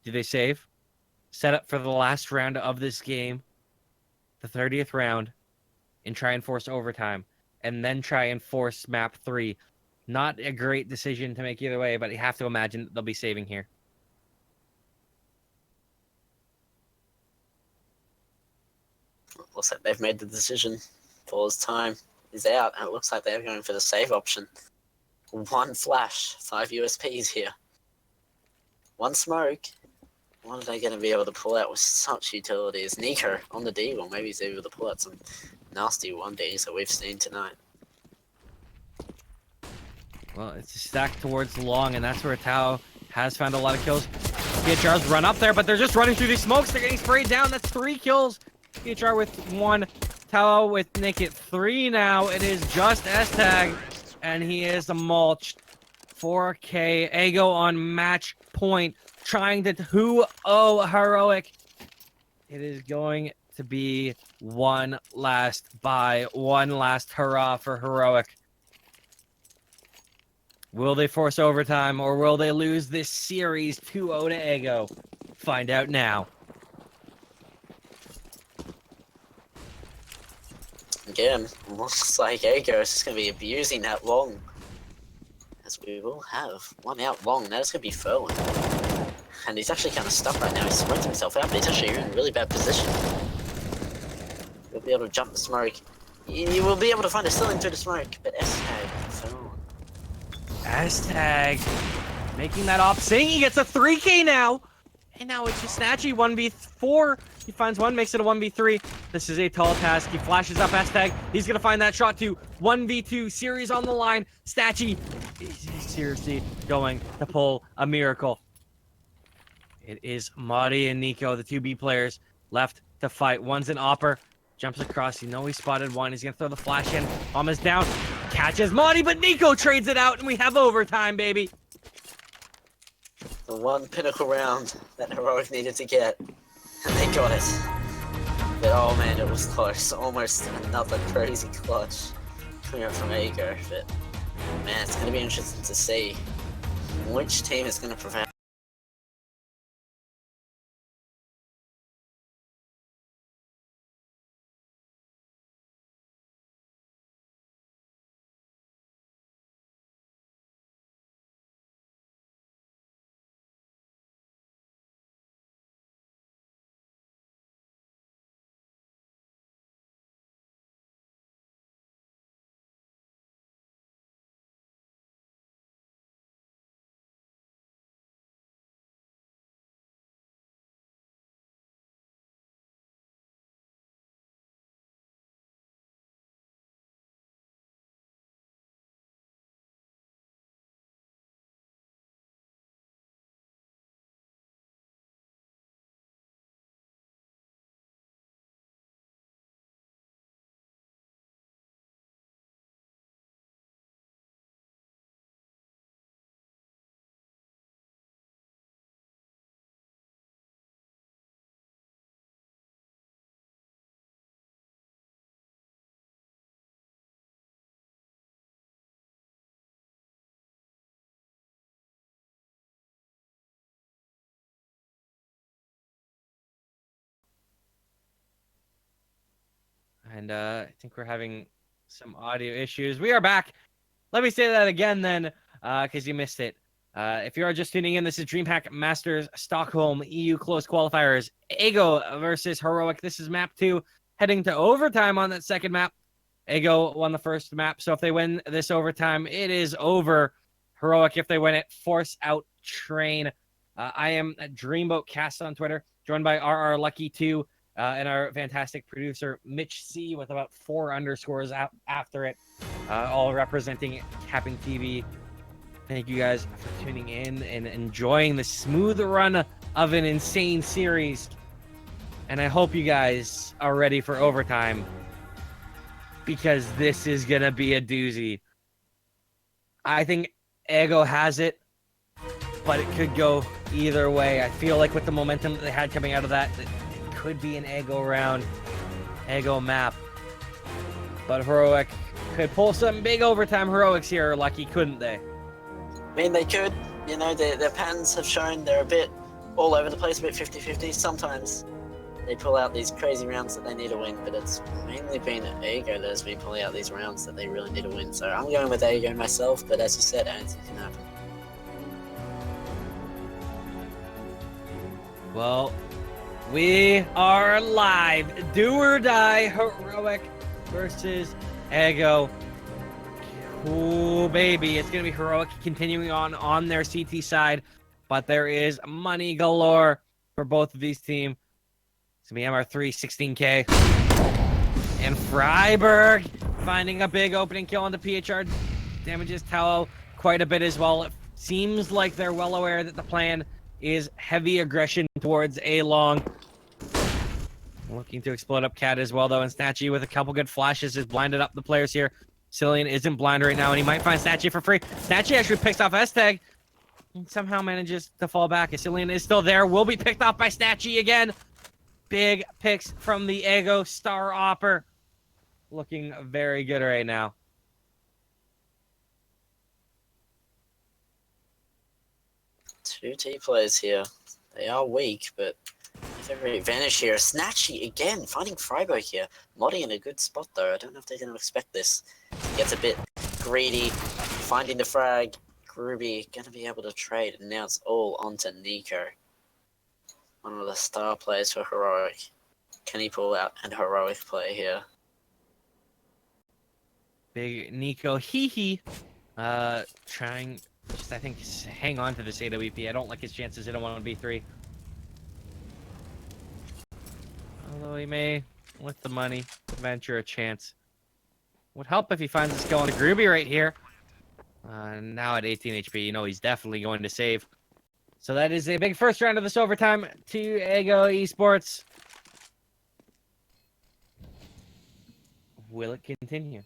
Do they save, set up for the last round of this game, the 30th round, and try and force overtime, and then try and force map 3? Not a great decision to make either way, but you have to imagine they'll be saving here. Looks like they've made the decision. Paul's time is out, and it looks like they're going for the save option. 1 flash, 5 USPs here. 1 smoke. What are they going to be able to pull out with such utility? Is Nico on the D? Well, maybe he's able to pull out some nasty 1Ds that we've seen tonight. Well, it's a stack towards long, and that's where Tao has found a lot of kills. PHR's run up there, but they're just running through these smokes. They're getting sprayed down. That's 3 kills. PHR with 1. Tao with naked 3 now. It is just S-Tag, and he is mulched. 4K. Ego on match point, trying to 2-0 Heroic. It is going to be one last buy, one last hurrah for Heroic. Will they force overtime, or will they lose this series 2-0 to Ego? Find out now. Again, looks like Ego is just going to be abusing that long. As we will have 1 out long. That is going to be Furlan. And he's actually kind of stuck right now. He's spread himself out, but he's actually in a really bad position. He'll be able to jump the smoke. You will be able to find a ceiling through the smoke, but S-Tag, Furlan. S-Tag making that op sing. He gets a 3K now. And now it's just Snatchy 1v4. He finds 1, makes it a 1v3. This is a tall task. He flashes up S-Tag. He's going to find that shot too. 1v2 series on the line. Snatchy is seriously going to pull a miracle. It is Madi and Nico, the 2B players, left to fight. One's an opper. Jumps across. You know he spotted 1. He's going to throw the flash in. Bomb is down. Catches Madi, but Nico trades it out, and we have overtime, baby. The 1 pinnacle round that Heroic needed to get. And they got it. But oh man, it was close. Almost another crazy clutch coming out from Ego. But man, it's going to be interesting to see which team is going to prevail. And I think we're having some audio issues. We are back. Let me say that again then, because you missed it. If you are just tuning in, this is Dreamhack Masters Stockholm EU Close Qualifiers. Ego versus Heroic. This is map 2, heading to overtime on that second map. Ego won the first map, so if they win this overtime, it is over. Heroic, if they win it, force out train. I am at Dreamboat Cast on Twitter, joined by RRLucky 2 and our fantastic producer, Mitch C, with about 4 underscores after it, all representing CappingTV. Thank you guys for tuning in and enjoying the smooth run of an insane series. And I hope you guys are ready for overtime, because this is going to be a doozy. I think Ego has it, but it could go either way. I feel like with the momentum that they had coming out of that, it could be an Ego round, Ego map. But Heroic could pull some big overtime heroics here, Lucky, couldn't they? I mean, they could. You know, their patterns have shown they're a bit all over the place, a bit 50-50. Sometimes they pull out these crazy rounds that they need to win, but it's mainly been Ego that has been pulling out these rounds that they really need to win. So I'm going with Ego myself, but as you said, anything can happen. Well, we are live. Do or die, Heroic versus Ego. Ooh, baby. It's going to be Heroic continuing on their CT side, but there is money galore for both of these teams. It's going to be MR3, 16K. And Freiburg finding a big opening kill on the PHR. Damages Tao quite a bit as well. It seems like they're well aware that the plan is heavy aggression towards A long. Looking to explode up Cat as well, though, and Snatchy with a couple good flashes has blinded up the players here. Cillian isn't blind right now, and he might find Snatchy for free. Snatchy actually picks off S-Tag and somehow manages to fall back. Cillian is still there, will be picked off by Snatchy again. Big picks from the Ego Star Opper. Looking very good right now. Two T players here. They are weak, but every advantage here. Snatchy again, finding Freiburg here. Modi in a good spot though. I don't know if they're going to expect this. Gets a bit greedy, finding the frag. Groovy going to be able to trade, and now it's all onto Nico. One of the star players for Heroic. Can he pull out an Heroic play here? Big Nico trying just, I think, hang on to this AWP. I don't like his chances in a 1v3. Although he may, with the money, venture a chance. Would help if he finds a skill on the Groovy right here. Now at 18 HP, you know he's definitely going to save. So that is a big first round of this overtime to Ego Esports. Will it continue?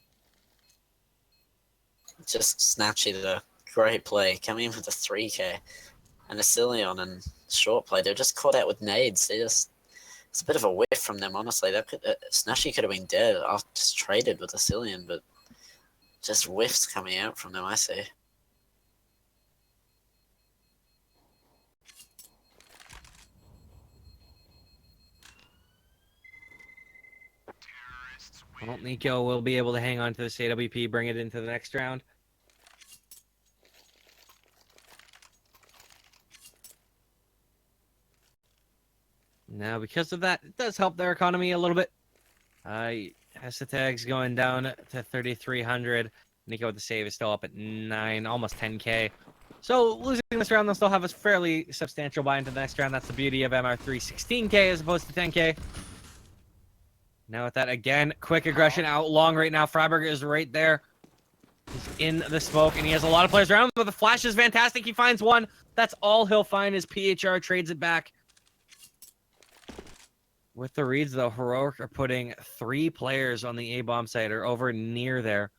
Just Snatchy, the great play, coming in with a 3k. And a Cillian and short play, they're just caught out with nades. It's a bit of a whiff from them, honestly. Snatchy could have been dead after just traded with a Cillian, but just whiffs coming out from them, I see. Well, Nico will be able to hang on to this AWP, bring it into the next round. Now, because of that, it does help their economy a little bit. Hashtag's going down to 3,300. Nico with the save is still up at 9, almost 10k. So losing this round, they'll still have a fairly substantial buy into the next round. That's the beauty of MR3, 16k as opposed to 10k. Now with that, again, quick aggression out long right now. Freiburg is right there. He's in the smoke, and he has a lot of players around him, but the flash is fantastic. He finds one. That's all he'll find as PHR trades it back. With the reads, though, Heroic are putting 3 players on the A-bomb site or over near there.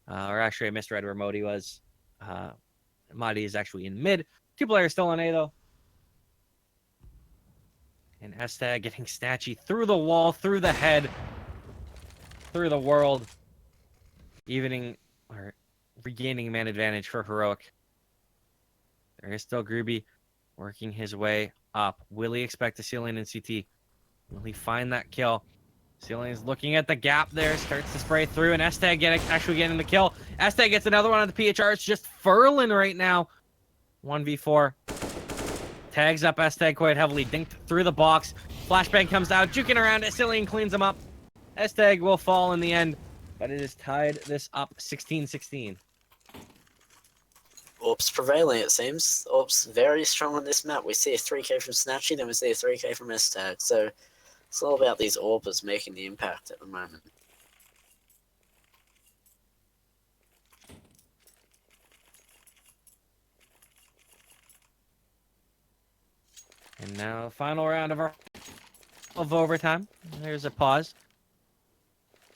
Or actually, I misread where Modi was. Modi is actually in mid. 2 players still on A, though. And Estag getting Snatchy through the wall, through the head, through the world. Evening, or regaining man advantage for Heroic. There is still Groovy working his way up. Will he expect a ceiling in CT? Will he find that kill? Celian's looking at the gap there, starts to spray through, and Estag actually getting the kill. Estag gets another one on the PHR. It's just Furlan right now. 1v4. Tags up Estag quite heavily, dinked through the box. Flashbang comes out, juking around. Celian cleans him up. Estag will fall in the end, but it has tied this up 16-16. Orbs prevailing, it seems. Orbs very strong on this map. We see a 3k from Snatchy, then we see a 3k from Estag. So it's all about these Orbers making the impact at the moment. And now, final round of overtime. There's a pause.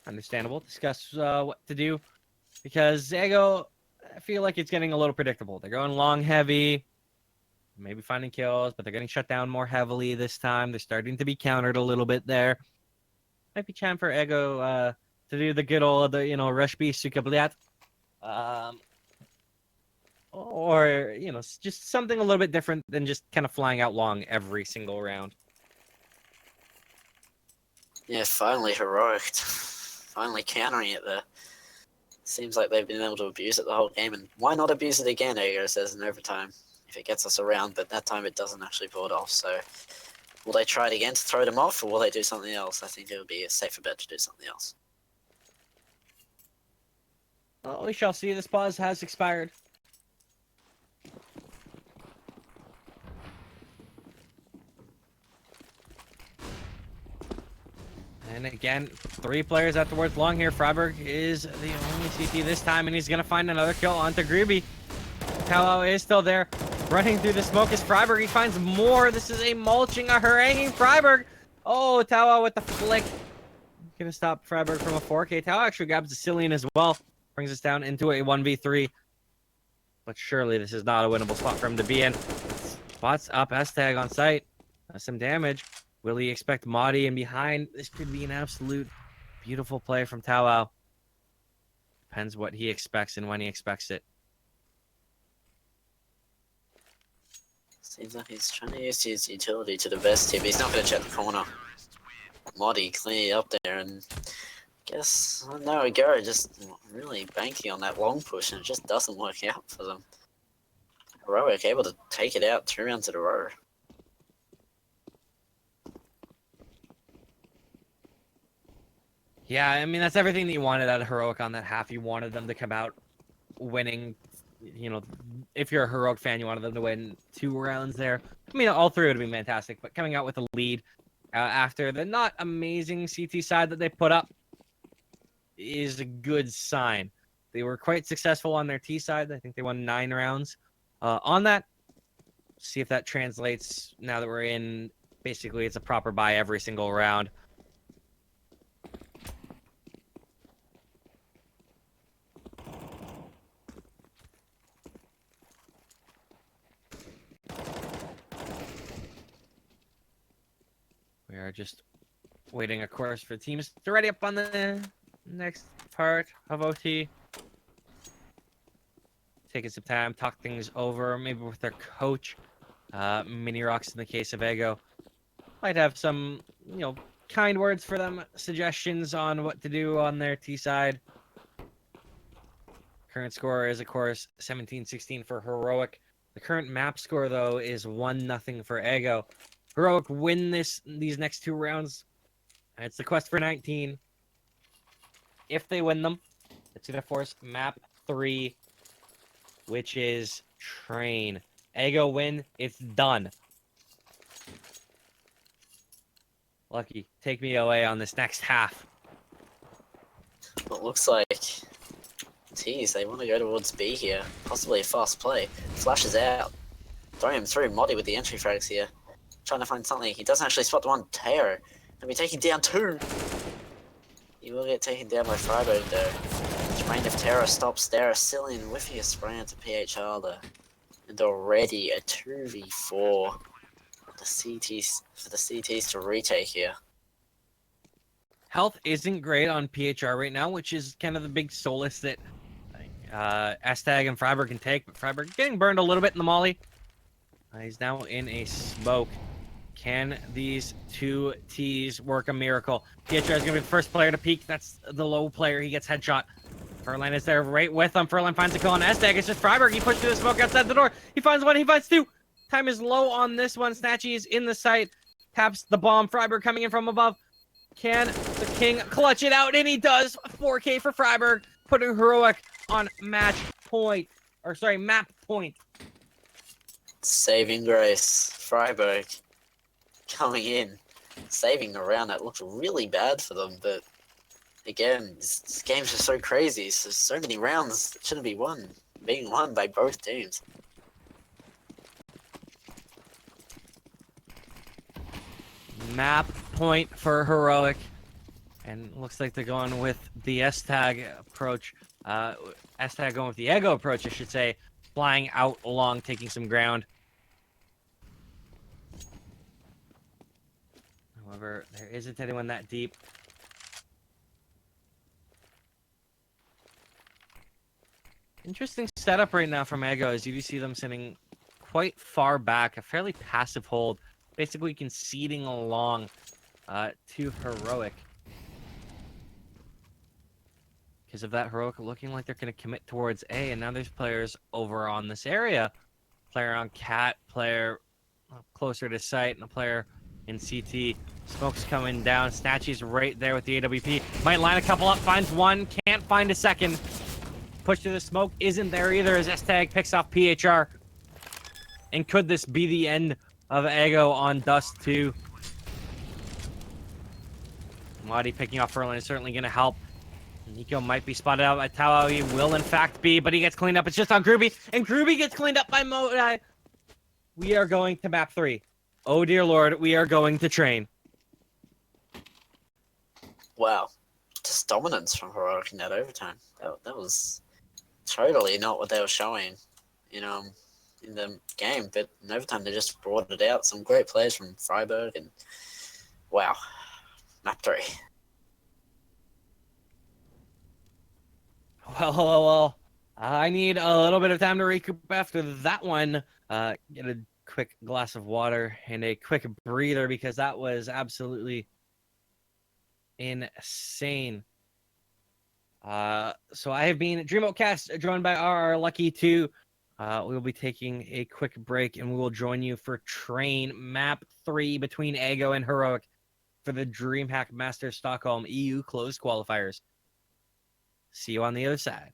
Understandable. Discuss what to do, because Ego, I feel like it's getting a little predictable. They're going long, heavy, maybe finding kills, but they're getting shut down more heavily this time. They're starting to be countered a little bit there. Might be time for Ego to do the good old, rush B, sukabliat. Or, just something a little bit different than just kind of flying out long every single round. Yeah, finally heroic. Finally countering it there. Seems like they've been able to abuse it the whole game, and why not abuse it again, Ego says in overtime, if it gets us around, but that time it doesn't actually pull it off, so will they try it again to throw them off, or will they do something else? I think it would be a safer bet to do something else. Well, we shall see. This pause has expired. And again, 3 players at the worth long here. Freiburg is the only CT this time, and he's going to find another kill onto Greeby. Tao is still there. Running through the smoke is Freiburg. He finds more. This is a mulching, a haranguing Freiburg. Oh, Tao with the flick. Going to stop Freiburg from a 4K. Tao actually grabs the Cillian as well. Brings us down into a 1v3. But surely this is not a winnable spot for him to be in. Spots up S-Tag on site. Does some damage. Will he expect Madi in behind? This could be an absolute beautiful play from Tao. Depends what he expects and when he expects it. Seems like he's trying to use his utility to the best here, but he's not going to check the corner. Modi clearly up there, and I guess, there we go, just really banking on that long push, and it just doesn't work out for them. Heroic able to take it out 2 rounds in a row. Yeah, I mean, that's everything that you wanted out of Heroic on that half. You wanted them to come out winning. If you're a Heroic fan, you wanted them to win 2 rounds there. I mean, all 3 would have been fantastic, but coming out with a lead after the not amazing CT side that they put up is a good sign. They were quite successful on their T side. I think they won 9 rounds on that. See if that translates now that we're in, basically, it's a proper buy every single round. We are just waiting, of course, for teams to ready up on the next part of OT. Taking some time, talk things over, maybe with their coach. Mini Rocks in the case of Ego. Might have some, kind words for them, suggestions on what to do on their T side. Current score is, of course, 17-16 for Heroic. The current map score, though, is 1-0 for Ego. Heroic win these next 2 rounds. And it's the quest for 19. If they win them, it's going to force map 3, which is Train. Ego win, it's done. Lucky, take me away on this next half. Well, it looks like T's, they want to go towards B here. Possibly a fast play. Flashes out. Throwing him through. Modi with the entry frags here. Trying to find something. He doesn't actually spot the one. Teo. And be taken down 2. He will get taken down by Freiburg though. Reign of Terror stops there. Cillian whiffing a spray into PHR there. And already a 2v4 for the CTs to retake here. Health isn't great on PHR right now, which is kind of the big solace that Estag and Freiburg can take. But Freiburg getting burned a little bit in the molly. He's now in a smoke. Can these two T's work a miracle? Pietro is going to be the first player to peek. That's the low player. He gets headshot. Furlan is there right with him. Furlan finds a kill on Estag. It's just Freiburg. He pushed through the smoke outside the door. He finds one. He finds two. Time is low on this one. Snatchy is in the sight. Taps the bomb. Freiburg coming in from above. Can the King clutch it out? And he does. 4K for Freiburg, putting Heroic on match point. Or sorry, map point. Saving grace. Freiburg coming in, saving a round that looked really bad for them, but again, this game's just so crazy. So many rounds that shouldn't be being won by both teams. Map point for Heroic. And looks like they're going with the S-Tag approach. S-Tag going with the Ego approach, I should say. Flying out along, taking some ground. However, there isn't anyone that deep. Interesting setup right now from Ego, as you do see them sitting quite far back, a fairly passive hold, basically conceding along to Heroic. Because of that, Heroic looking like they're going to commit towards A, and now there's players over on this area. Player on Cat, player closer to site, and a player in CT. Smoke's coming down. Snatchy's right there with the AWP. Might line a couple up, finds one, can't find a second. Push to the smoke isn't there either as S-Tag picks off PHR. And could this be the end of Ego on Dust 2? Wadi picking off Furlan is certainly going to help. Nico might be spotted out by Tao. He will in fact be, but he gets cleaned up. It's just on Groovy, and Groovy gets cleaned up by Modai. We are going to map 3. Oh dear lord, we are going to train. Wow, just dominance from Heroic in that overtime. That was totally not what they were showing, in the game. But in overtime, they just brought it out. Some great plays from Freiburg, and wow, map 3. Well, I need a little bit of time to recoup after that one. Get a quick glass of water and a quick breather because that was absolutely insane. So I have been Dreamboat Cast, joined by RRLucky 2. We'll be taking a quick break and we will join you for Train Map 3 between Ego and Heroic for the Dreamhack Masters Stockholm EU closed qualifiers. See you on the other side.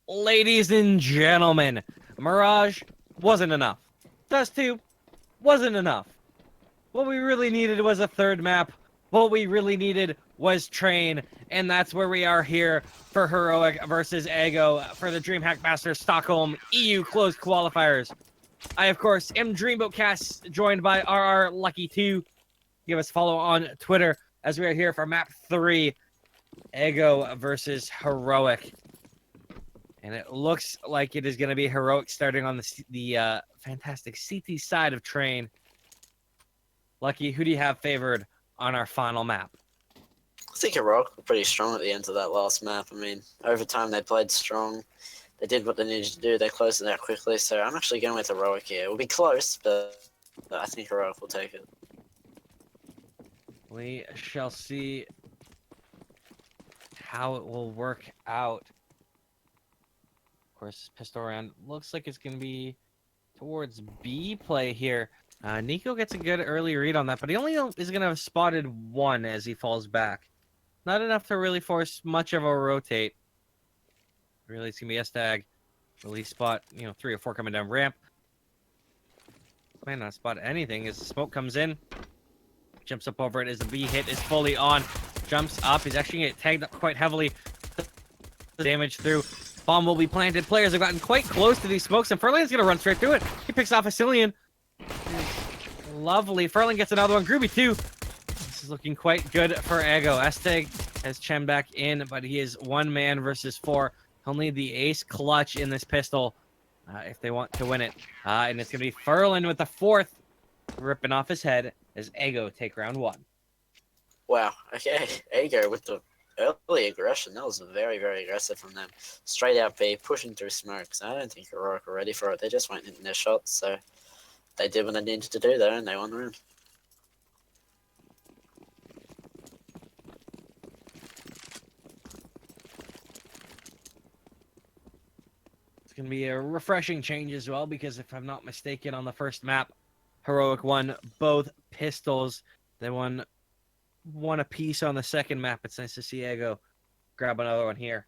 Ladies and gentlemen, Mirage wasn't enough. Dust 2 wasn't enough. What we really needed was a third map. What we really needed was Train, and that's where we are here for Heroic versus Ego for the Dreamhack Masters Stockholm EU closed qualifiers. I, of course, am Dreamboat Cast, joined by RRLucky2. Give us a follow on Twitter as we are here for map 3, Ego versus Heroic. And it looks like it is going to be Heroic starting on the fantastic CT side of Train. Lucky, who do you have favored on our final map? I think Heroic were pretty strong at the end of that last map. I mean, over time they played strong. They did what they needed to do. They closed it out quickly. So I'm actually going with Heroic here. It will be close, but I think Heroic will take it. We shall see how it will work out. Of course, pistol round looks like it's going to be towards B play here. Nico gets a good early read on that, but he only is going to have spotted one as he falls back. Not enough to really force much of a rotate. Really, it's going to be S-Tag. Release spot, 3 or 4 coming down ramp. Might not spot anything as the smoke comes in. Jumps up over it as the B hit is fully on. Jumps up. He's actually going to get tagged up quite heavily. Damage through. Bomb will be planted. Players have gotten quite close to these smokes, and Furlan's going to run straight through it. He picks off a Cillian. Lovely. Furlan gets another one. Groovy too. This is looking quite good for Ego. Esteg has Chen back in, but he is 1 man versus 4. Only the ace clutch in this pistol if they want to win it. And it's going to be Furlan with the 4th, ripping off his head as Ego take round 1. Wow. Okay. Ego with the early aggression. That was very, very aggressive from them. Straight out B, pushing through smokes. I don't think Heroic were ready for it. They just weren't hitting their shots, so they did what they needed to do there, and they won the round. It's going to be a refreshing change as well, because if I'm not mistaken, on the first map, Heroic won both pistols. They won one apiece on the second map. It's nice to see Ego grab another one here.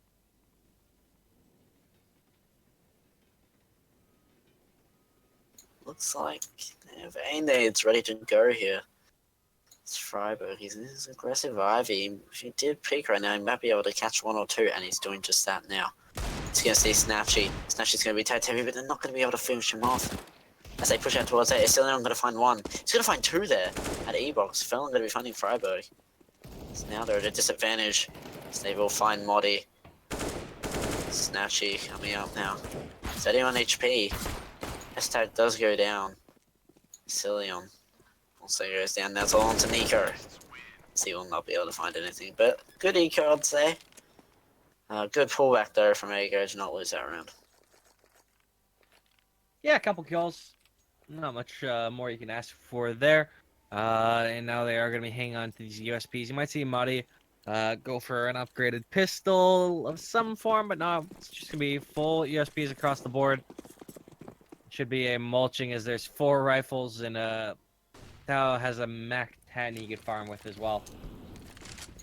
Looks like it's ready to go here. It's Freiburg. He's aggressive Ivy. If he did peek right now, he might be able to catch 1 or 2, and he's doing just that now. He's going to see Snatchy. Snatchy's going to be tagged heavy, but they're not going to be able to finish him off. As they push out towards it, still not going to find 1. He's going to find 2 there at E-Box. Felon going to be finding Freiburg. So now they're at a disadvantage. So they will find Moddy. Snatchy coming up now. 31 HP. S-Tag does go down. Cillian also goes down. That's all onto Nico. So he will not be able to find anything. But good eco, I'd say. Good pullback though from Ego to not lose that round. Yeah, a couple kills. Not much more you can ask for there. And now they are going to be hanging on to these USPs. You might see Muddy go for an upgraded pistol of some form, but no, it's just going to be full USPs across the board. Should be a mulching as there's 4 rifles and Tao has a Mac 10 you could farm with as well.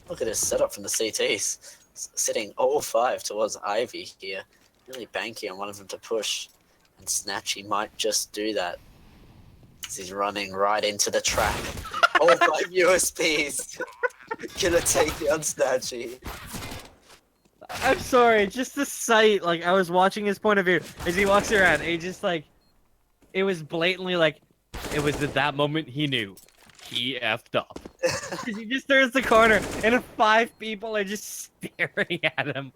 Look at his setup from the CTs. Sitting all 5 towards Ivy here. Really banking on one of them to push. And Snatchy might just do that. As he's running right into the trap. All 5 USPs. Gonna take down Snatchy. I'm sorry, just the sight, like, I was watching his point of view as he walks around, and he just, like, it was blatantly, like, it was at that moment he knew. He effed up. He just turns the corner, and 5 people are just staring at him.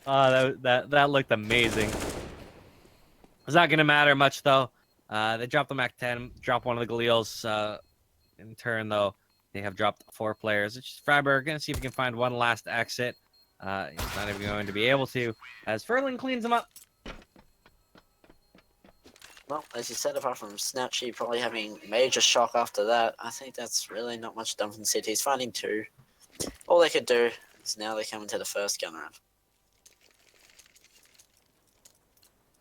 Oh, that looked amazing. It's not going to matter much, though. They dropped the Mac 10, dropped one of the Galils. In turn, though, they have dropped 4 players. It's just Freiburg going to see if he can find one last exit. He's not even going to be able to, as Furlan cleans him up. Well, as you said, apart from Snatchy probably having major shock after that, I think that's really not much done from the city. He's finding 2. All they could do is now they come into the first gun round.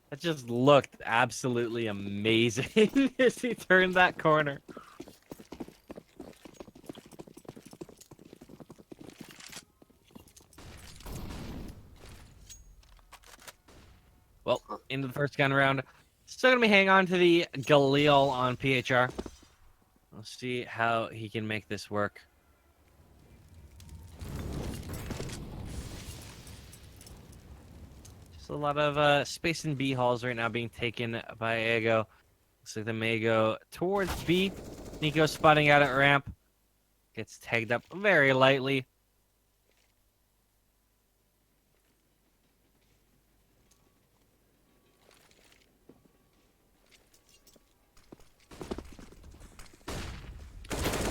That just looked absolutely amazing as he turned that corner. into the first gun round. Still going to be hanging on to the Galil on PHR. We'll see how he can make this work. Just a lot of space and B halls right now being taken by Ego. Looks like they may go towards B. Nico spotting out at ramp. Gets tagged up very lightly.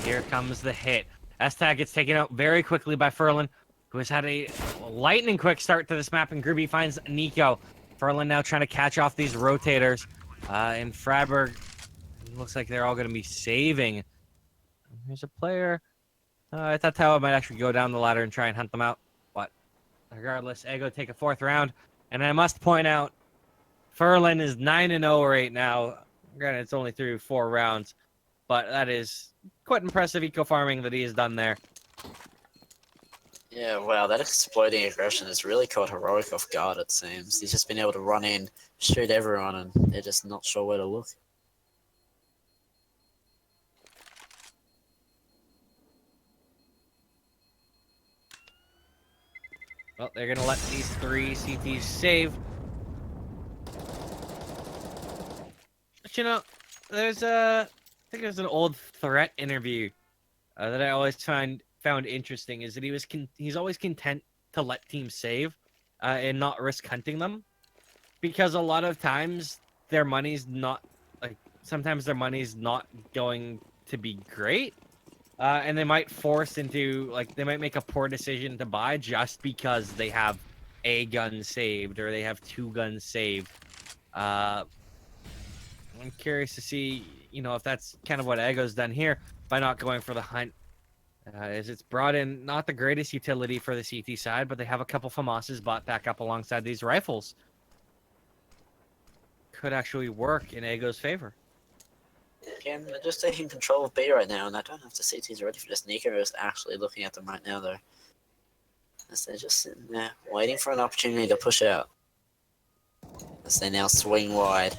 Here comes the hit. S-Tag gets taken out very quickly by Furlan, who has had a lightning quick start to this map, and Groovy finds Nico. Furlan now trying to catch off these rotators. And Freiburg, looks like they're all going to be saving. Here's a player. I thought Tao might actually go down the ladder and try and hunt them out. But regardless, Ego take a 4th round. And I must point out, Furlan is 9-0 right now. Granted, it's only through 4 rounds. But that is quite impressive eco farming that he has done there. Yeah, wow, that exploding aggression has really caught Heroic off guard, it seems. He's just been able to run in, shoot everyone, and they're just not sure where to look. Well, they're going to let these 3 CTs save. But you know, I think there's an old threat interview that I always found interesting, is that he's always content to let teams save and not risk hunting them, because a lot of times their money's not sometimes their money's not going to be great, and they might they might make a poor decision to buy just because they have a gun saved or they have 2 guns saved. I'm curious to see, if that's kind of what Ego's done here by not going for the hunt. As it's brought in not the greatest utility for the CT side, but they have a couple FAMASs bought back up alongside these rifles. Could actually work in Ego's favor. Again, they're just taking control of B right now, and I don't know if the CTs are ready for this. Nico is actually looking at them right now, though. As they're just sitting there, waiting for an opportunity to push out. As they now swing wide.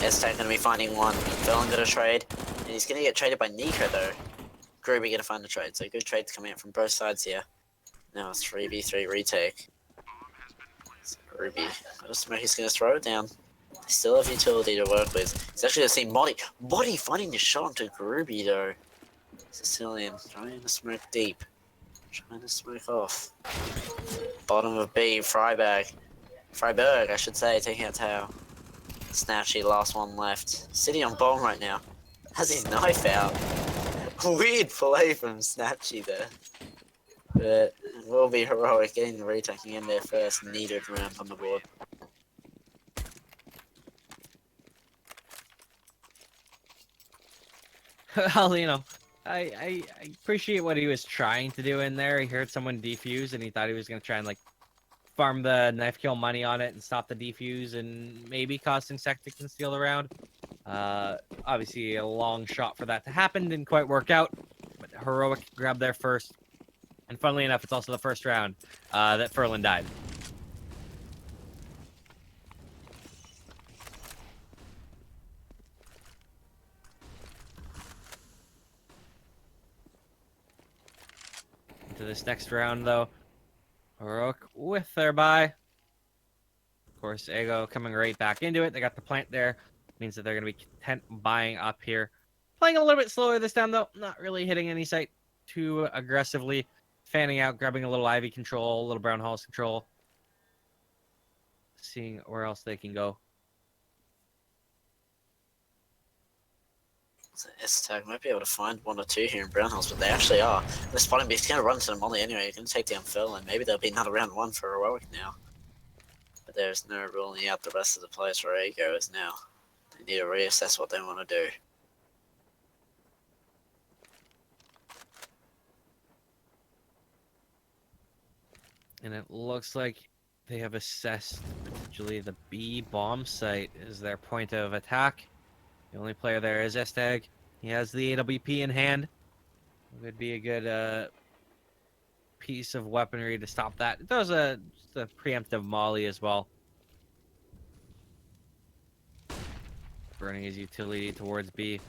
S-Tag going to be finding one. Furlan got a trade, and he's going to get traded by Nico, though. Groovy going to find a trade, so good trades coming out from both sides here. Now a 3v3 retake. So Groovy got a smoke, he's going to throw it down. They still have utility to work with. He's actually going to see Moddy. Moddy finding the shot onto Groovy, though. Sicilian trying to smoke deep. Trying to smoke off. Bottom of B, Freiburg, I should say, taking out Tao. Snatchy, last one left. Sitting on bomb right now. Has his knife out. Weird play from Snatchy there. But it will be Heroic getting the retaking in their first needed ramp on the board. Well, I appreciate what he was trying to do in there. He heard someone defuse and he thought he was going to try and farm the knife kill money on it and stop the defuse and maybe cause Insectic and steal the round. Obviously a long shot for that to happen, didn't quite work out, but Heroic grabbed there first. And funnily enough, it's also the first round that Furlan died. Into this next round, though, Heroic with their buy. Of course, Ego coming right back into it. They got the plant there. Means that they're going to be content buying up here. Playing a little bit slower this time, though. Not really hitting any site too aggressively. Fanning out, grabbing a little Ivy control, a little Brown Halls control. Seeing where else they can go. S-Tag might be able to find 1 or 2 here in Brown Halls, but they actually are. The spotting beast going to run to the molly anyway. He's going to take down Furlan. Maybe there'll be another round 1 for Heroic now. But there's no ruling out the rest of the players where Ego is now. They need to reassess what they want to do. And it looks like they have assessed potentially the B bomb site as their point of attack. The only player there is S-Tag. He has the AWP in hand. It would be a good piece of weaponry to stop that. It does just a preemptive molly as well. burning his utility towards B.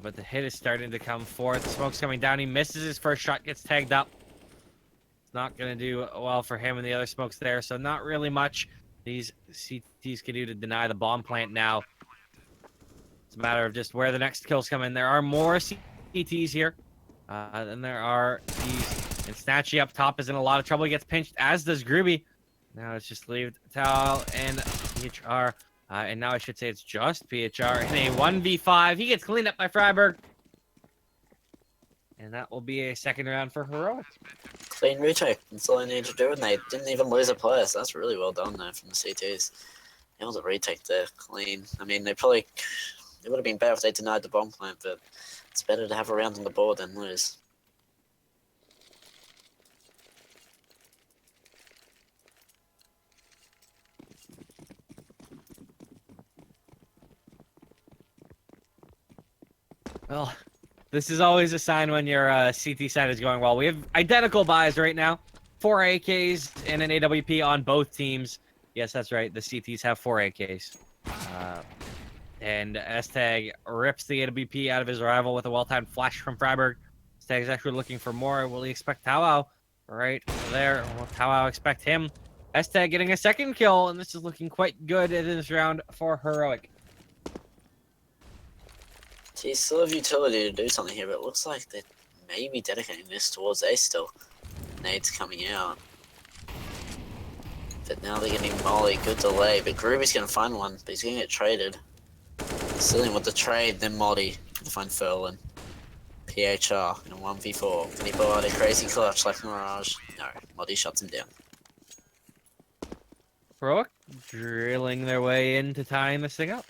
But the hit is starting to come forth. Smoke's coming down. He misses his first shot, gets tagged up. It's not going to do well for him, and the other smoke's there, so not really much these CTs can do to deny the bomb plant now. It's a matter of just where the next kills come in. There are more CTs here than there are these. And Snatchy up top is in a lot of trouble. He gets pinched, as does Groovy. Now it's just leave Towel and PHR. And now I should say it's just PHR in a 1v5. He gets cleaned up by Freiburg. And that will be a second round for Heroic. Clean retake. That's all I need to do, and they didn't even lose a player, so that's really well done there from the CTs. It was a retake there, clean. I mean, it would have been better if they denied the bomb plant, but it's better to have a round on the board than lose. Well, this is always a sign when your CT side is going well. We have identical buys right now. 4 AKs and an AWP on both teams. Yes, that's right. The CTs have 4 AKs. And S-Tag rips the AWP out of his rival with a well-timed flash from Freiburg. S-Tag is actually looking for more. Will he expect Tawao right there? Will Tawao expect him? S-Tag getting a second kill, and this is looking quite good in this round for Heroic. He still have utility to do something here, but it looks like they may be dedicating this towards A still. Nades coming out. But now they're getting Molly. Good delay, but Groovy's going to find one, but he's going to get traded. Cillian with the trade, then Molly to find Furlan. PHR in a 1v4. Can he pull out a crazy clutch like Mirage? No, Molly shuts him down. Heroic drilling their way into tying this thing up.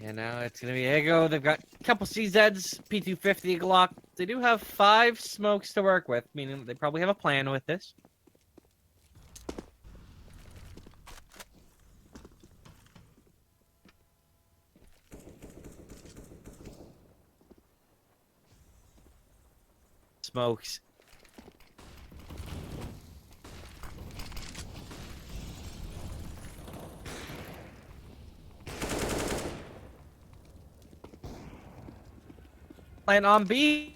And now it's going to be Ego. They've got a couple CZs, P250 Glock. They do have 5 smokes to work with, meaning they probably have a plan with this. Smokes. Plant on B.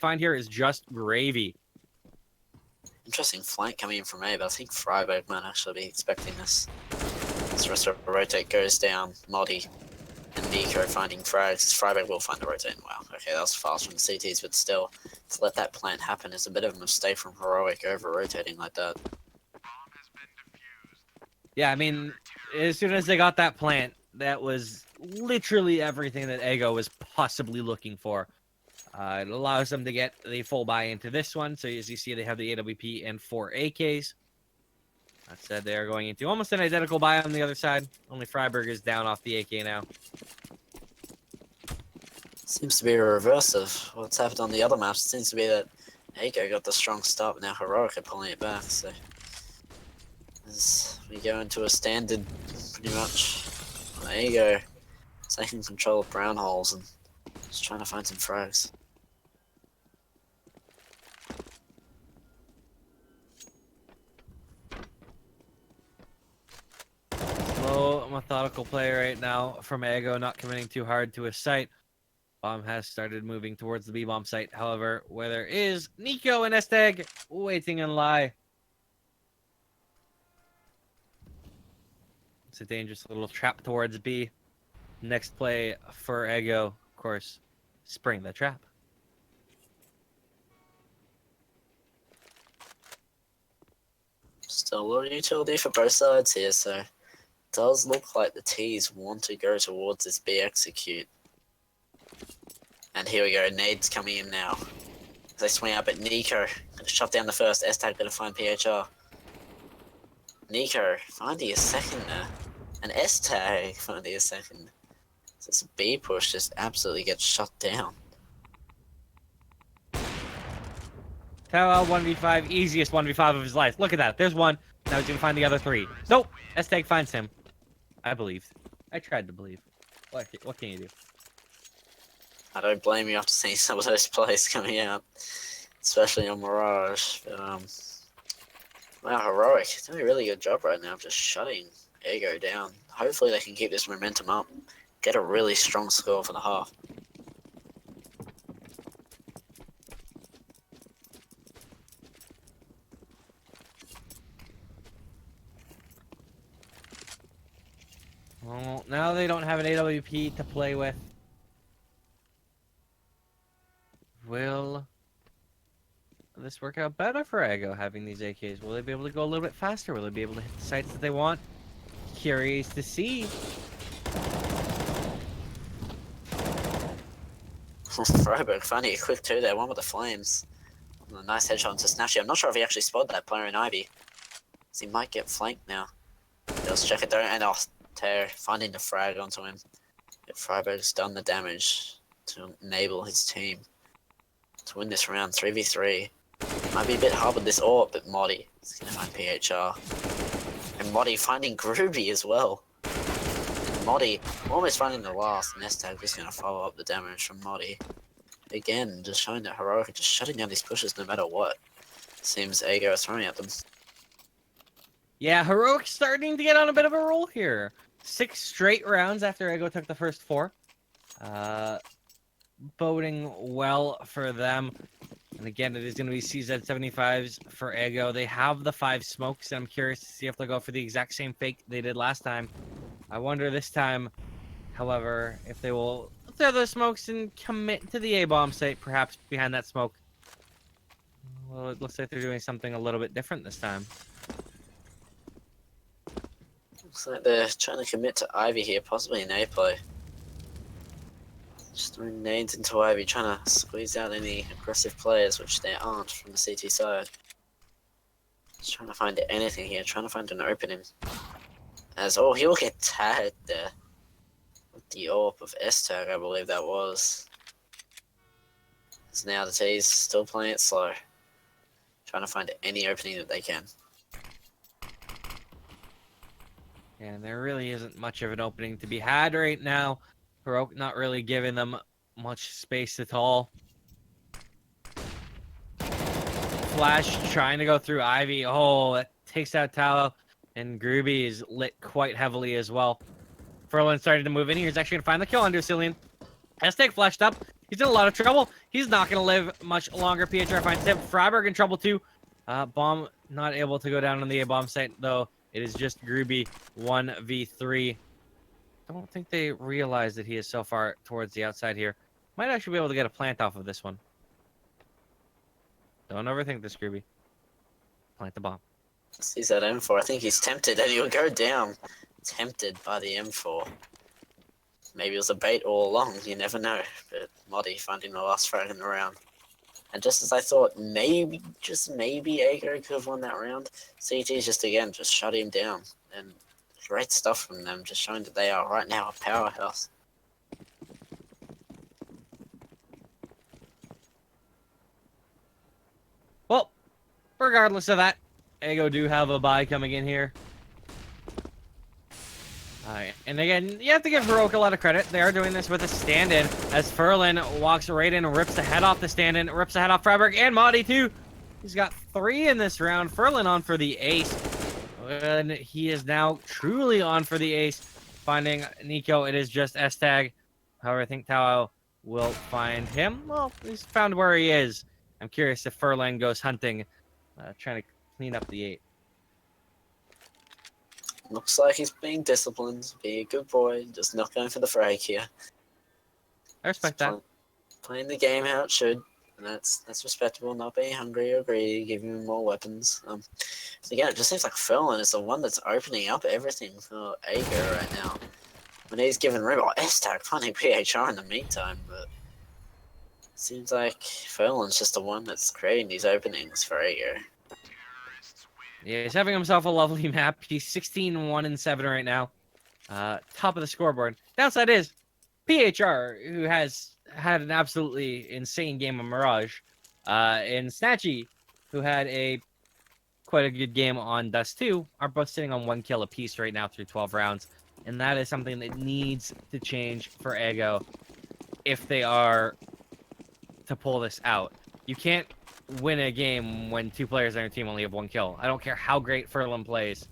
Find here is just gravy. Interesting flank coming in from A, but I think Freiburg might actually be expecting this. This rest of the rotate goes down. Moddy and Nico finding frags. Freiburg will find the rotate. Wow, okay, that was fast from the CTs, but still, to let that plant happen is a bit of a mistake from Heroic over rotating like that. Yeah, I mean, as soon as they got that plant, that was literally everything that Ego was possibly looking for. It allows them to get the full buy into this one. So as you see, they have the AWP and 4 AKs. That said, they are going into almost an identical buy on the other side. Only Freiburg is down off the AK now. Seems to be a reverse of what's happened on the other maps. It seems to be that Ego got the strong start, but now Heroic are pulling it back. So as we go into a standard, pretty much, Ego taking control of brown holes and just trying to find some frags. Slow, methodical play right now from Ego, not committing too hard to his site. Bomb has started moving towards the B-bomb site. However, where there is Nico and S-Tag waiting in lie. It's a dangerous little trap towards B. Next play for Ego, of course, spring the trap. Still a lot of utility for both sides here, so it does look like the T's want to go towards this B execute. And here we go, Nade's coming in now. They swing up at Nico. Gonna shut down the first. S-Tag gonna find PHR. Nico finding a second there. And S-Tag finding a second. So this B push just absolutely gets shut down. Tao 1v5, easiest 1v5 of his life. Look at that. There's one. Now he's gonna find the other 3. Nope. Estag finds him. I believed. I tried to believe. What can you do? I don't blame you after seeing some of those plays coming out, especially on Mirage. But, wow, Heroic doing a really good job right now of just shutting Ego down. Hopefully they can keep this momentum up, get a really strong score for the half. Well, now they don't have an AWP to play with. Will this work out better for Ego having these AKs? Will they be able to go a little bit faster? Will they be able to hit the sites that they want? Curious to see. Freiburg finding a quick 2 there, one with the flames. A nice headshot into Snatchy. I'm not sure if he actually spotted that player in Ivy. So he might get flanked now. Let's check it there, and Tear finding the frag onto him. But Freiburg's done the damage to enable his team to win this round 3v3. Might be a bit hard with this AWP, but Modi is going to find PHR. And Modi finding Groovy as well. Modi almost finding the last, and Estag just going to follow up the damage from Modi. Again, just showing that Heroic are just shutting down these pushes no matter what. Seems Ego is throwing at them. Yeah, Heroic starting to get on a bit of a roll here. 6 straight rounds after Ego took the first 4. Boding well for them. And again, it is going to be CZ75s for Ego. They have the 5 smokes, and I'm curious to see if they'll go for the exact same fake they did last time. I wonder this time, however, if they will throw the smokes and commit to the A-bomb site, perhaps behind that smoke. Well, it looks like they're doing something a little bit different this time. Looks like they're trying to commit to Ivy here, possibly an A play. Just throwing nades into Ivy, trying to squeeze out any aggressive players, which there aren't from the CT side. Just trying to find anything here, trying to find an opening. As, oh, he'll get tagged there. With the AWP of S-tag, I believe that was. As now the T's still playing it slow. Trying to find any opening that they can. And there really isn't much of an opening to be had right now. Heroic not really giving them much space at all. Flash trying to go through Ivy. Oh, that takes out Tallow. And Groovy is lit quite heavily as well. Furlan started to move in here. He's actually going to find the kill under Cillian. Estag flashed up. He's in a lot of trouble. He's not going to live much longer. PHR finds him. Freiburg in trouble too. Bomb not able to go down on the A-bomb site, though. It is just Groovy 1v3. I don't think they realize that he is so far towards the outside here. Might actually be able to get a plant off of this one. Don't overthink this, Groovy. Plant the bomb. Sees that M4. I think he's tempted and he'll go down. Tempted by the M4. Maybe it was a bait all along, you never know. But Modi finding the last frag in the round. And just as I thought, maybe, just maybe Ego could have won that round, CT's just again, just shut him down. And great stuff from them, just showing that they are right now a powerhouse. Well, regardless of that, Ego do have a bye coming in here. Alright, and again, you have to give Heroic a lot of credit. They are doing this with a stand-in as Furlan walks right in, rips the head off the stand-in, rips the head off Freiburg, and Modi too. He's got 3 in this round. Furlan on for the ace. And he is now truly on for the ace. Finding Nico, it is just S-Tag. However, I think Tao will find him. Well, he's found where he is. I'm curious if Furlan goes hunting, trying to clean up the 8. Looks like he's being disciplined, being a good boy, just not going for the frag here. I respect that. Playing the game how it should, and that's respectable, not being hungry or greedy, giving him more weapons. Again, it just seems like Furlan is the one that's opening up everything for Ager right now. When he's given room, S-Tag finding PHR in the meantime, but it seems like Furlan's just the one that's creating these openings for Ager. Yeah, he's having himself a lovely map. He's 16-1-7 right now. Top of the scoreboard. Downside is PHR, who has had an absolutely insane game of Mirage. And Snatchy, who had a quite a good game on Dust 2 are both sitting on 1 kill apiece right now through 12 rounds. And that is something that needs to change for Ego if they are to pull this out. You can't win a game when 2 players on your team only have 1 kill. I don't care how great Furlan plays.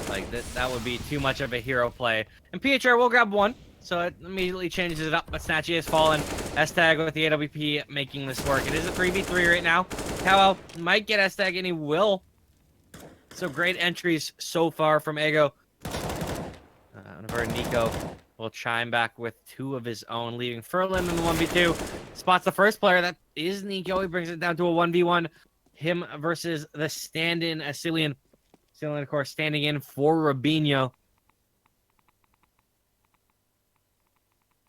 Like, that would be too much of a hero play. And PHR will grab 1, so it immediately changes it up. But Snatchy has fallen. S-Tag with the AWP making this work. It is a 3v3 right now. Cowell might get S-Tag, and he will. So great entries so far from Ego. Whenever Nico will chime back with 2 of his own, leaving Furlan in the 1v2. Spots the first player. That is Nico. He brings it down to a 1v1. Him versus the stand-in Asilian. Asilian, of course, standing in for Rubinho.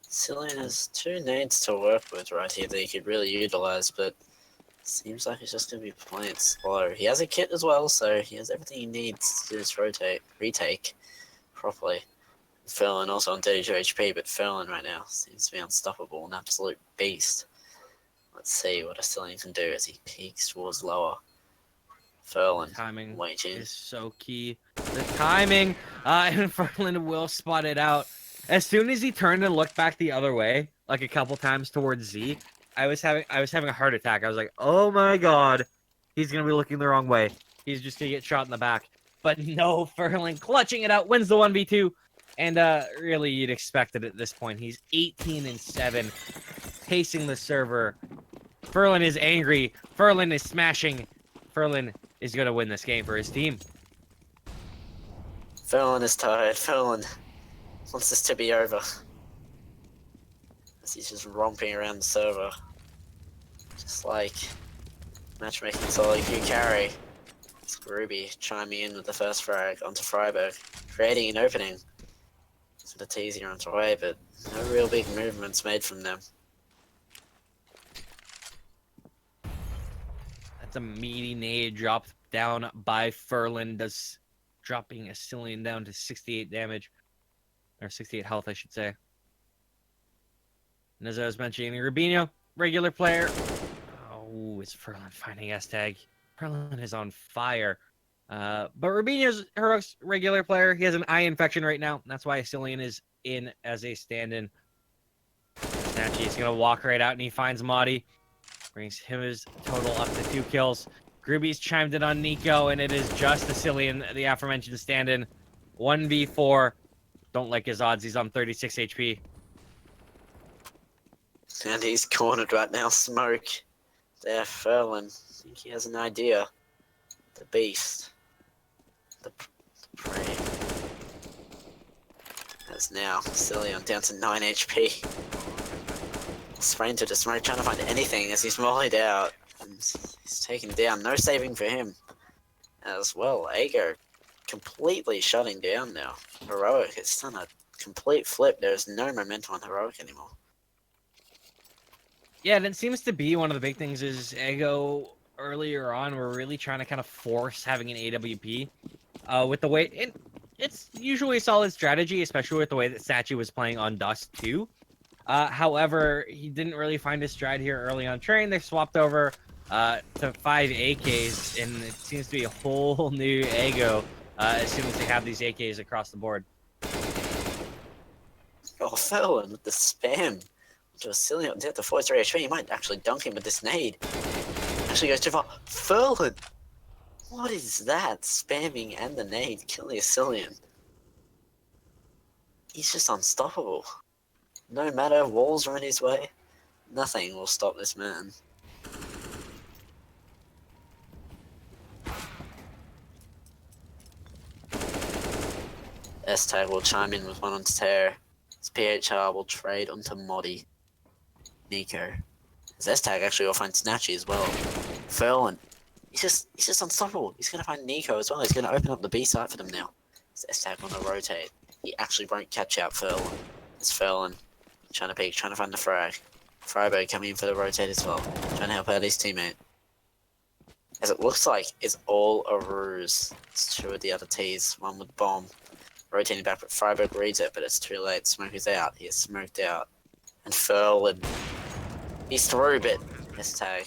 Asilian has 2 nades to work with right here that he could really utilize, but seems like he's just going to be playing slow. He has a kit as well, so he has everything he needs to just retake properly. Furlan also on 32 HP, but Furlan right now seems to be unstoppable, an absolute beast. Let's see what Asilian can do as he peeks towards lower. Furlan Timing waiting. is so key. The timing, and Furlan will spot it out. As soon as he turned and looked back the other way, like a couple times towards Z, I was having a heart attack. I was like, oh my god, he's gonna be looking the wrong way. He's just gonna get shot in the back. But no, Furlan clutching it out, wins the 1v2. And really, you'd expect it at this point. He's 18-7, pacing the server. Furlan is angry. Furlan is smashing. Furlan is going to win this game for his team. Furlan is tired. Furlan wants this to be over. As he's just romping around the server. Just like matchmaking solo queue carry. It's Ruby chiming in with the first frag onto Freiburg, creating an opening. The teasing onto away, but no real big movements made from them. That's a meaty nade dropped down by Furlan, dropping Asilian down to 68 damage. Or 68 health, I should say. And as I was mentioning, Rubinho, regular player. Oh, is Furlan finding S-Tag? Furlan is on fire. But Rubinho's Heroic's regular player. He has an eye infection right now. That's why Asilian is in as a stand-in. Snatchy is going to walk right out, and he finds Madi. Brings him his total up to 2 kills. Gruby's chimed in on Nico, and it is just Asilian, the aforementioned stand-in. 1v4. Don't like his odds. He's on 36 HP. And he's cornered right now. Smoke. There, Furlan. I think he has an idea. The beast. The prey. As now, Asilian down to 9 HP. Spraying to the smoke, trying to find anything as he's mollied out. And he's taken down. No saving for him. As well, Ego completely shutting down now. Heroic, it's done a complete flip. There's no momentum on Heroic anymore. Yeah, and it seems to be one of the big things is Ego earlier on we're really trying to kind of force having an AWP. With the way it's usually a solid strategy, especially with the way that Sachi was playing on Dust 2. However, he didn't really find his stride here early on train. They swapped over to 5 AKs, and it seems to be a whole new Ego as soon as they have these AKs across the board. Oh, Furlan with the spam. To Asilian down to 43 HP. He might actually dunk him with this nade. Actually goes too far. Furlan! What is that? Spamming and the nade killing Asilian. He's just unstoppable. No matter walls are in his way, nothing will stop this man. S-Tag will chime in with one on Tear. PHR will trade onto Modi. Nico. S-Tag actually will find Snatchy as well. Furlan. He's just unstoppable. He's gonna find Nico as well. He's gonna open up the B site for them now. S-Tag on the rotate. He actually won't catch out Furlan. It's Furlan. Trying to peek, trying to find the frag. Freiburg coming in for the rotate as well. Trying to help out his teammate. As it looks like it's all a ruse. It's 2 of the other T's. One with bomb. Rotating back, but Freiburg reads it, but it's too late. Smoke is out. He is smoked out. And Furlan. He's through, but S-Tag.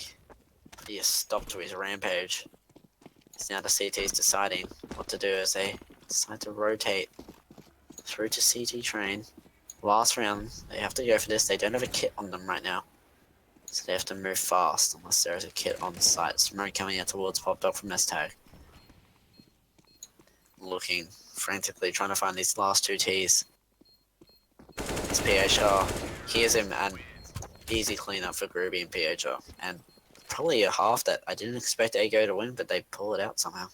He is stopped to his rampage. It's now the CT's deciding what to do as they decide to rotate through to CT train. Last round, they have to go for this. They don't have a kit on them right now. So they have to move fast unless there is a kit on site. Smoke coming out towards Pop Dog from S-Tag. Looking frantically, trying to find these last two Ts. It's PHR. Hears him and easy cleanup for Groovy and PHR. And probably a half that I didn't expect Ago to win, but they pull it out somehow.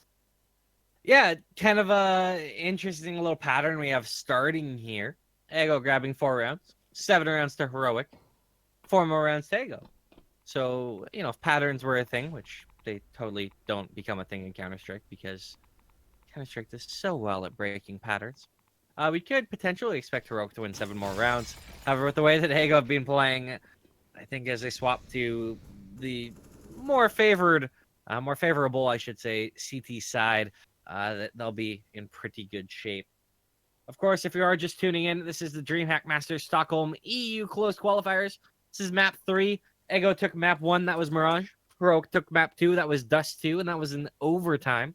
Yeah, kind of a interesting little pattern we have starting here. Ego grabbing 4 rounds, 7 rounds to Heroic, 4 more rounds to Ego. So, you know, if patterns were a thing, which they totally don't become a thing in Counter-Strike because Counter-Strike does so well at breaking patterns. We could potentially expect Heroic to win 7 more rounds. However, with the way that Ego have been playing, I think as they swap to the more favorable, I should say, CT side, that they'll be in pretty good shape. Of course, if you are just tuning in, this is the Dreamhack Masters Stockholm EU Closed Qualifiers. This is map 3. Ego took map 1, that was Mirage. Heroic took map 2, that was Dust 2, and that was in overtime.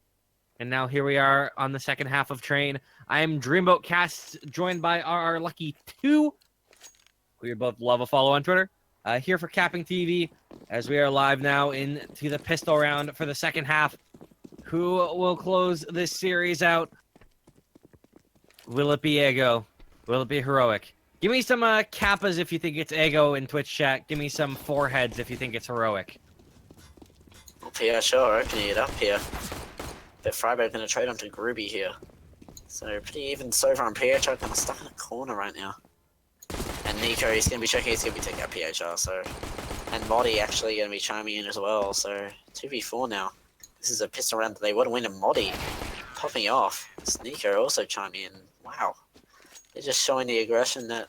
And now here we are on the second half of Train. I am Dreamboat Cast, joined by RRLucky 2, who you both love a follow on Twitter. Here for CappingTV, as we are live now into the pistol round for the second half. Who will close this series out? Will it be Ego? Will it be Heroic? Give me some kappas if you think it's Ego in Twitch chat. Give me some foreheads if you think it's Heroic. Well, PR sure, opening it up here. But Freiburg going to trade onto Groovy here. So pretty even so far on PHR, kind of stuck in a corner right now. And Nico, he's going to be checking, he's going to be taking out PHR, so... And Modi actually going to be chiming in as well, so 2v4 now. This is a pistol round that they would win, and Modi popping off. Nico also chiming in. Wow. They're just showing the aggression that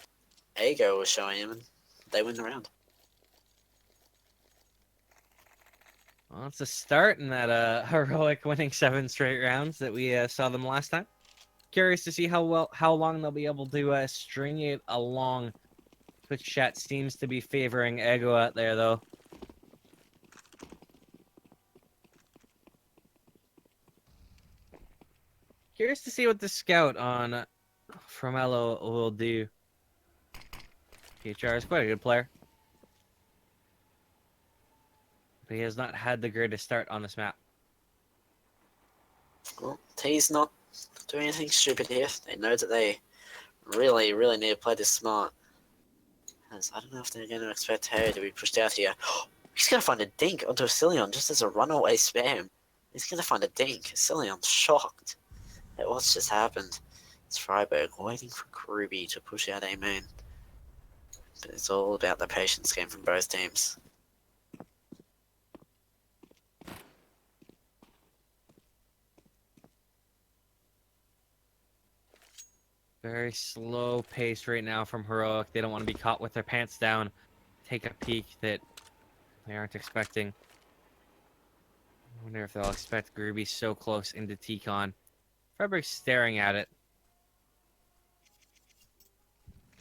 Ego was showing him, and they win the round. Well, it's a start in that Heroic winning 7 straight rounds that we saw them last time. Curious to see how long they'll be able to string it along. Twitch chat seems to be favoring Ego out there, though. Curious to see what the scout on Fromello will do. PHR is quite a good player, but he has not had the greatest start on this map. Well, T's not doing anything stupid here. They know that they really, really need to play this smart. As I don't know if they're going to expect Harry to be pushed out here. He's going to find a dink onto a Cillion just as a runaway spam. He's going to find a dink. Cillion's shocked at what's just happened. It's Freiburg waiting for Groovy to push out A main. But it's all about the patience game from both teams. Very slow pace right now from Heroic. They don't want to be caught with their pants down. Take a peek that they aren't expecting. I wonder if they'll expect Groovy so close into T-Con. Freiburg's staring at it.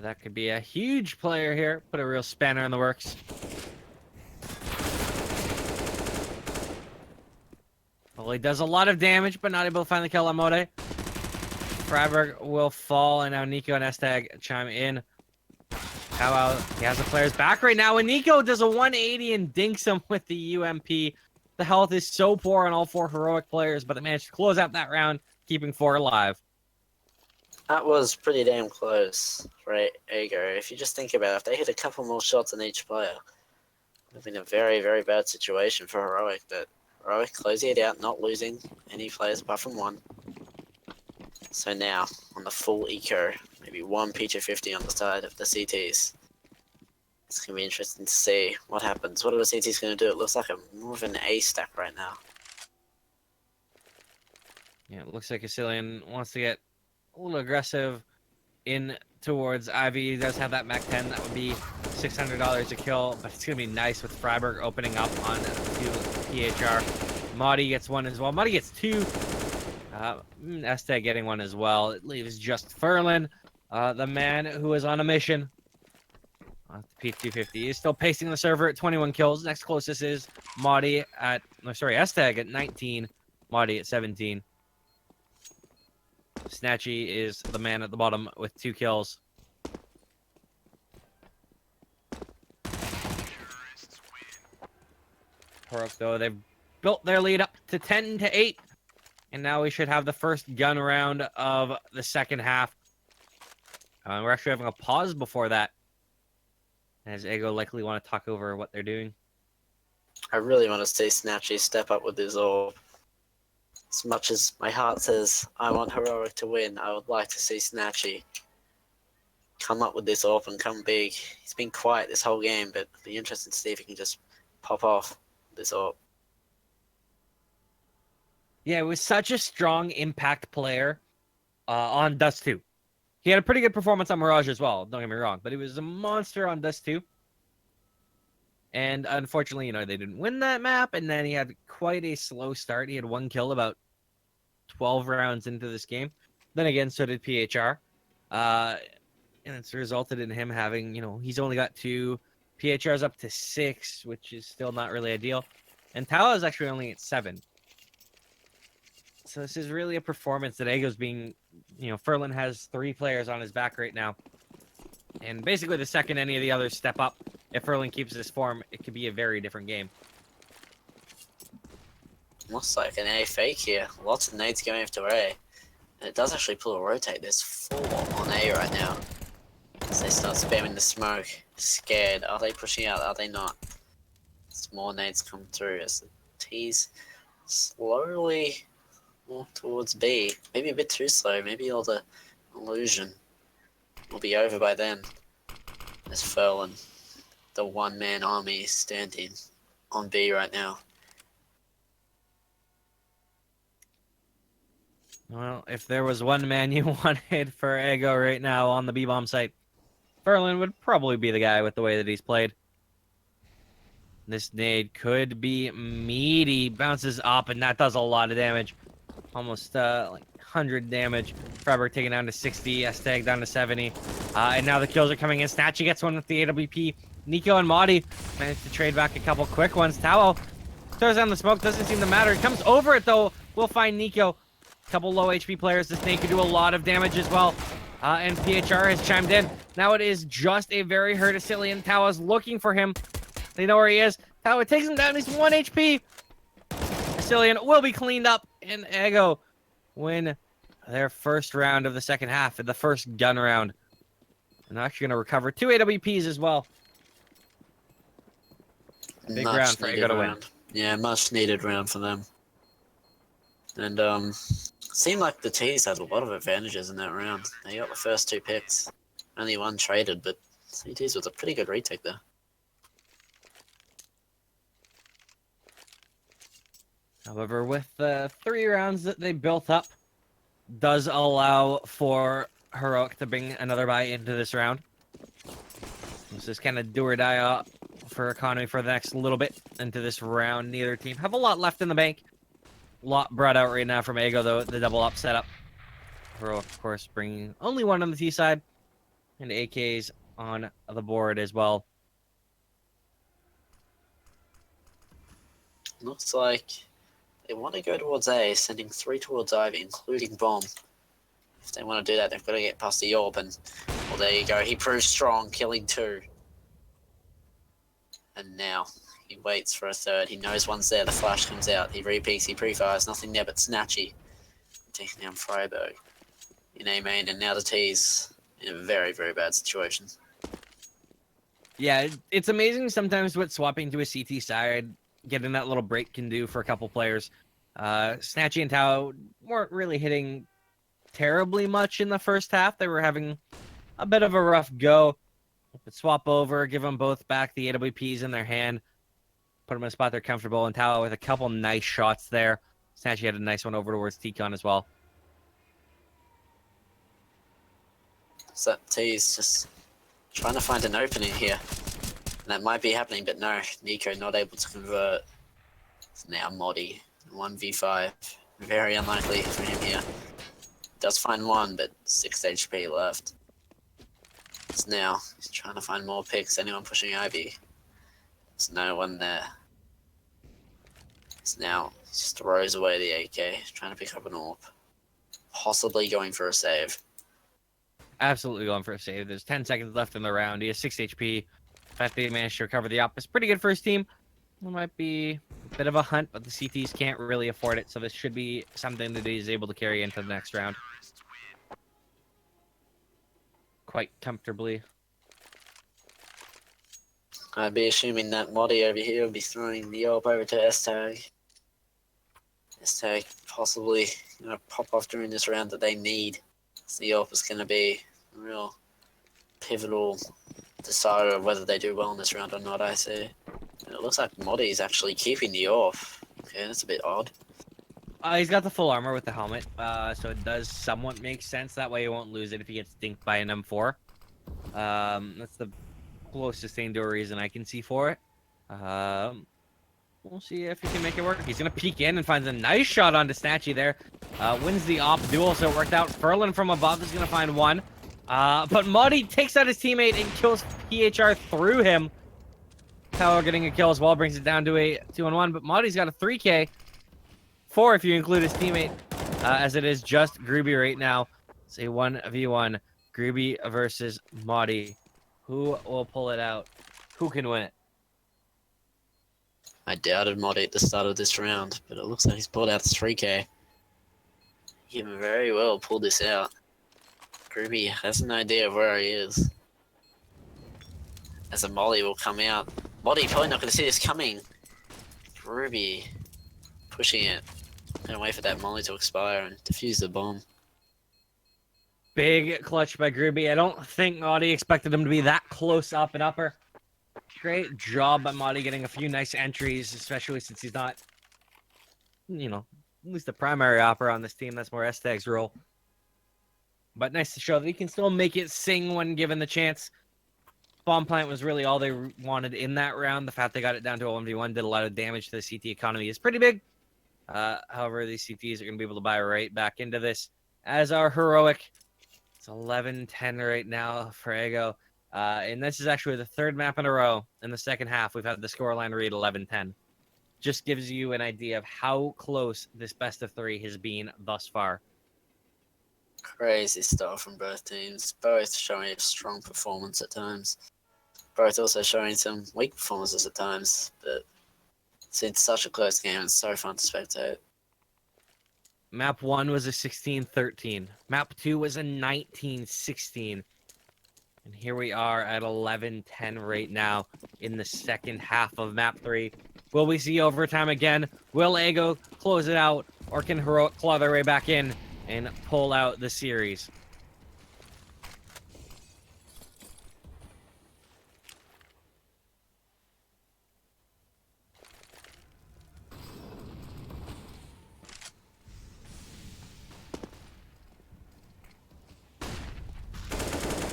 That could be a huge player here. Put a real spanner in the works. Well, he does a lot of damage, but not able to find the kill on Mode. Freiburg will fall, and now Nico and S-Tag chime in. How about he has the players back right now, and Nico does a 180 and dinks him with the UMP. The health is so poor on all 4 Heroic players, but they managed to close out that round, keeping 4 alive. That was pretty damn close for Ego. If you just think about it, if they hit a couple more shots on each player, it would have been a very, very bad situation for Heroic. But Heroic closing it out, not losing any players apart from 1. So now, on the full eco, maybe 1 P250 on the side of the CTs. It's going to be interesting to see what happens. What are the CTs going to do? It looks like more of an A stack right now. Yeah, it looks like Cillion wants to get a little aggressive in towards Ivy. He does have that Mac 10. That would be $600 a kill, but it's going to be nice with Freiburg opening up on to PHR. Modi gets 1 as well. Modi gets 2. Esteg getting 1 as well. It leaves just Furlan, the man who is on a mission. The P250 is still pacing the server at 21 kills. Next closest is Modi at, Esteg at 19. Marty at 17. Snatchy is the man at the bottom with 2 kills. Heroic, though, they've built their lead up to 10-8. And now we should have the first gun round of the second half. We're actually having a pause before that, as Ego likely want to talk over what they're doing. I really want to see Snatchy step up with his orb. As much as my heart says I want Heroic to win, I would like to see Snatchy come up with this orb and come big. He's been quiet this whole game, but it'd be interesting to see if he can just pop off this orb. Yeah, it was such a strong impact player on Dust 2. He had a pretty good performance on Mirage as well, don't get me wrong, but he was a monster on Dust 2. And unfortunately, they didn't win that map, and then he had quite a slow start. He had 1 kill about 12 rounds into this game. Then again, so did PHR. And it's resulted in him having, he's only got 2. PHR's up to 6, which is still not really ideal. And Tao is actually only at 7. So this is really a performance that Ego's being, Furlan has 3 players on his back right now. And basically the second any of the others step up, if Furlan keeps this form, it could be a very different game. Looks like an A fake here. Lots of nades going after A. And it does actually pull a rotate. There's 4 on A right now. As they start spamming the smoke. Scared. Are they pushing out? Are they not? As more nades come through as the T's slowly walk towards B. Maybe a bit too slow. Maybe all the illusion will be over by then. As Furlan, the one-man army, standing on B right now. Well, if there was one man you wanted for Ego right now on the B-bomb site, Furlan would probably be the guy with the way that he's played. This nade could be meaty. Bounces up, and that does a lot of damage. Almost like 100 damage. Freiburg taken down to 60. Esteg down to 70. And now the kills are coming in. Snatchy gets one with the AWP. Nico and Madi managed to trade back a couple quick ones. Tao throws down the smoke. Doesn't seem to matter. He comes over it, though. We'll find Nico. Couple low HP players. This nade could do a lot of damage as well. And PHR has chimed in. Now it is just a very hurt Asilian. Tao is looking for him. They know where he is. Tao takes him down. He's 1 HP. Asilian will be cleaned up. And Ego win their first round of the second half, and the first gun round. And they're actually going to recover 2 AWPs as well. Big round for Ego to win. Yeah, much needed round for them. And seemed like the T's had a lot of advantages in that round. They got the first 2 picks. Only 1 traded, but CT's was a pretty good retake there. However, with the 3 rounds that they built up, does allow for Heroic to bring another buy into this round. This is kind of do or die for economy for the next little bit into this round. Neither team have a lot left in the bank. A lot brought out right now from Ego, though, the double up setup. Heroic, of course, bringing only 1 on the T side. And AKs on the board as well. Looks like they want to go towards A, sending 3 towards Ivy, including Bomb. If they want to do that, they've got to get past the Orb, and well, there you go. He proves strong, killing 2. And now he waits for a 3rd. He knows one's there. The flash comes out. He repeats. He pre-fires. Nothing there but Snatchy. Taking down Freiburg in A main, and now the T's in a very, very bad situation. Yeah, it's amazing sometimes what swapping to a CT side, getting that little break can do for a couple players. Snatchy and Tao weren't really hitting terribly much in the first half. They were having a bit of a rough go. But swap over, give them both back the AWPs in their hand, put them in a spot they're comfortable, and Tao with a couple nice shots there. Snatchy had a nice one over towards T-Con as well. So T's just trying to find an opening here. And that might be happening, but no, Nico not able to convert. It's now Modi, 1v5. Very unlikely for him here. Does find 1, but 6 HP left. So now he's trying to find more picks. Anyone pushing Ivy? There's no one there. So now he just throws away the AK, trying to pick up an AWP. Possibly going for a save. Absolutely going for a save. There's 10 seconds left in the round. He has 6 HP. The fact that he managed to recover the AWP is pretty good for his team. It might be a bit of a hunt, but the CTs can't really afford it, so this should be something that he's able to carry into the next round quite comfortably. I'd be assuming that Modi over here will be throwing the AWP over to S-Tag. S-Tag possibly pop off during this round that they need. So the AWP is going to be a real pivotal decider of whether they do well in this round or not, I say. And it looks like Modi is actually keeping the AWP. Okay, that's a bit odd. He's got the full armor with the helmet, so it does somewhat make sense. That way he won't lose it if he gets dinked by an M4. That's the closest thing to a reason I can see for it. We'll see if he can make it work. He's going to peek in and finds a nice shot onto Snatchy there. Wins the op duel, so it worked out. Furlan from above is going to find one. But Muddy takes out his teammate and kills PHR through him. Tower getting a kill as well, brings it down to a 2-on-1. But Muddy's got a 3K. 4 if you include his teammate, as it is just Groovy right now. It's a 1v1. Groovy versus Muddy. Who will pull it out? Who can win it? I doubted Modi at the start of this round, but it looks like he's pulled out the 3K. He can very well pull this out. Groovy has an idea of where he is. As a molly will come out. Modi probably not going to see this coming. Groovy pushing it. Gonna wait for that molly to expire and defuse the bomb. Big clutch by Groovy. I don't think Muddy expected him to be that close up and upper. Great job by Muddy getting a few nice entries, especially since he's not, at least the primary opera on this team. That's more S-Tag's role. But nice to show that he can still make it sing when given the chance. Bomb plant was really all they wanted in that round. The fact they got it down to a 1v1 did a lot of damage to the CT economy is pretty big. However, these CTs are going to be able to buy right back into this. As our heroic, it's 11-10 right now for Ego. And this is actually the third map in a row in the second half. We've had the scoreline read 11-10. Just gives you an idea of how close this best of 3 has been thus far. Crazy stuff from both teams. Both showing a strong performance at times. Both also showing some weak performances at times. But it's such a close game. It's so fun to spectate. Map 1 was a 16-13. Map 2 was a 19-16. And here we are at 11-10 right now in the second half of Map 3. Will we see overtime again? Will Ego close it out? Or can Heroic claw their way back in and pull out the series?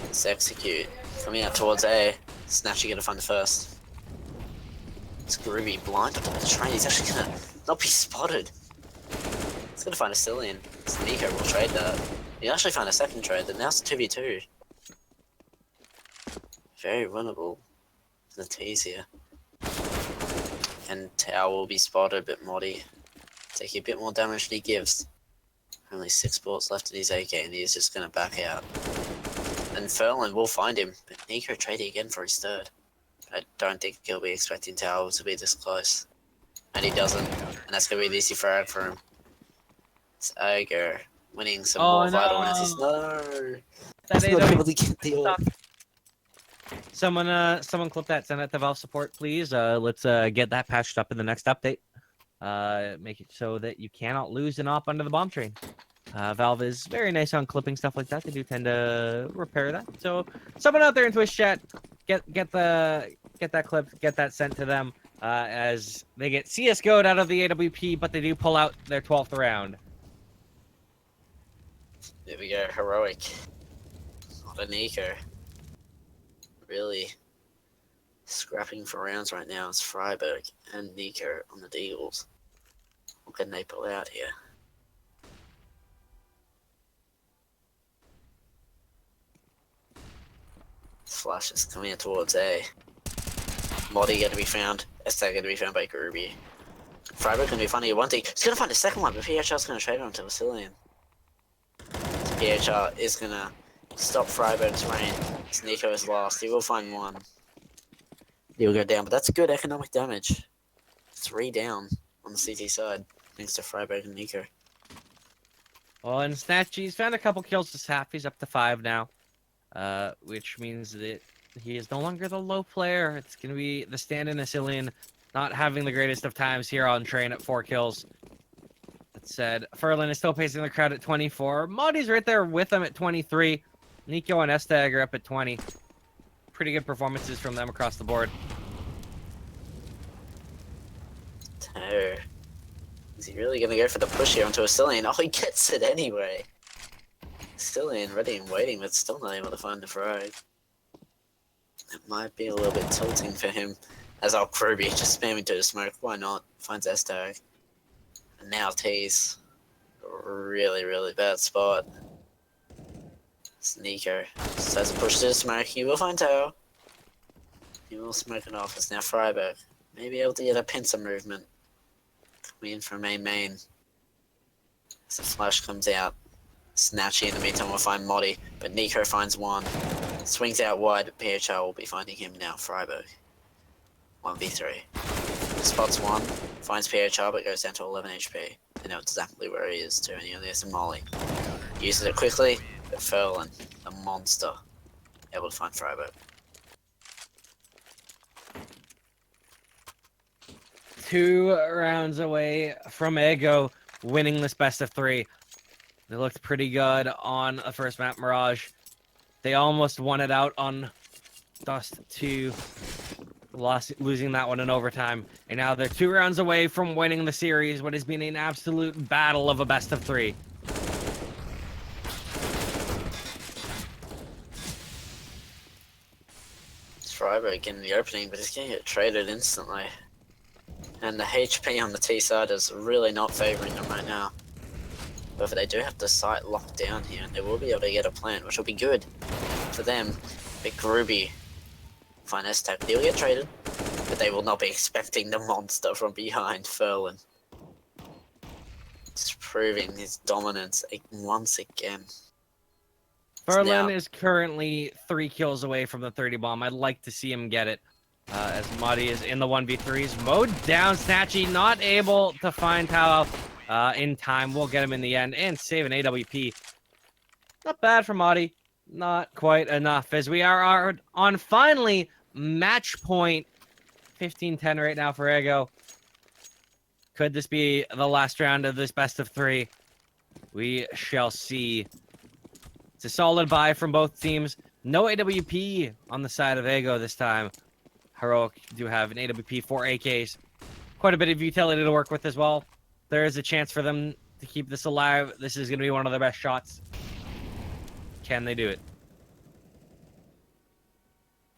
Let's execute. Coming out towards A. Snatchy gonna find the first. It's Groovy blind up on the train. He's actually gonna not be spotted. He's gonna find a Cillian. Nico will trade that. He actually found a second trade, but now it's a 2v2. Very winnable. The tease here. And Tao will be spotted, but Modi taking a bit more damage than he gives. Only 6 bullets left in his AK, and he's just gonna back out. And Furlan will find him, but Nico trading again for his third. I don't think he'll be expecting Tao to be this close. And he doesn't, and that's going to be an easy frag for him. It's Ogre winning some more vital wins. No! That's not able to get the ult. Someone clip that, send it to Valve support, please. Let's get that patched up in the next update. Make it so that you cannot lose an op under the bomb train. Valve is very nice on clipping stuff like that. They do tend to repair that. So someone out there in Twitch chat, get that clip, get that sent to them as they get CSGO'd out of the AWP, but they do pull out their 12th round. There we go, Heroic. Not a Nico. Really scrapping for rounds right now. It's Freiburg and Nico on the Deagles. What can they pull out here? Flash is coming in towards A. Modi going to be found. S-Tag going to be found by Groovy. Freiburg gonna be finding a 1D. He's gonna find a second one, but PHR's gonna trade on to Vasilian. So PHR is gonna stop Freiburg's reign. As Nico is lost. He will find one. He will go down, but that's good economic damage. 3 down on the CT side, thanks to Freiburg and Nico. Well, and Snatchy's found a couple kills this half. He's up to 5 now, which means that he is no longer the low player. It's going to be the stand-in Asilian, not having the greatest of times here on train at 4 kills. That said, Furlan is still pacing the crowd at 24. Modi's right there with him at 23. Nico and Estag are up at 20. Pretty good performances from them across the board. Oh. Is he really going to go for the push here onto Asilian? Oh, he gets it anyway. Asilian ready and waiting, but still not able to find the frag. It might be a little bit tilting for him. As Kruby just spamming to the smoke. Why not? Finds Estag. And now T's. Really, really bad spot. It's Nico. Just has a push to the smoke. He will find Tao. He will smoke it off. It's now Freiburg. Maybe able to get a pincer movement. Coming in from main. As the flash comes out. Snatchy in the meantime will find Modi. But Nico finds one. Swings out wide, but PHR will be finding him now. Freiburg. 1v3. Spots one. Finds PHR but goes down to 11 HP. They know exactly where he is too, and he only has a molly. Uses it quickly, but Furlan, a monster, able to find Freiburg. 2 rounds away from Ego winning this best of 3. They looked pretty good on the first map, Mirage. They almost won it out on Dust 2, losing that one in overtime. And now they're 2 rounds away from winning the series, what has been an absolute battle of a best of 3. It's Freiburg in the opening, but he's going to get traded instantly. And the HP on the T side is really not favouring them right now. However, they do have the site locked down here, and they will be able to get a plant, which will be good for them. Big Groovy, fine S-Tag, they'll get traded, but they will not be expecting the monster from behind Furlan. Just proving his dominance once again. Furlan is currently 3 kills away from the 30 bomb. I'd like to see him get it. As Muddy is in the 1v3s. Mowed down, Snatchy not able to find Tao in time. We'll get him in the end and save an AWP. Not bad for Muddy. Not quite enough, as we are on finally match point 15-10 right now for Ego. Could this be the last round of this best of 3? We shall see. It's a solid buy from both teams. No AWP on the side of Ego this time. Heroic do have an AWP, 4 AKs. Quite a bit of utility to work with as well. There is a chance for them to keep this alive. This is going to be one of their best shots. Can they do it?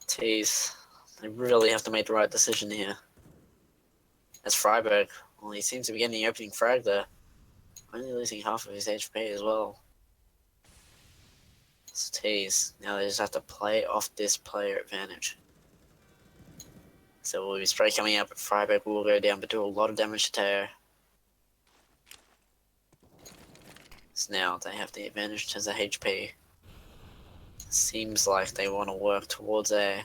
Jeez. They really have to make the right decision here. As Freiburg, well, he seems to be getting the opening frag there. Only losing half of his HP as well. So Jeez. Now they just have to play off this player advantage. So we'll be spray coming out, but Freiburg will go down, but do a lot of damage to Teo. So now they have the advantage to the HP. Seems like they want to work towards A.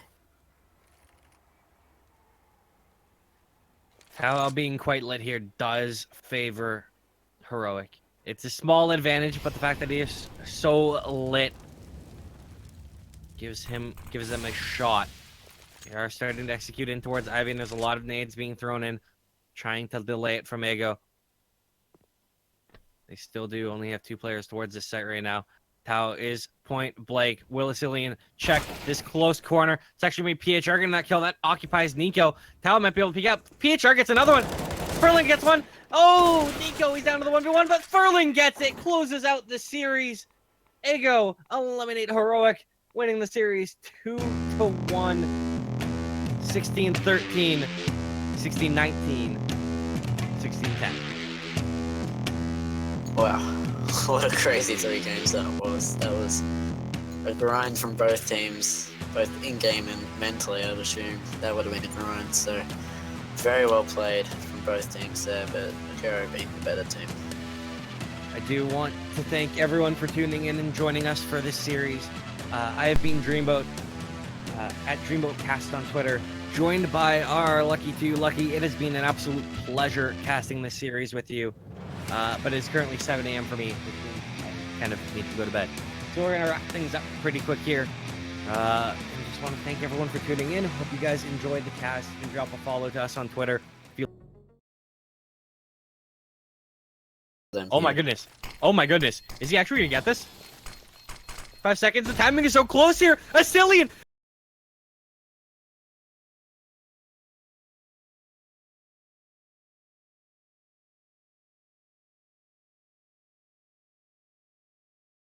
Tao being quite lit here does favor Heroic. It's a small advantage, but the fact that he is so lit gives them a shot. They are starting to execute in towards Ivy, and there's a lot of nades being thrown in, trying to delay it from Ego. They still do only have 2 players towards this site right now. Tao is point blank. Willisilian check this close corner. It's actually made PHR getting that kill. That occupies Nico. Tao might be able to pick up. PHR gets another one. Furlan gets one. Oh, Nico, he's down to the 1v1, but Furlan gets it. Closes out the series. Ego eliminate Heroic, winning the series 2-1. 16-13, 16-19, 16-10. Wow, what a crazy 3 games that was. That was a grind from both teams, both in-game and mentally, I would assume. That would have been a grind, so very well played from both teams there, but Akero being the better team. I do want to thank everyone for tuning in and joining us for this series. I have been Dreamboat at DreamboatCast on Twitter, joined by RRLucky 2. Lucky, it has been an absolute pleasure casting this series with you. But it's currently 7 a.m. for me, which means I kind of need to go to bed. So we're gonna wrap things up pretty quick here. I just want to thank everyone for tuning in. Hope you guys enjoyed the cast. You can drop a follow to us on Twitter. Oh my goodness. Oh my goodness. Is he actually gonna get this? 5 seconds. The timing is so close here. Asilian